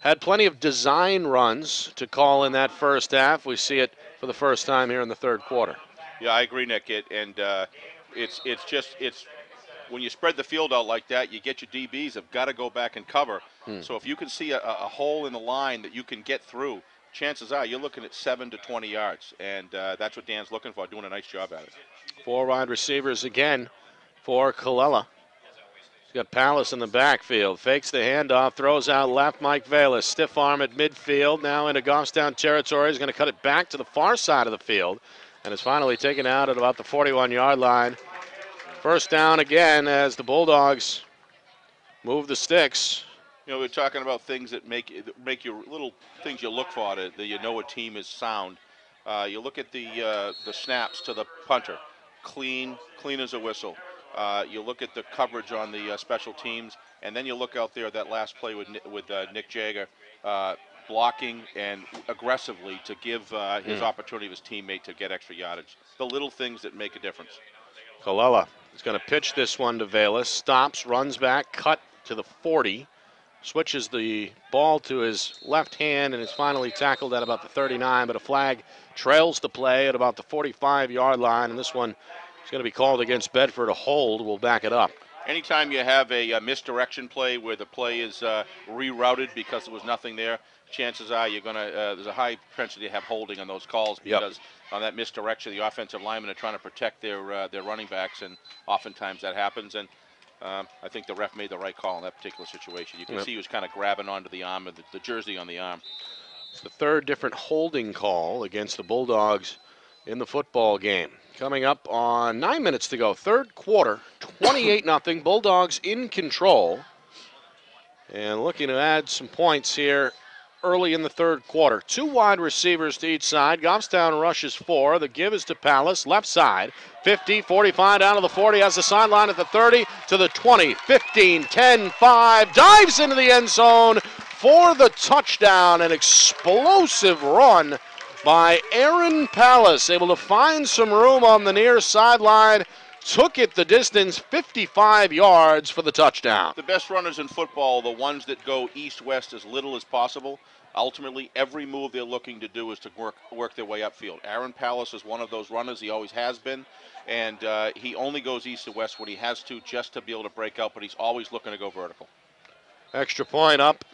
S5: had plenty of design runs to call in that first half. We see it for the first time here in the third quarter.
S6: Yeah, I agree, Nick. It's when you spread the field out like that, you get your DBs have got to go back and cover. So if you can see a hole in the line that you can get through, chances are you're looking at 7 to 20 yards, and that's what Dan's looking for, doing a nice job at it.
S5: 4 wide receivers again for Colella. He's got Palace in the backfield. Fakes the handoff, throws out left. Mike Velas, stiff arm at midfield. Now into Goffstown territory. He's going to cut it back to the far side of the field, and is finally taken out at about the 41-yard line. First down again as the Bulldogs move the sticks.
S6: You know, we're talking about things that make you little things you look for that you know a team is sound. You look at the snaps to the punter, clean as a whistle. You look at the coverage on the special teams, and then you look out there that last play with Nick Jagger, blocking and aggressively to give his opportunity of his teammate to get extra yardage. The little things that make a difference.
S5: Colella is going to pitch this one to Velas. Stops, runs back, cut to the 40. Switches the ball to his left hand and is finally tackled at about the 39, but a flag trails the play at about the 45-yard line, and this one is going to be called against Bedford. A hold will back it up.
S6: Anytime you have a misdirection play where the play is rerouted because there was nothing there, chances are you're going to there's a high propensity to have holding on those calls because on that misdirection, the offensive linemen are trying to protect their running backs, and oftentimes that happens. And I think the ref made the right call in that particular situation. You can see he was kind of grabbing onto the arm, the jersey on the arm.
S5: It's the third different holding call against the Bulldogs in the football game. Coming up on 9 minutes to go, third quarter, 28-0. Bulldogs in control. And looking to add some points here early in the third quarter. 2 wide receivers to each side. Goffstown rushes 4. The give is to Palace, left side. 50, 45, down to the 40, has the sideline at the 30, to the 20, 15, 10, 5. Dives into the end zone for the touchdown. An explosive run by Aaron Palace, able to find some room on the near sideline. Took it the distance, 55 yards for the touchdown.
S6: The best runners in football, the ones that go east-west as little as possible. Ultimately, every move they're looking to do is to work their way upfield. Aaron Palace is one of those runners. He always has been. And he only goes east to west when he has to, just to be able to break out, but he's always looking to go vertical.
S5: Extra point up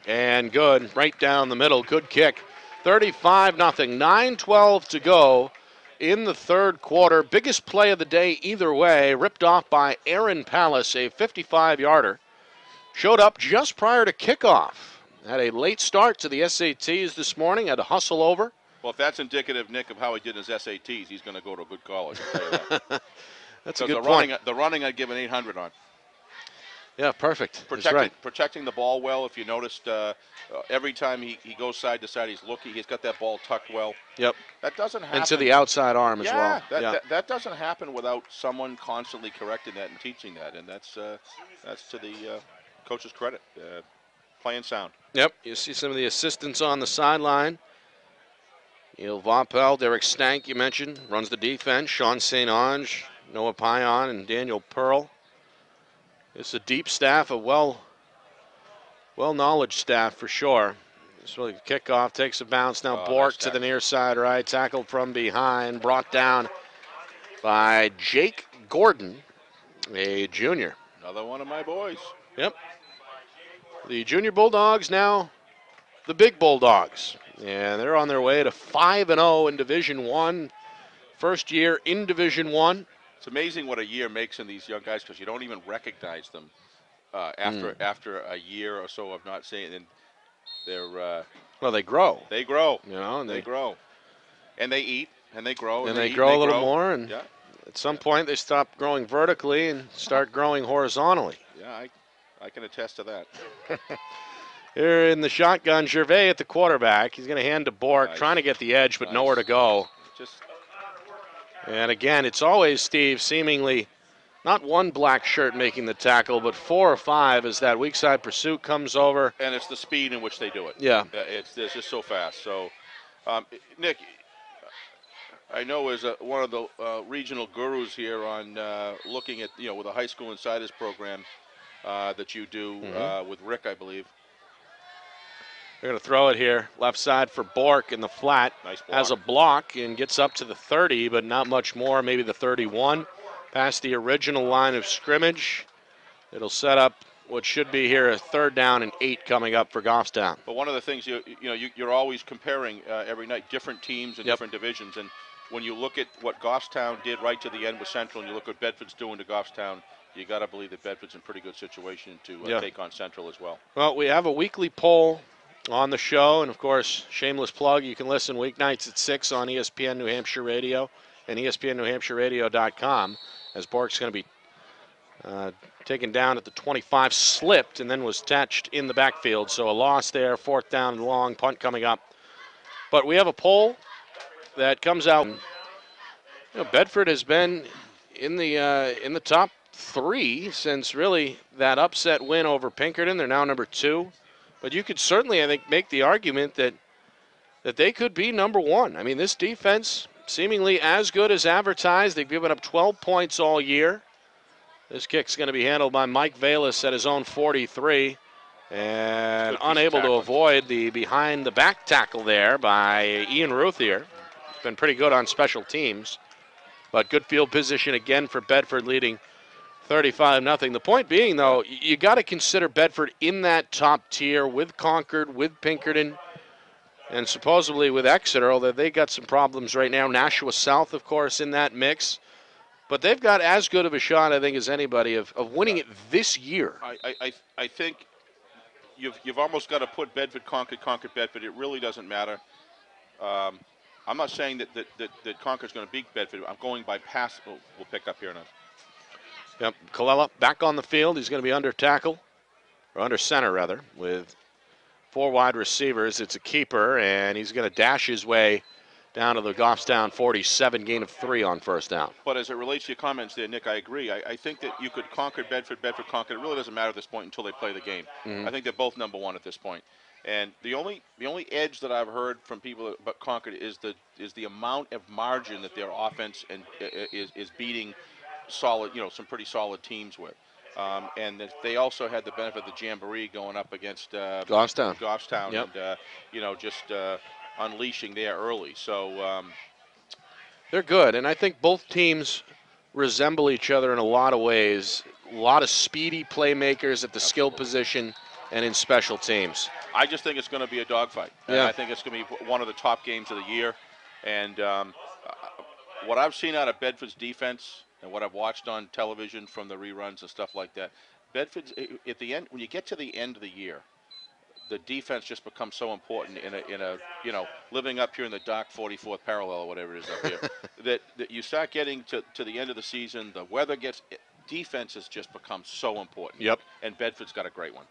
S5: and good. Right down the middle. Good kick. 35-0. 9:12 to go in the third quarter. Biggest play of the day either way. Ripped off by Aaron Palace, a 55-yarder. Showed up just prior to kickoff. Had a late start to the SATs this morning. Had to hustle over.
S6: Well, if that's indicative, Nick, of how he did his SATs, he's going to go to a good college. I'll tell you that.
S5: That's a good point.
S6: The running I'd give an 800 on.
S5: Yeah, perfect.
S6: Protecting the ball well. If you noticed, every time he goes side to side, he's looking. He's got that ball tucked well.
S5: Yep.
S6: That doesn't happen.
S5: And to the outside arm as well.
S6: That doesn't happen without someone constantly correcting that and teaching that, and that's to the coach's credit. Playing sound.
S5: Yep. You see some of the assistants on the sideline. Neil Vaupel, Derek Stank, you mentioned, runs the defense. Sean St. Ange, Noah Pion, and Daniel Pearl. It's a deep staff, a well-knowledge staff for sure. This really kickoff takes a bounce. Now Bork to the near side right, tackled from behind, brought down by Jake Gordon, a junior.
S6: Another one of my boys.
S5: Yep. The junior Bulldogs now the big Bulldogs. And they're on their way to 5-0 in Division I. First year in Division I.
S6: It's amazing what a year makes in these young guys because you don't even recognize them after a year or so of not seeing. And they're
S5: well, they grow.
S6: They grow.
S5: You know, and
S6: they grow, and they eat, and they grow,
S5: and they grow a little more. And at some point, they stop growing vertically and start growing horizontally.
S6: Yeah, I can attest to that.
S5: Here in the shotgun, Gervais at the quarterback. He's going to hand to Bork,
S6: Nice.
S5: trying to get the edge, but
S6: Nice.
S5: nowhere to go.
S6: Just
S5: And again, it's always, Steve, seemingly not one black shirt making the tackle, but 4 or 5 as that weak side pursuit comes over.
S6: and it's the speed in which they do it.
S5: Yeah.
S6: It's just so fast. So, Nick, I know as one of the regional gurus here on looking at, with a high school insiders program that you do with Rick, I believe.
S5: They're going to throw it here, left side for Bork in the flat.
S6: Nice block.
S5: Has a block and gets up to the 30, but not much more, maybe the 31. Past the original line of scrimmage. It'll set up what should be here a 3rd down and 8 coming up for Goffstown.
S6: But one of the things you're always comparing every night different teams and different divisions, and when you look at what Goffstown did right to the end with Central, and you look what Bedford's doing to Goffstown, you got to believe that Bedford's in pretty good situation to take on Central as well.
S5: Well, we have a weekly poll on the show, and of course, shameless plug, you can listen weeknights at 6 on ESPN New Hampshire Radio and ESPNNewHampshireRadio.com, as Bork's going to be taken down at the 25, slipped, and then was touched in the backfield. So a loss there, 4th down and long, punt coming up. But we have a poll that comes out. Bedford has been in the top 3 since really that upset win over Pinkerton. They're now number 2. But you could certainly, I think, make the argument that they could be number 1. I mean, this defense seemingly as good as advertised. They've given up 12 points all year. This kick's going to be handled by Mike Valis at his own 43. And unable to avoid the behind-the-back tackle there by Ian Ruthier. He's been pretty good on special teams. But good field position again for Bedford, leading 35-0. The point being, though, you got to consider Bedford in that top tier with Concord, with Pinkerton, and supposedly with Exeter, although they got some problems right now. Nashua South, of course, in that mix. But they've got as good of a shot, I think, as anybody of winning it this year.
S6: I think you've almost got to put Bedford, Concord, Bedford. It really doesn't matter. I'm not saying that Concord's going to beat Bedford. I'm going by pass. We'll pick up here now.
S5: Yep, Colella back on the field. He's going to be under tackle, or under center, rather, with 4 wide receivers. It's a keeper, and he's going to dash his way down to the Goffstown 47, gain of 3 on 1st down.
S6: But as it relates to your comments there, Nick, I agree. I think that you could conquer Bedford, Concord. It really doesn't matter at this point until they play the game. I think they're both number 1 at this point. And the only edge that I've heard from people about Concord is the amount of margin that their offense is beating solid, some pretty solid teams with. And that they also had the benefit of the Jamboree going up against Goffstown, and just unleashing there early. So
S5: they're good, and I think both teams resemble each other in a lot of ways. A lot of speedy playmakers at the skill position and in special teams.
S6: I just think it's going to be a dogfight. And I think it's going to be one of the top games of the year. And what I've seen out of Bedford's defense and what I've watched on television from the reruns and stuff like that, Bedford's at the end, when you get to the end of the year, the defense just becomes so important in a living up here in the dark 44th parallel or whatever it is up here, that you start getting to the end of the season, the weather defense has just become so important.
S5: Yep.
S6: And Bedford's got a great one.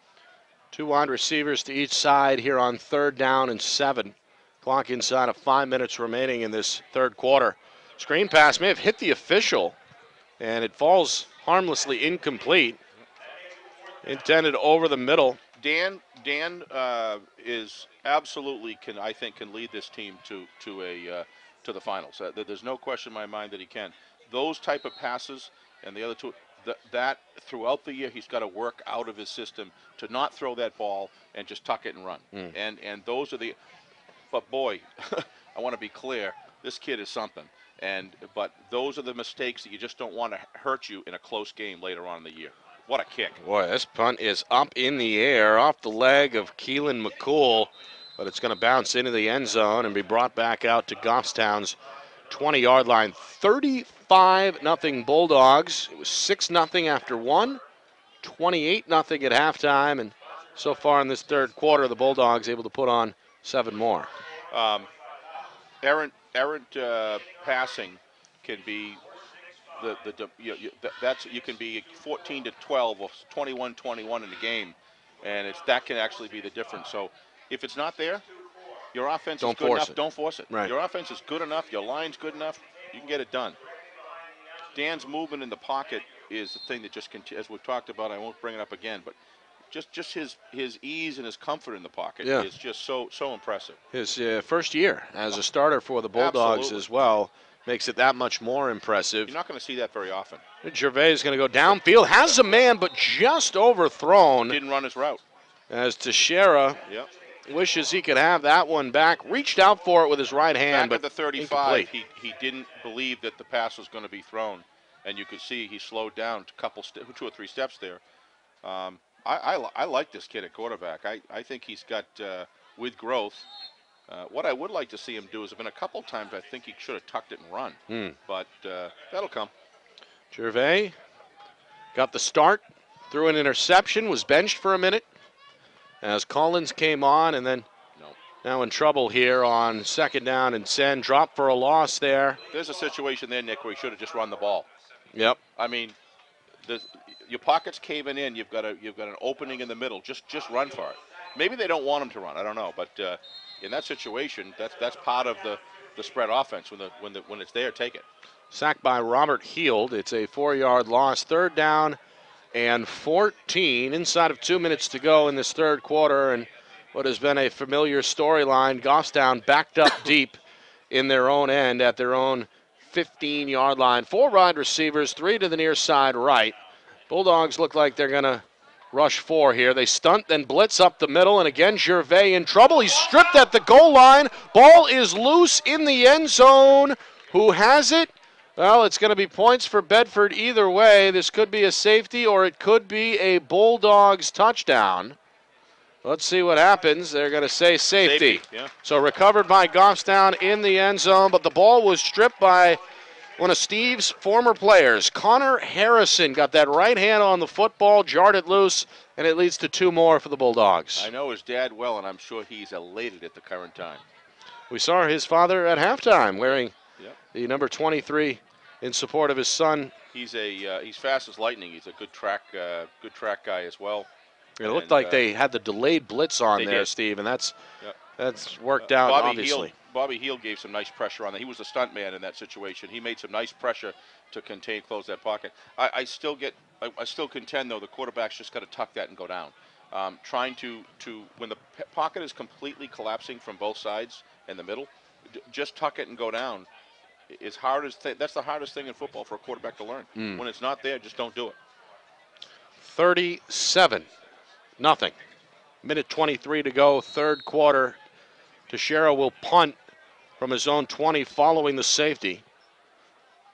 S5: 2 wide receivers to each side here on 3rd down and 7. Clock inside of 5 minutes remaining in this 3rd quarter. Screen pass may have hit the official, and it falls harmlessly incomplete. Intended over the middle.
S6: Dan is absolutely can lead this team to the finals. There's no question in my mind that he can. Those type of passes and the other two, that throughout the year he's got to work out of his system to not throw that ball and just tuck it and run. And those are the. But boy, I want to be clear. This kid is something. But those are the mistakes that you just don't want to hurt you in a close game later on in the year. What a kick.
S5: Boy, this punt is up in the air off the leg of Keelan McCool, but it's going to bounce into the end zone and be brought back out to Goffstown's 20-yard line. 35-0 Bulldogs. It was 6-0 after 1, 28-0 at halftime, and so far in this 3rd quarter, the Bulldogs able to put on 7 more.
S6: Errant passing can be you can be 14-12 or 21-21 in the game, and that can actually be the difference. So if it's not there, your offense is
S5: Don't
S6: good
S5: force
S6: enough.
S5: it.
S6: Don't force it.
S5: Right.
S6: Your offense is good enough. Your line's good enough. You can get it done. Dan's movement in the pocket is the thing that just as we've talked about. I won't bring it up again, but just his ease and his comfort in the pocket is just so impressive.
S5: His first year as a starter for the Bulldogs
S6: Absolutely.
S5: as well makes it that much more impressive.
S6: You're not going to see that very often.
S5: Gervais is going to go downfield, has a man, but just overthrown.
S6: Didn't run his route.
S5: As Teixeira wishes he could have that one back. Reached out for it with his right hand,
S6: Back at
S5: but
S6: the 35,
S5: incomplete.
S6: he didn't believe that the pass was going to be thrown, and you could see he slowed down two or three steps there. I like this kid at quarterback. I think he's got, with growth, what I would like to see him do is, been a couple times I think he should have tucked it and run, but that'll come.
S5: Gervais got the start, threw an interception, was benched for a minute as Collins came on, and then now in trouble here on 2nd down and 10. Drop for a loss there.
S6: There's a situation there, Nick, where he should have just run the ball.
S5: Yep.
S6: I mean, your pocket's caving in. You've got an opening in the middle. Just run for it. Maybe they don't want him to run. I don't know, but in that situation, that's part of the spread offense. When it's there, take it.
S5: Sacked by Robert Heald. It's a 4-yard loss. 3rd down and 14. Inside of 2 minutes to go in this third quarter, and what has been a familiar storyline. Goffstown backed up deep in their own end at their own 15-yard line. 4 wide receivers, 3 to the near side right. Bulldogs look like they're going to rush 4 here. They stunt, then blitz up the middle, and again Gervais in trouble. He's stripped at the goal line. Ball is loose in the end zone. Who has it? Well, it's going to be points for Bedford either way. This could be a safety or it could be a Bulldogs touchdown. Let's see what happens. They're going to say safety. So recovered by Goffstown in the end zone, but the ball was stripped by one of Steve's former players. Connor Harrison got that right hand on the football, jarred it loose, and it leads to 2 more for the Bulldogs.
S6: I know his dad well, and I'm sure he's elated at the current time.
S5: We saw his father at halftime wearing the number 23 in support of his son.
S6: He's fast as lightning. He's a good track guy as well.
S5: It looked like they had the delayed blitz on there, Steve, and that's worked out, obviously.
S6: Bobby Heald gave some nice pressure on that. He was the stunt man in that situation. He made some nice pressure to close that pocket. I still contend, though, the quarterback's just got to tuck that and go down. Trying to when the pocket is completely collapsing from both sides in the middle, just tuck it and go down. That's the hardest thing in football for a quarterback to learn. When it's not there, just don't do it.
S5: 37-0. Minute 23 to go, third quarter. Teixeira will punt from his own 20 following the safety.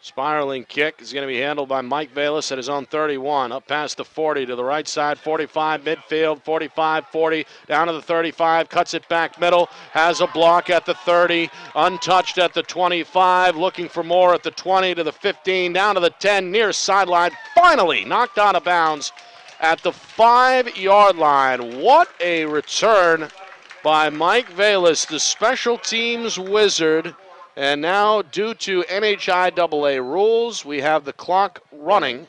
S5: Spiraling kick is going to be handled by Mike Bayless at his own 31. Up past the 40 to the right side, 45 midfield, 45, 40, down to the 35, cuts it back middle, has a block at the 30, untouched at the 25, looking for more at the 20 to the 15, down to the 10, near sideline, finally knocked out of bounds at the 5-yard line. What a return by Mike Bayless, the special teams wizard. And now, due to NHIAA rules, we have the clock running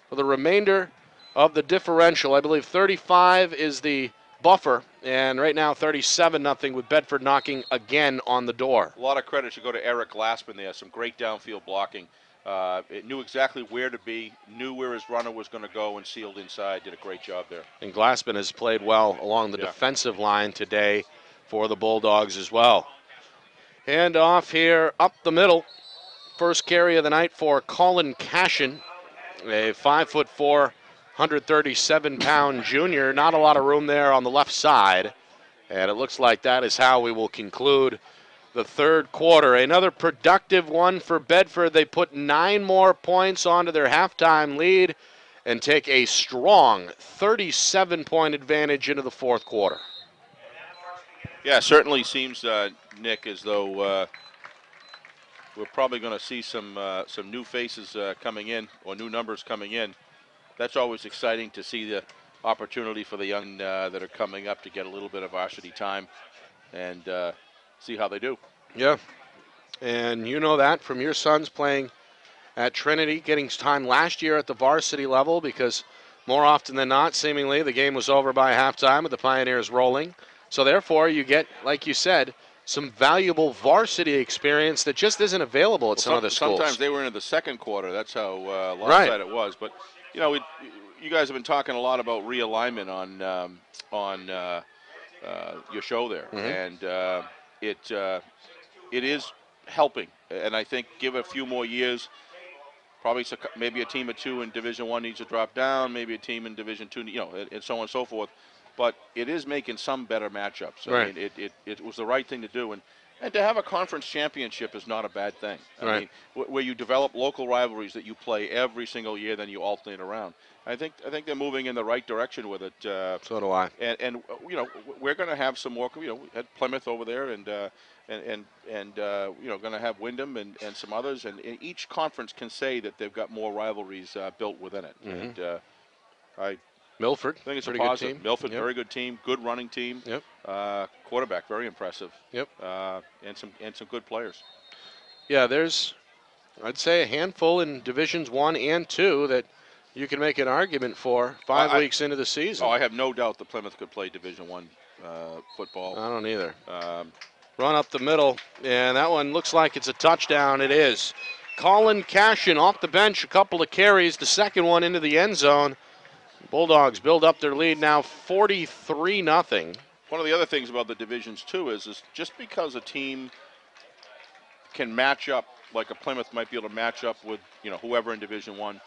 S5: for the remainder of the differential. I believe 35 is the buffer, and right now 37-0 with Bedford knocking again on the door.
S6: A lot of credit should go to Eric Glassman there. Some great downfield blocking. It knew exactly where to be, knew where his runner was going to go, and sealed inside. Did a great job there.
S5: And Glassman has played well along the defensive line today for the Bulldogs as well. Hand off here up the middle. First carry of the night for Colin Cashin, a 5'4", 137-pound junior. Not a lot of room there on the left side. And it looks like that is how we will conclude the third quarter. Another productive one for Bedford. They put 9 more points onto their halftime lead and take a strong 37-point advantage into the fourth quarter.
S6: Yeah, certainly seems, Nick, as though we're probably going to see some new faces coming in, or new numbers coming in. That's always exciting to see the opportunity for the young that are coming up to get a little bit of varsity time and see how they do.
S5: Yeah, and you know that from your sons playing at Trinity, getting time last year at the varsity level, because More often than not, seemingly, the game was over by halftime with the Pioneers rolling. So therefore, you get, like you said, some valuable varsity experience that just isn't available at some other schools.
S6: Sometimes they were into the second quarter. That's how lopsided it was. But, you know, you guys have been talking a lot about realignment on your show there. And it is helping. And I think give it a few more years, probably maybe a team of 2 in Division I needs to drop down, maybe a team in Division II, you know, and so on and so forth. But it is making some better matchups. I mean, it was the right thing to do. And to have a conference championship is not a bad thing. I mean, where you develop local rivalries that you play every single year, then you alternate around. I think they're moving in the right direction with it.
S5: So do I.
S6: And you know, we're going to have some more. You know, we had Plymouth over there, and you know, going to have Wyndham and some others. And each conference can say that they've got more rivalries built within it. And
S5: Milford,
S6: I think it's
S5: pretty
S6: a
S5: good
S6: positive.
S5: team.
S6: Milford, very good team, good running team. Quarterback, very impressive. And some good players.
S5: Yeah, there's, I'd say, a handful in Divisions 1 and 2 that you can make an argument for 5 weeks into the season.
S6: Oh, I have no doubt that Plymouth could play Division I football.
S5: I don't either. Run up the middle, and that one looks like it's a touchdown. It is. Colin Cashin off the bench, a couple of carries, the second one into the end zone. Bulldogs build up their lead now 43-0.
S6: One of the other things about the Divisions, too, is just because a team can match up, like a Plymouth might be able to match up with, you know, whoever in Division I,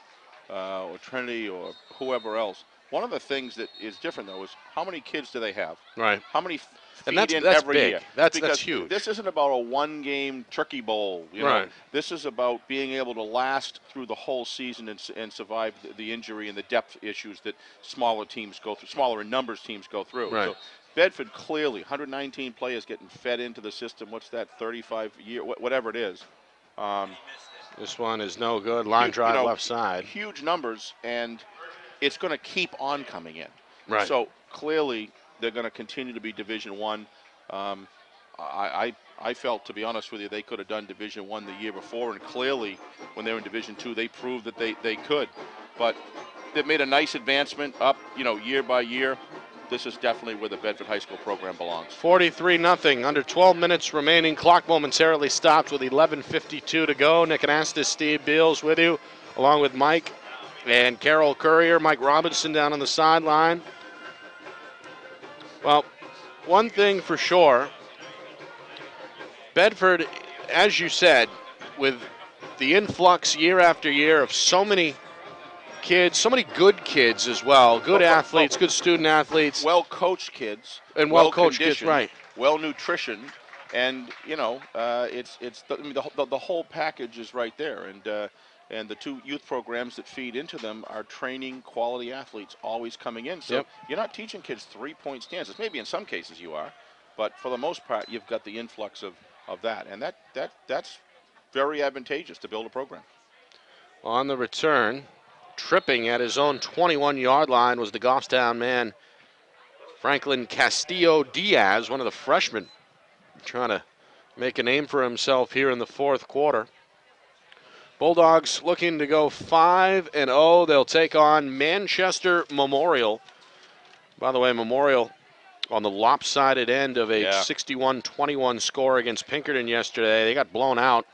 S6: or Trinity or whoever else. One of the things that is different, though, is how many kids do they have?
S5: Right.
S6: How many
S5: and
S6: feed in
S5: that's
S6: every
S5: big.
S6: year?
S5: That's huge.
S6: This isn't about a one-game turkey bowl. You know? This is about being able to last through the whole season and survive the injury and the depth issues that smaller teams go through, smaller in numbers teams go through.
S5: Right.
S6: So Bedford clearly, 119 players getting fed into the system. What's that, 35 year, whatever it is.
S5: This one is no good. Line drive, you know, left side.
S6: Huge numbers, and it's going to keep on coming in.
S5: Right.
S6: So clearly they're going to continue to be Division I. I felt, to be honest with you, they could have done Division I the year before, and clearly when they were in Division II, they proved that they could. But they've made a nice advancement up, you know, year by year. This is definitely where the Bedford High School program belongs.
S5: 43-0. Under 12 minutes remaining. Clock momentarily stopped with 11:52 to go. Nick Anastos, Steve Beals with you, along with Mike and Carol Currier. Mike Robinson down on the sideline. Well, one thing for sure, Bedford, as you said, with the influx year after year of so many kids, so many good kids as well, good athletes, good student athletes.
S6: Well-coached kids.
S5: And well-coached kids, right.
S6: Well-nutritioned. And, you know, it's the whole package is right there. And the 2 youth programs that feed into them are training quality athletes always coming in. So you're not teaching kids 3-point stances. Maybe in some cases you are. But for the most part, you've got the influx of that. And that's very advantageous to build a program.
S5: On the return, tripping at his own 21-yard line was the Goffstown man, Franklin Castillo-Diaz, one of the freshmen, trying to make a name for himself here in the fourth quarter. Bulldogs looking to go 5-0. They'll take on Manchester Memorial. By the way, Memorial on the lopsided end of a 61-21 score against Pinkerton yesterday. They got blown out,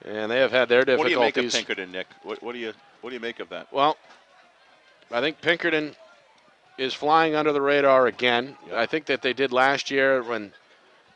S5: and they have had their difficulties.
S6: What do you make of Pinkerton, Nick? What do you make of that?
S5: Well, I think Pinkerton is flying under the radar again. I think that they did last year when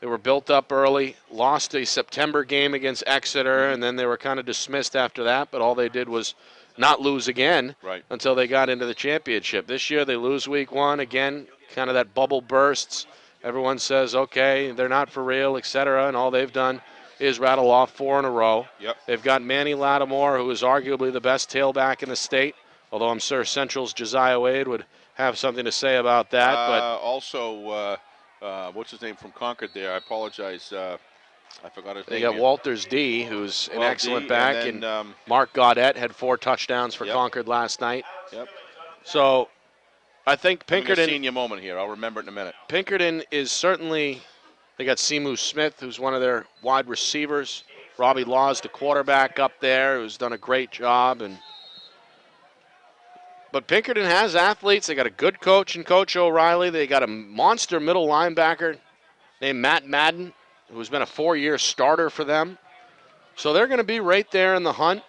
S5: they were built up early, lost a September game against Exeter, and then they were kind of dismissed after that, but all they did was not lose again until they got into the championship. This year they lose week 1, again, kind of that bubble bursts. Everyone says, okay, they're not for real, etc., and all they've done is rattle off 4 in a row. They've got Manny Lattimore, who is arguably the best tailback in the state, although I'm sure Central's Josiah Wade would have something to say about that. But
S6: also, what's his name from Concord there? I apologize. I forgot his name.
S5: They got Walters D, who's an excellent back, and Mark Gaudette had 4 touchdowns for Concord last night. So I think Pinkerton.
S6: A senior moment here. I'll remember it in a minute.
S5: Pinkerton is certainly. They got Simu Smith, who's one of their wide receivers. Robbie Laws, the quarterback up there, who's done a great job. And But Pinkerton has athletes. They got a good coach in Coach O'Reilly. They got a monster middle linebacker named Matt Madden, who's been a 4-year starter for them. So they're going to be right there in the hunt.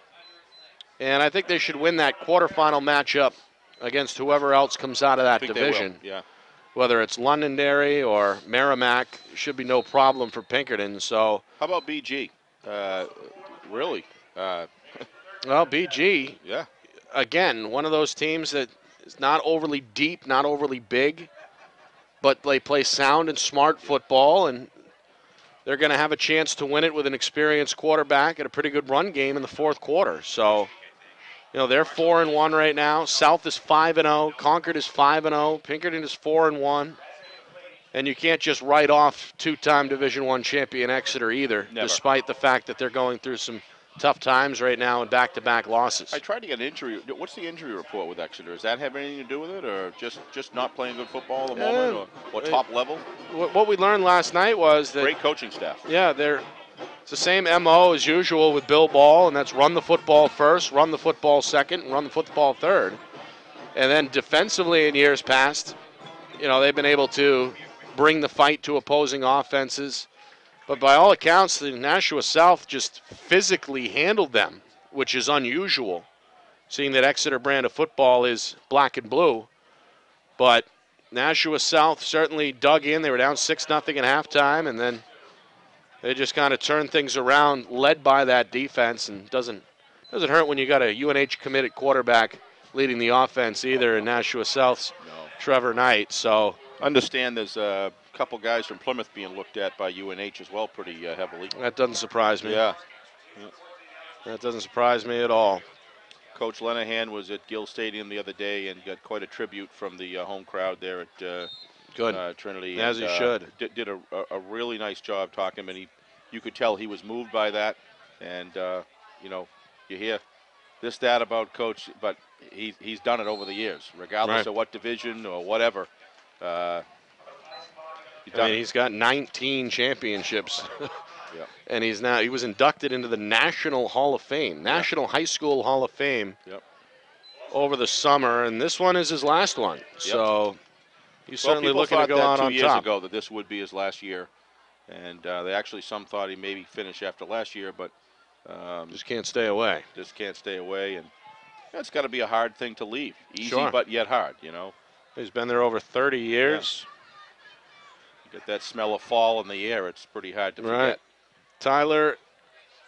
S5: And I think they should win that quarterfinal matchup against whoever else comes out of that division.
S6: Yeah.
S5: Whether it's Londonderry or Merrimack, should be no problem for Pinkerton. So
S6: How about BG? Really?
S5: Well, BG,
S6: Yeah.
S5: again, one of those teams that is not overly deep, not overly big, but they play sound and smart football, and they're going to have a chance to win it with an experienced quarterback and a pretty good run game in the fourth quarter. So, they're 4-1 right now. South is 5-0. Concord is 5-0. Pinkerton is 4-1. And you can't just write off two-time Division I champion Exeter either,
S6: Never.
S5: despite the fact that they're going through some tough times right now and back-to-back losses.
S6: I tried to get an injury. What's the injury report with Exeter? Does that have anything to do with it, or just not playing good football at the moment, or top level?
S5: What we learned last night was that
S6: Great coaching staff.
S5: Yeah, it's the same MO as usual with Bill Ball, and that's run the football first, run the football second, and run the football third. And then defensively in years past, they've been able to bring the fight to opposing offenses. But by all accounts, the Nashua South just physically handled them, which is unusual, seeing that Exeter brand of football is black and blue. But Nashua South certainly dug in. They were down 6-0 at halftime, and then they just kind of turned things around, led by that defense. And doesn't hurt when you got a UNH committed quarterback leading the offense either in Nashua South's Trevor Knight. So
S6: understand there's a couple guys from Plymouth being looked at by UNH as well pretty heavily.
S5: That doesn't surprise me.
S6: Yeah.
S5: That doesn't surprise me at all.
S6: Coach Lenahan was at Gill Stadium the other day and got quite a tribute from the home crowd there at Trinity.
S5: As he should.
S6: Did a really nice job talking, and you could tell he was moved by that. And, you hear this, that about Coach, but he's done it over the years, regardless of what division or whatever.
S5: He's got 19 championships.
S6: Yep.
S5: And he was inducted into the National Hall of Fame, National High School Hall of Fame over the summer, and this one is his last one. Yep. So he's certainly looking to go out on top.
S6: 2 years ago that this would be his last year, and some thought he maybe finish after last year, but
S5: just can't stay away.
S6: And it's got to be a hard thing to leave. Easy, but yet hard,
S5: He's been there over 30 years.
S6: Yeah. You get that smell of fall in the air. It's pretty hard to forget.
S5: Tyler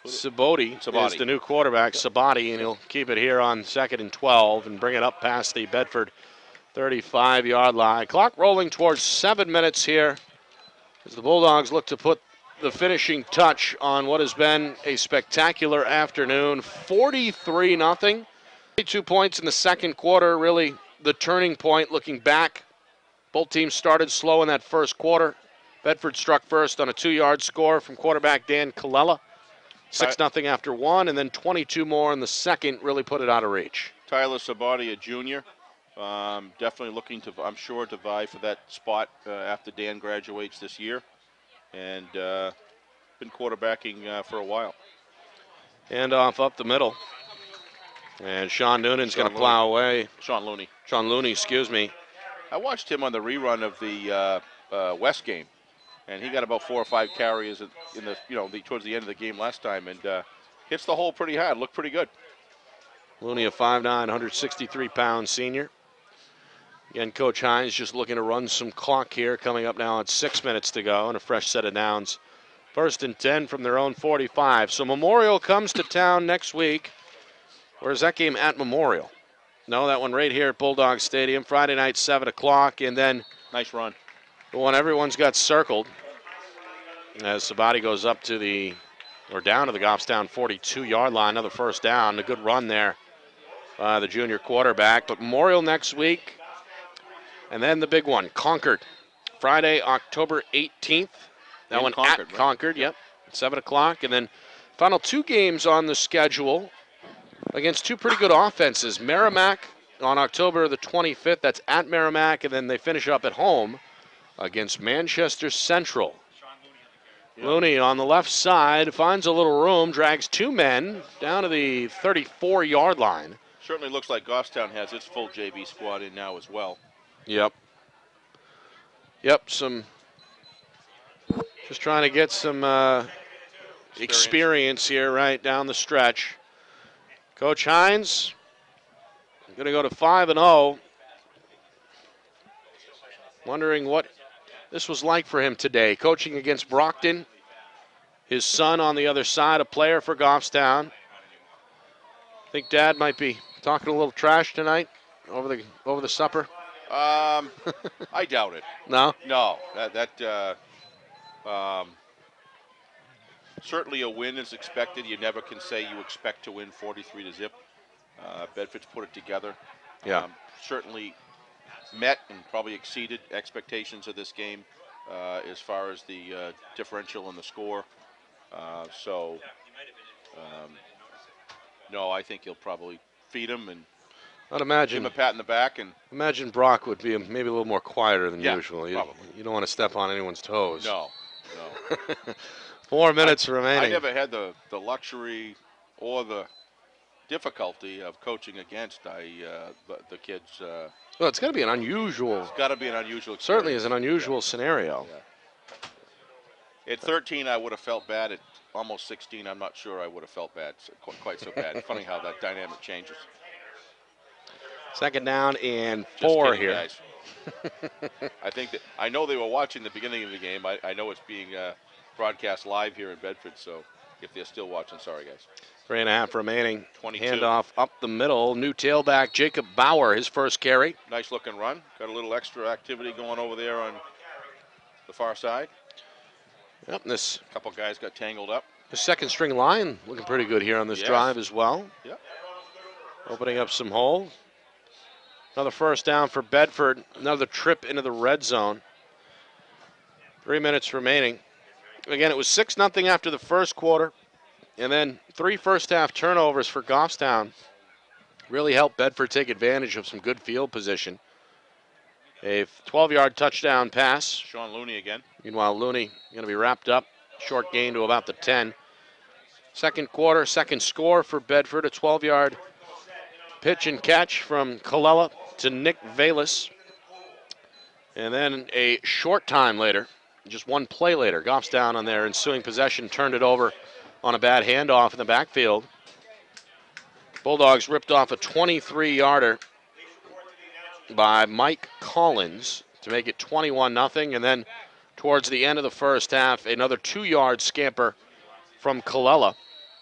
S5: Saboti is the new quarterback, Sabati, and he'll keep it here on 2nd and 12 and bring it up past the Bedford 35-yard line. Clock rolling towards 7 minutes here as the Bulldogs look to put the finishing touch on what has been a spectacular afternoon. 43-0. 22 points in the second quarter, really the turning point looking back. Both teams started slow in that first quarter. Bedford struck first on a 2-yard score from quarterback Dan Colella. 6-0 after one, and then 22 more in the second really put it out of reach.
S6: Tyler Sabati, a junior, definitely looking to, I'm sure, to vie for that spot after Dan graduates this year, and been quarterbacking for a while.
S5: Hand off up the middle, and Sean Noonan's going to plow away.
S6: Sean Looney,
S5: excuse me.
S6: I watched him on the rerun of the West game, and he got about 4 or 5 carries in the towards the end of the game last time, and hits the hole pretty hard. Looked pretty good.
S5: Looney, a 5'9", 163-pound senior. Again, Coach Hines just looking to run some clock here, coming up now at 6 minutes to go, and a fresh set of downs. 1st and 10 from their own 45. So Memorial comes to town next week. Where's that game at Memorial? No, that one right here at Bulldog Stadium, Friday night, 7 o'clock, and then
S6: nice run.
S5: The one everyone's got circled as Sabati goes up to down to the Goffstown 42-yard line. Another first down. A good run there by the junior quarterback. But Memorial next week, and then the big one, Concord, Friday, October 18th. That one at Concord, yep, at 7 o'clock, and then final 2 games on the schedule against 2 pretty good offenses. Merrimack on October the 25th, that's at Merrimack, and then they finish up at home against Manchester Central. Looney on the left side finds a little room, drags 2 men down to the 34-yard line.
S6: Certainly looks like Goffstown has its full JV squad in now as well.
S5: Yep. Yep, just trying to get some experience here right down the stretch. Coach Hines going to go to 5-0. Wondering what this was like for him today, coaching against Brockton. His son on the other side, a player for Goffstown. I think Dad might be talking a little trash tonight over the supper.
S6: I doubt it.
S5: No?
S6: No. Certainly a win is expected. You never can say you expect to win 43-0. Bedford's put it together.
S5: Yeah.
S6: Certainly met and probably exceeded expectations of this game as far as the differential and the score. No, I think he'll probably feed him and
S5: I'd imagine
S6: give him a pat in the back. And
S5: imagine Brock would be maybe a little more quieter than usual.
S6: Probably.
S5: You don't want to step on anyone's toes.
S6: No.
S5: 4 minutes remaining.
S6: I never had the luxury or the difficulty of coaching against the kids.
S5: Well, it's got to be an unusual.
S6: It's got to be an unusual experience.
S5: Certainly is an unusual scenario.
S6: Yeah. At 13, I would have felt bad. At almost 16, I'm not sure I would have felt bad, quite so bad. Funny how that dynamic changes.
S5: Second down and
S6: Just
S5: 4
S6: kidding,
S5: here.
S6: Guys. I know they were watching the beginning of the game. I know it's being broadcast live here in Bedford, so if they're still watching, sorry, guys.
S5: 3.5 remaining.
S6: 22.
S5: Handoff up the middle. New tailback Jacob Bauer, his first carry.
S6: Nice looking run. Got a little extra activity going over there on the far side.
S5: Yep, this
S6: A couple guys got tangled up.
S5: the second string line looking pretty good here on this
S6: Yes.
S5: drive as well.
S6: Yep.
S5: Opening up some holes. Another first down for Bedford. Another trip into the red zone. 3 minutes remaining. Again, it was 6-0 after the first quarter. And then 3 first-half turnovers for Goffstown. Really helped Bedford take advantage of some good field position. A 12-yard touchdown pass.
S6: Sean Looney again.
S5: Meanwhile, Looney going to be wrapped up. Short gain to about the 10. Second quarter, second score for Bedford. A 12-yard pitch and catch from Colella to Nick Valis. And then a short time later, just one play later, Goffstown on their ensuing possession turned it over on a bad handoff in the backfield. Bulldogs ripped off a 23-yarder by Mike Collins to make it 21-0. And then towards the end of the first half, another 2-yard scamper from Colella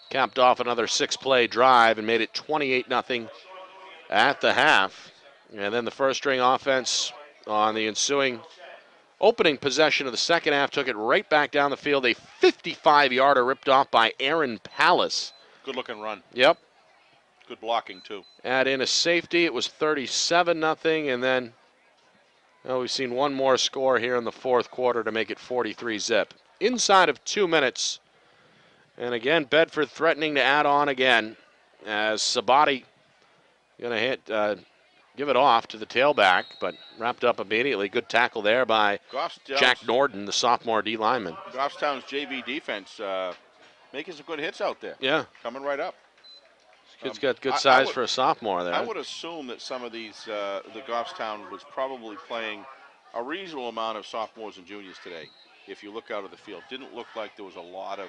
S5: capped off another 6-play drive and made it 28-0 at the half. And then the first string offense on the ensuing opening possession of the second half took it right back down the field. A 55-yarder ripped off by Aaron Pallas.
S6: Good looking run.
S5: Yep.
S6: Good blocking too.
S5: Add in a safety. It was 37-0. And then we've seen one more score here in the fourth quarter to make it 43-0. Inside of 2 minutes. And again, Bedford threatening to add on again as Sabati going to hit, give it off to the tailback, but wrapped up immediately. Good tackle there by Jack Norden, the sophomore D lineman.
S6: Goffstown's JV defense making some good hits out there.
S5: Yeah.
S6: Coming right up.
S5: Kid's got good size for a sophomore there.
S6: I would assume that some of these, the Goffstown was probably playing a reasonable amount of sophomores and juniors today. If you look out of the field, didn't look like there was a lot of.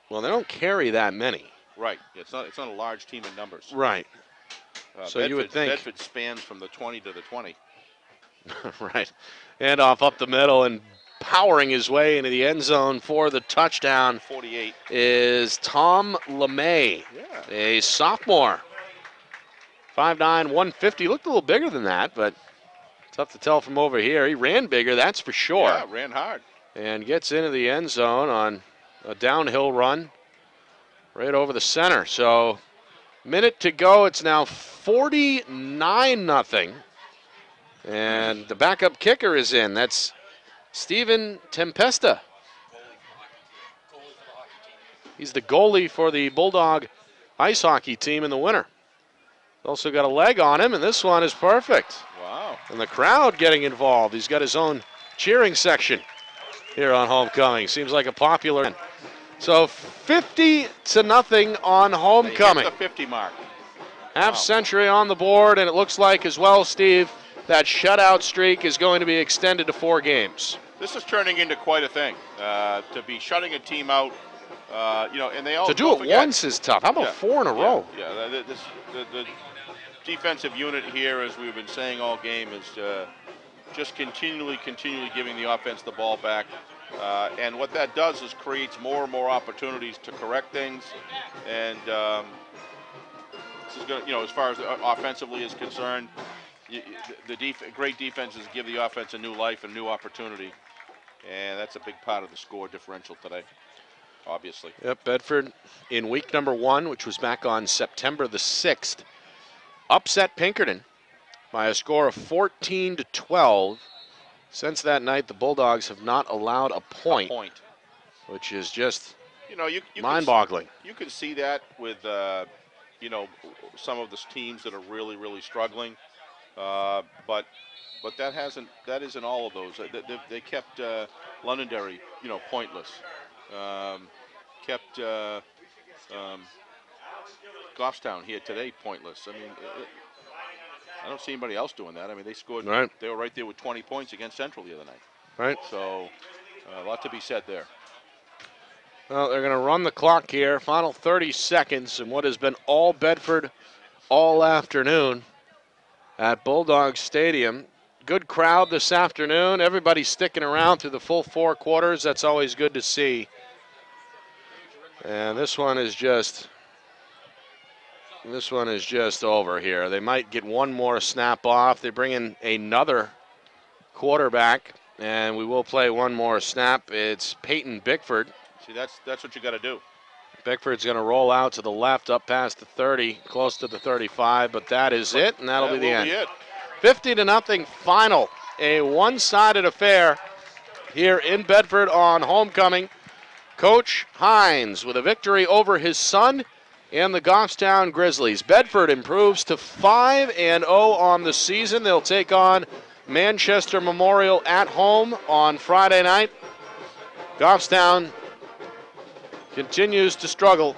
S5: Well, they don't carry that many.
S6: Right. It's not a large team in numbers.
S5: Right. So
S6: Bedford,
S5: you would think
S6: Bedford spans from the 20 to the 20.
S5: right. Handoff up the middle and powering his way into the end zone for the touchdown
S6: 48
S5: is Tom LeMay, a sophomore. 5'9", 150. Looked a little bigger than that, but tough to tell from over here. He ran bigger, that's for sure.
S6: Yeah, ran hard.
S5: And gets into the end zone on a downhill run right over the center. So minute to go. It's now 49-0. And the backup kicker is in. That's Steven Tempesta. He's the goalie for the Bulldog ice hockey team in the winter. Also got a leg on him, and this one is perfect.
S6: Wow.
S5: And the crowd getting involved. He's got his own cheering section here on homecoming. Seems like a popular. So 50-0 on homecoming.
S6: Hit the 50 mark.
S5: Half century on the board, and it looks like as well, Steve, that shutout streak is going to be extended to 4 games.
S6: This is turning into quite a thing. To be shutting a team out, and they all
S5: to do it once is tough. How about 4 in a row?
S6: Yeah, the defensive unit here, as we've been saying all game, is just continually giving the offense the ball back. And what that does is creates more and more opportunities to correct things. And this is going to, as far as offensively is concerned, great defenses give the offense a new life and new opportunity. And that's a big part of the score differential today, obviously.
S5: Yep, Bedford in week number 1, which was back on September the 6th, upset Pinkerton by a score of 14-12. Since that night, the Bulldogs have not allowed a point. Which is just mind-boggling.
S6: You can see that with some of the teams that are really struggling, but that isn't all of those. They kept Londonderry pointless. Kept Goffstown here today pointless. I mean, I don't see anybody else doing that. I mean, they scored.
S5: Right.
S6: They were right there with 20 points against Central the other night.
S5: Right.
S6: So a lot to be said there.
S5: Well, they're going to run the clock here. Final 30 seconds in what has been all Bedford all afternoon at Bulldog Stadium. Good crowd this afternoon. Everybody sticking around through the full 4 quarters. That's always good to see. And this one is just over here. They might get one more snap off. They bring in another quarterback, and we will play one more snap. It's Peyton Bickford.
S6: See, that's what you got to do.
S5: Bickford's going to roll out to the left, up past the 30, close to the 35, but that is it, and that'll be the end. 50-0 final. A one-sided affair here in Bedford on homecoming. Coach Hines with a victory over his son and the Goffstown Grizzlies. Bedford improves to 5-0 on the season. They'll take on Manchester Memorial at home on Friday night. Goffstown continues to struggle,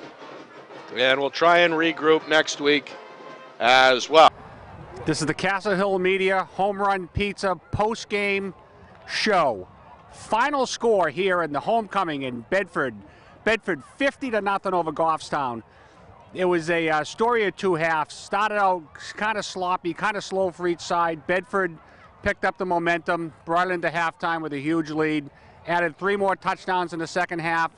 S5: and we'll try and regroup next week as well.
S1: This is the CastleHill Media Home Run Pizza post-game show. Final score here in the homecoming in Bedford. Bedford 50-0 over Goffstown. It was a story of 2 halves. Started out kind of sloppy, kind of slow for each side. Bedford picked up the momentum, brought it into halftime with a huge lead, added 3 more touchdowns in the second half.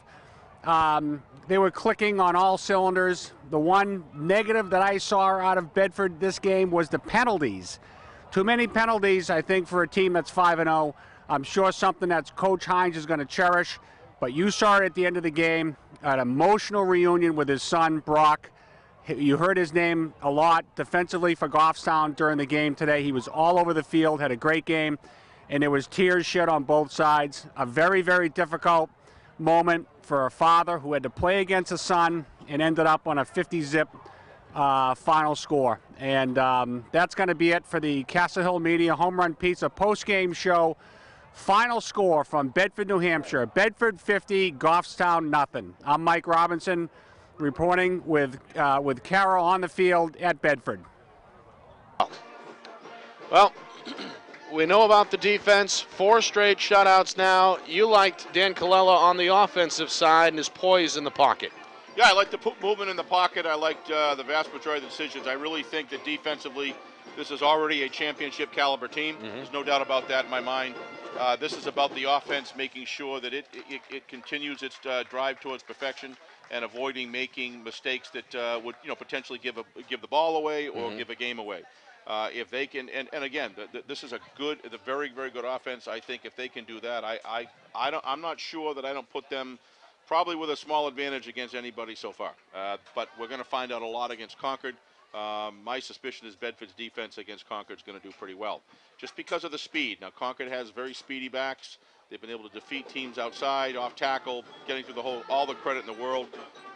S1: They were clicking on all cylinders. The one negative that I saw out of Bedford this game was the penalties. Too many penalties, I think, for a team that's 5-0. I'm sure something that Coach Hines is going to cherish. But you saw it at the end of the game, an emotional reunion with his son, Brock. You heard his name a lot defensively for Goffstown during the game today. He was all over the field, had a great game, and there was tears shed on both sides. A very, very difficult moment for a father who had to play against a son and ended up on a 50-zip final score. And that's going to be it for the CastleHill Media Home Run Pizza post-game show. Final score from Bedford, New Hampshire. Bedford 50, Goffstown nothing. I'm Mike Robinson reporting with Carol on the field at Bedford.
S5: Well, we know about the defense. 4 straight shutouts now. You liked Dan Colella on the offensive side and his poise in the pocket.
S6: Yeah, I like the movement in the pocket. I liked the vast majority of the decisions. I really think that defensively, this is already a championship caliber team. There's no doubt about that in my mind. This is about the offense making sure that it continues its drive towards perfection and avoiding making mistakes that would potentially give the ball away or give a game away. If they can, and again, this is a very, very good offense. I think if they can do that, I'm not sure that I don't put them probably with a small advantage against anybody so far. But we're going to find out a lot against Concord. My suspicion is Bedford's defense against Concord is going to do pretty well, just because of the speed. Now Concord has very speedy backs. They've been able to defeat teams outside, off tackle, getting through all the credit in the world.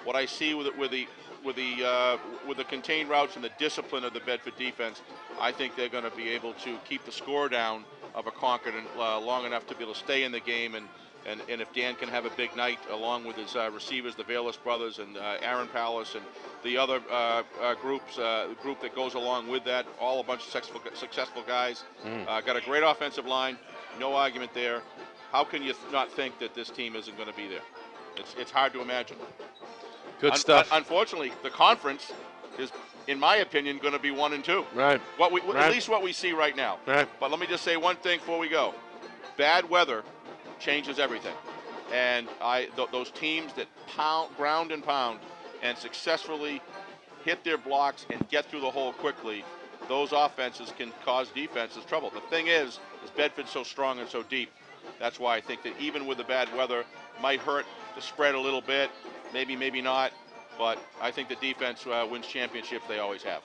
S6: What I see with the contained routes and the discipline of the Bedford defense, I think they're going to be able to keep the score down of a Concord long enough to be able to stay in the game and And if Dan can have a big night along with his receivers, the Bayless brothers and Aaron Palace and the other group that goes along with that, all a bunch of successful guys. Got a great offensive line, no argument there. How can you not think that this team isn't going to be there? It's hard to imagine.
S5: Good stuff.
S6: Unfortunately, the conference is, in my opinion, going to be 1 and 2.
S5: Right.
S6: At least what we see right now.
S5: Right.
S6: But let me just say one thing before we go. Bad weather changes everything. And those teams that ground and pound and successfully hit their blocks and get through the hole quickly, those offenses can cause defenses trouble. The thing is Bedford's so strong and so deep. That's why I think that even with the bad weather, might hurt the spread a little bit, maybe not, but I think the defense wins championships. They always have.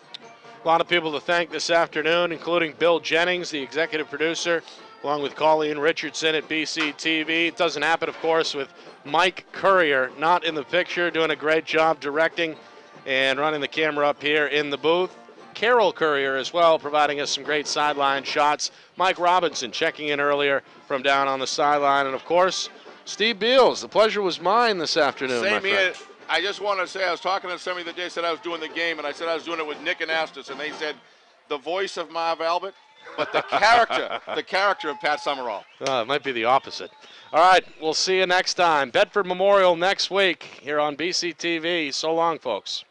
S5: A lot of people to thank this afternoon, including Bill Jennings, the executive producer, along with Colleen Richardson at BCTV. It doesn't happen, of course, with Mike Currier not in the picture, doing a great job directing and running the camera up here in the booth. Carol Currier as well, providing us some great sideline shots. Mike Robinson checking in earlier from down on the sideline. And, of course, Steve Beals. The pleasure was mine this afternoon,
S6: Same
S5: my
S6: here.
S5: friend.
S6: I just want to say I was talking to somebody the day, said I was doing the game, and I said I was doing it with Nick Anastos, and they said the voice of Marv Albert, but the character of Pat Summerall.
S5: It might be the opposite. All right, we'll see you next time. Bedford Memorial next week here on BCTV. So long, folks.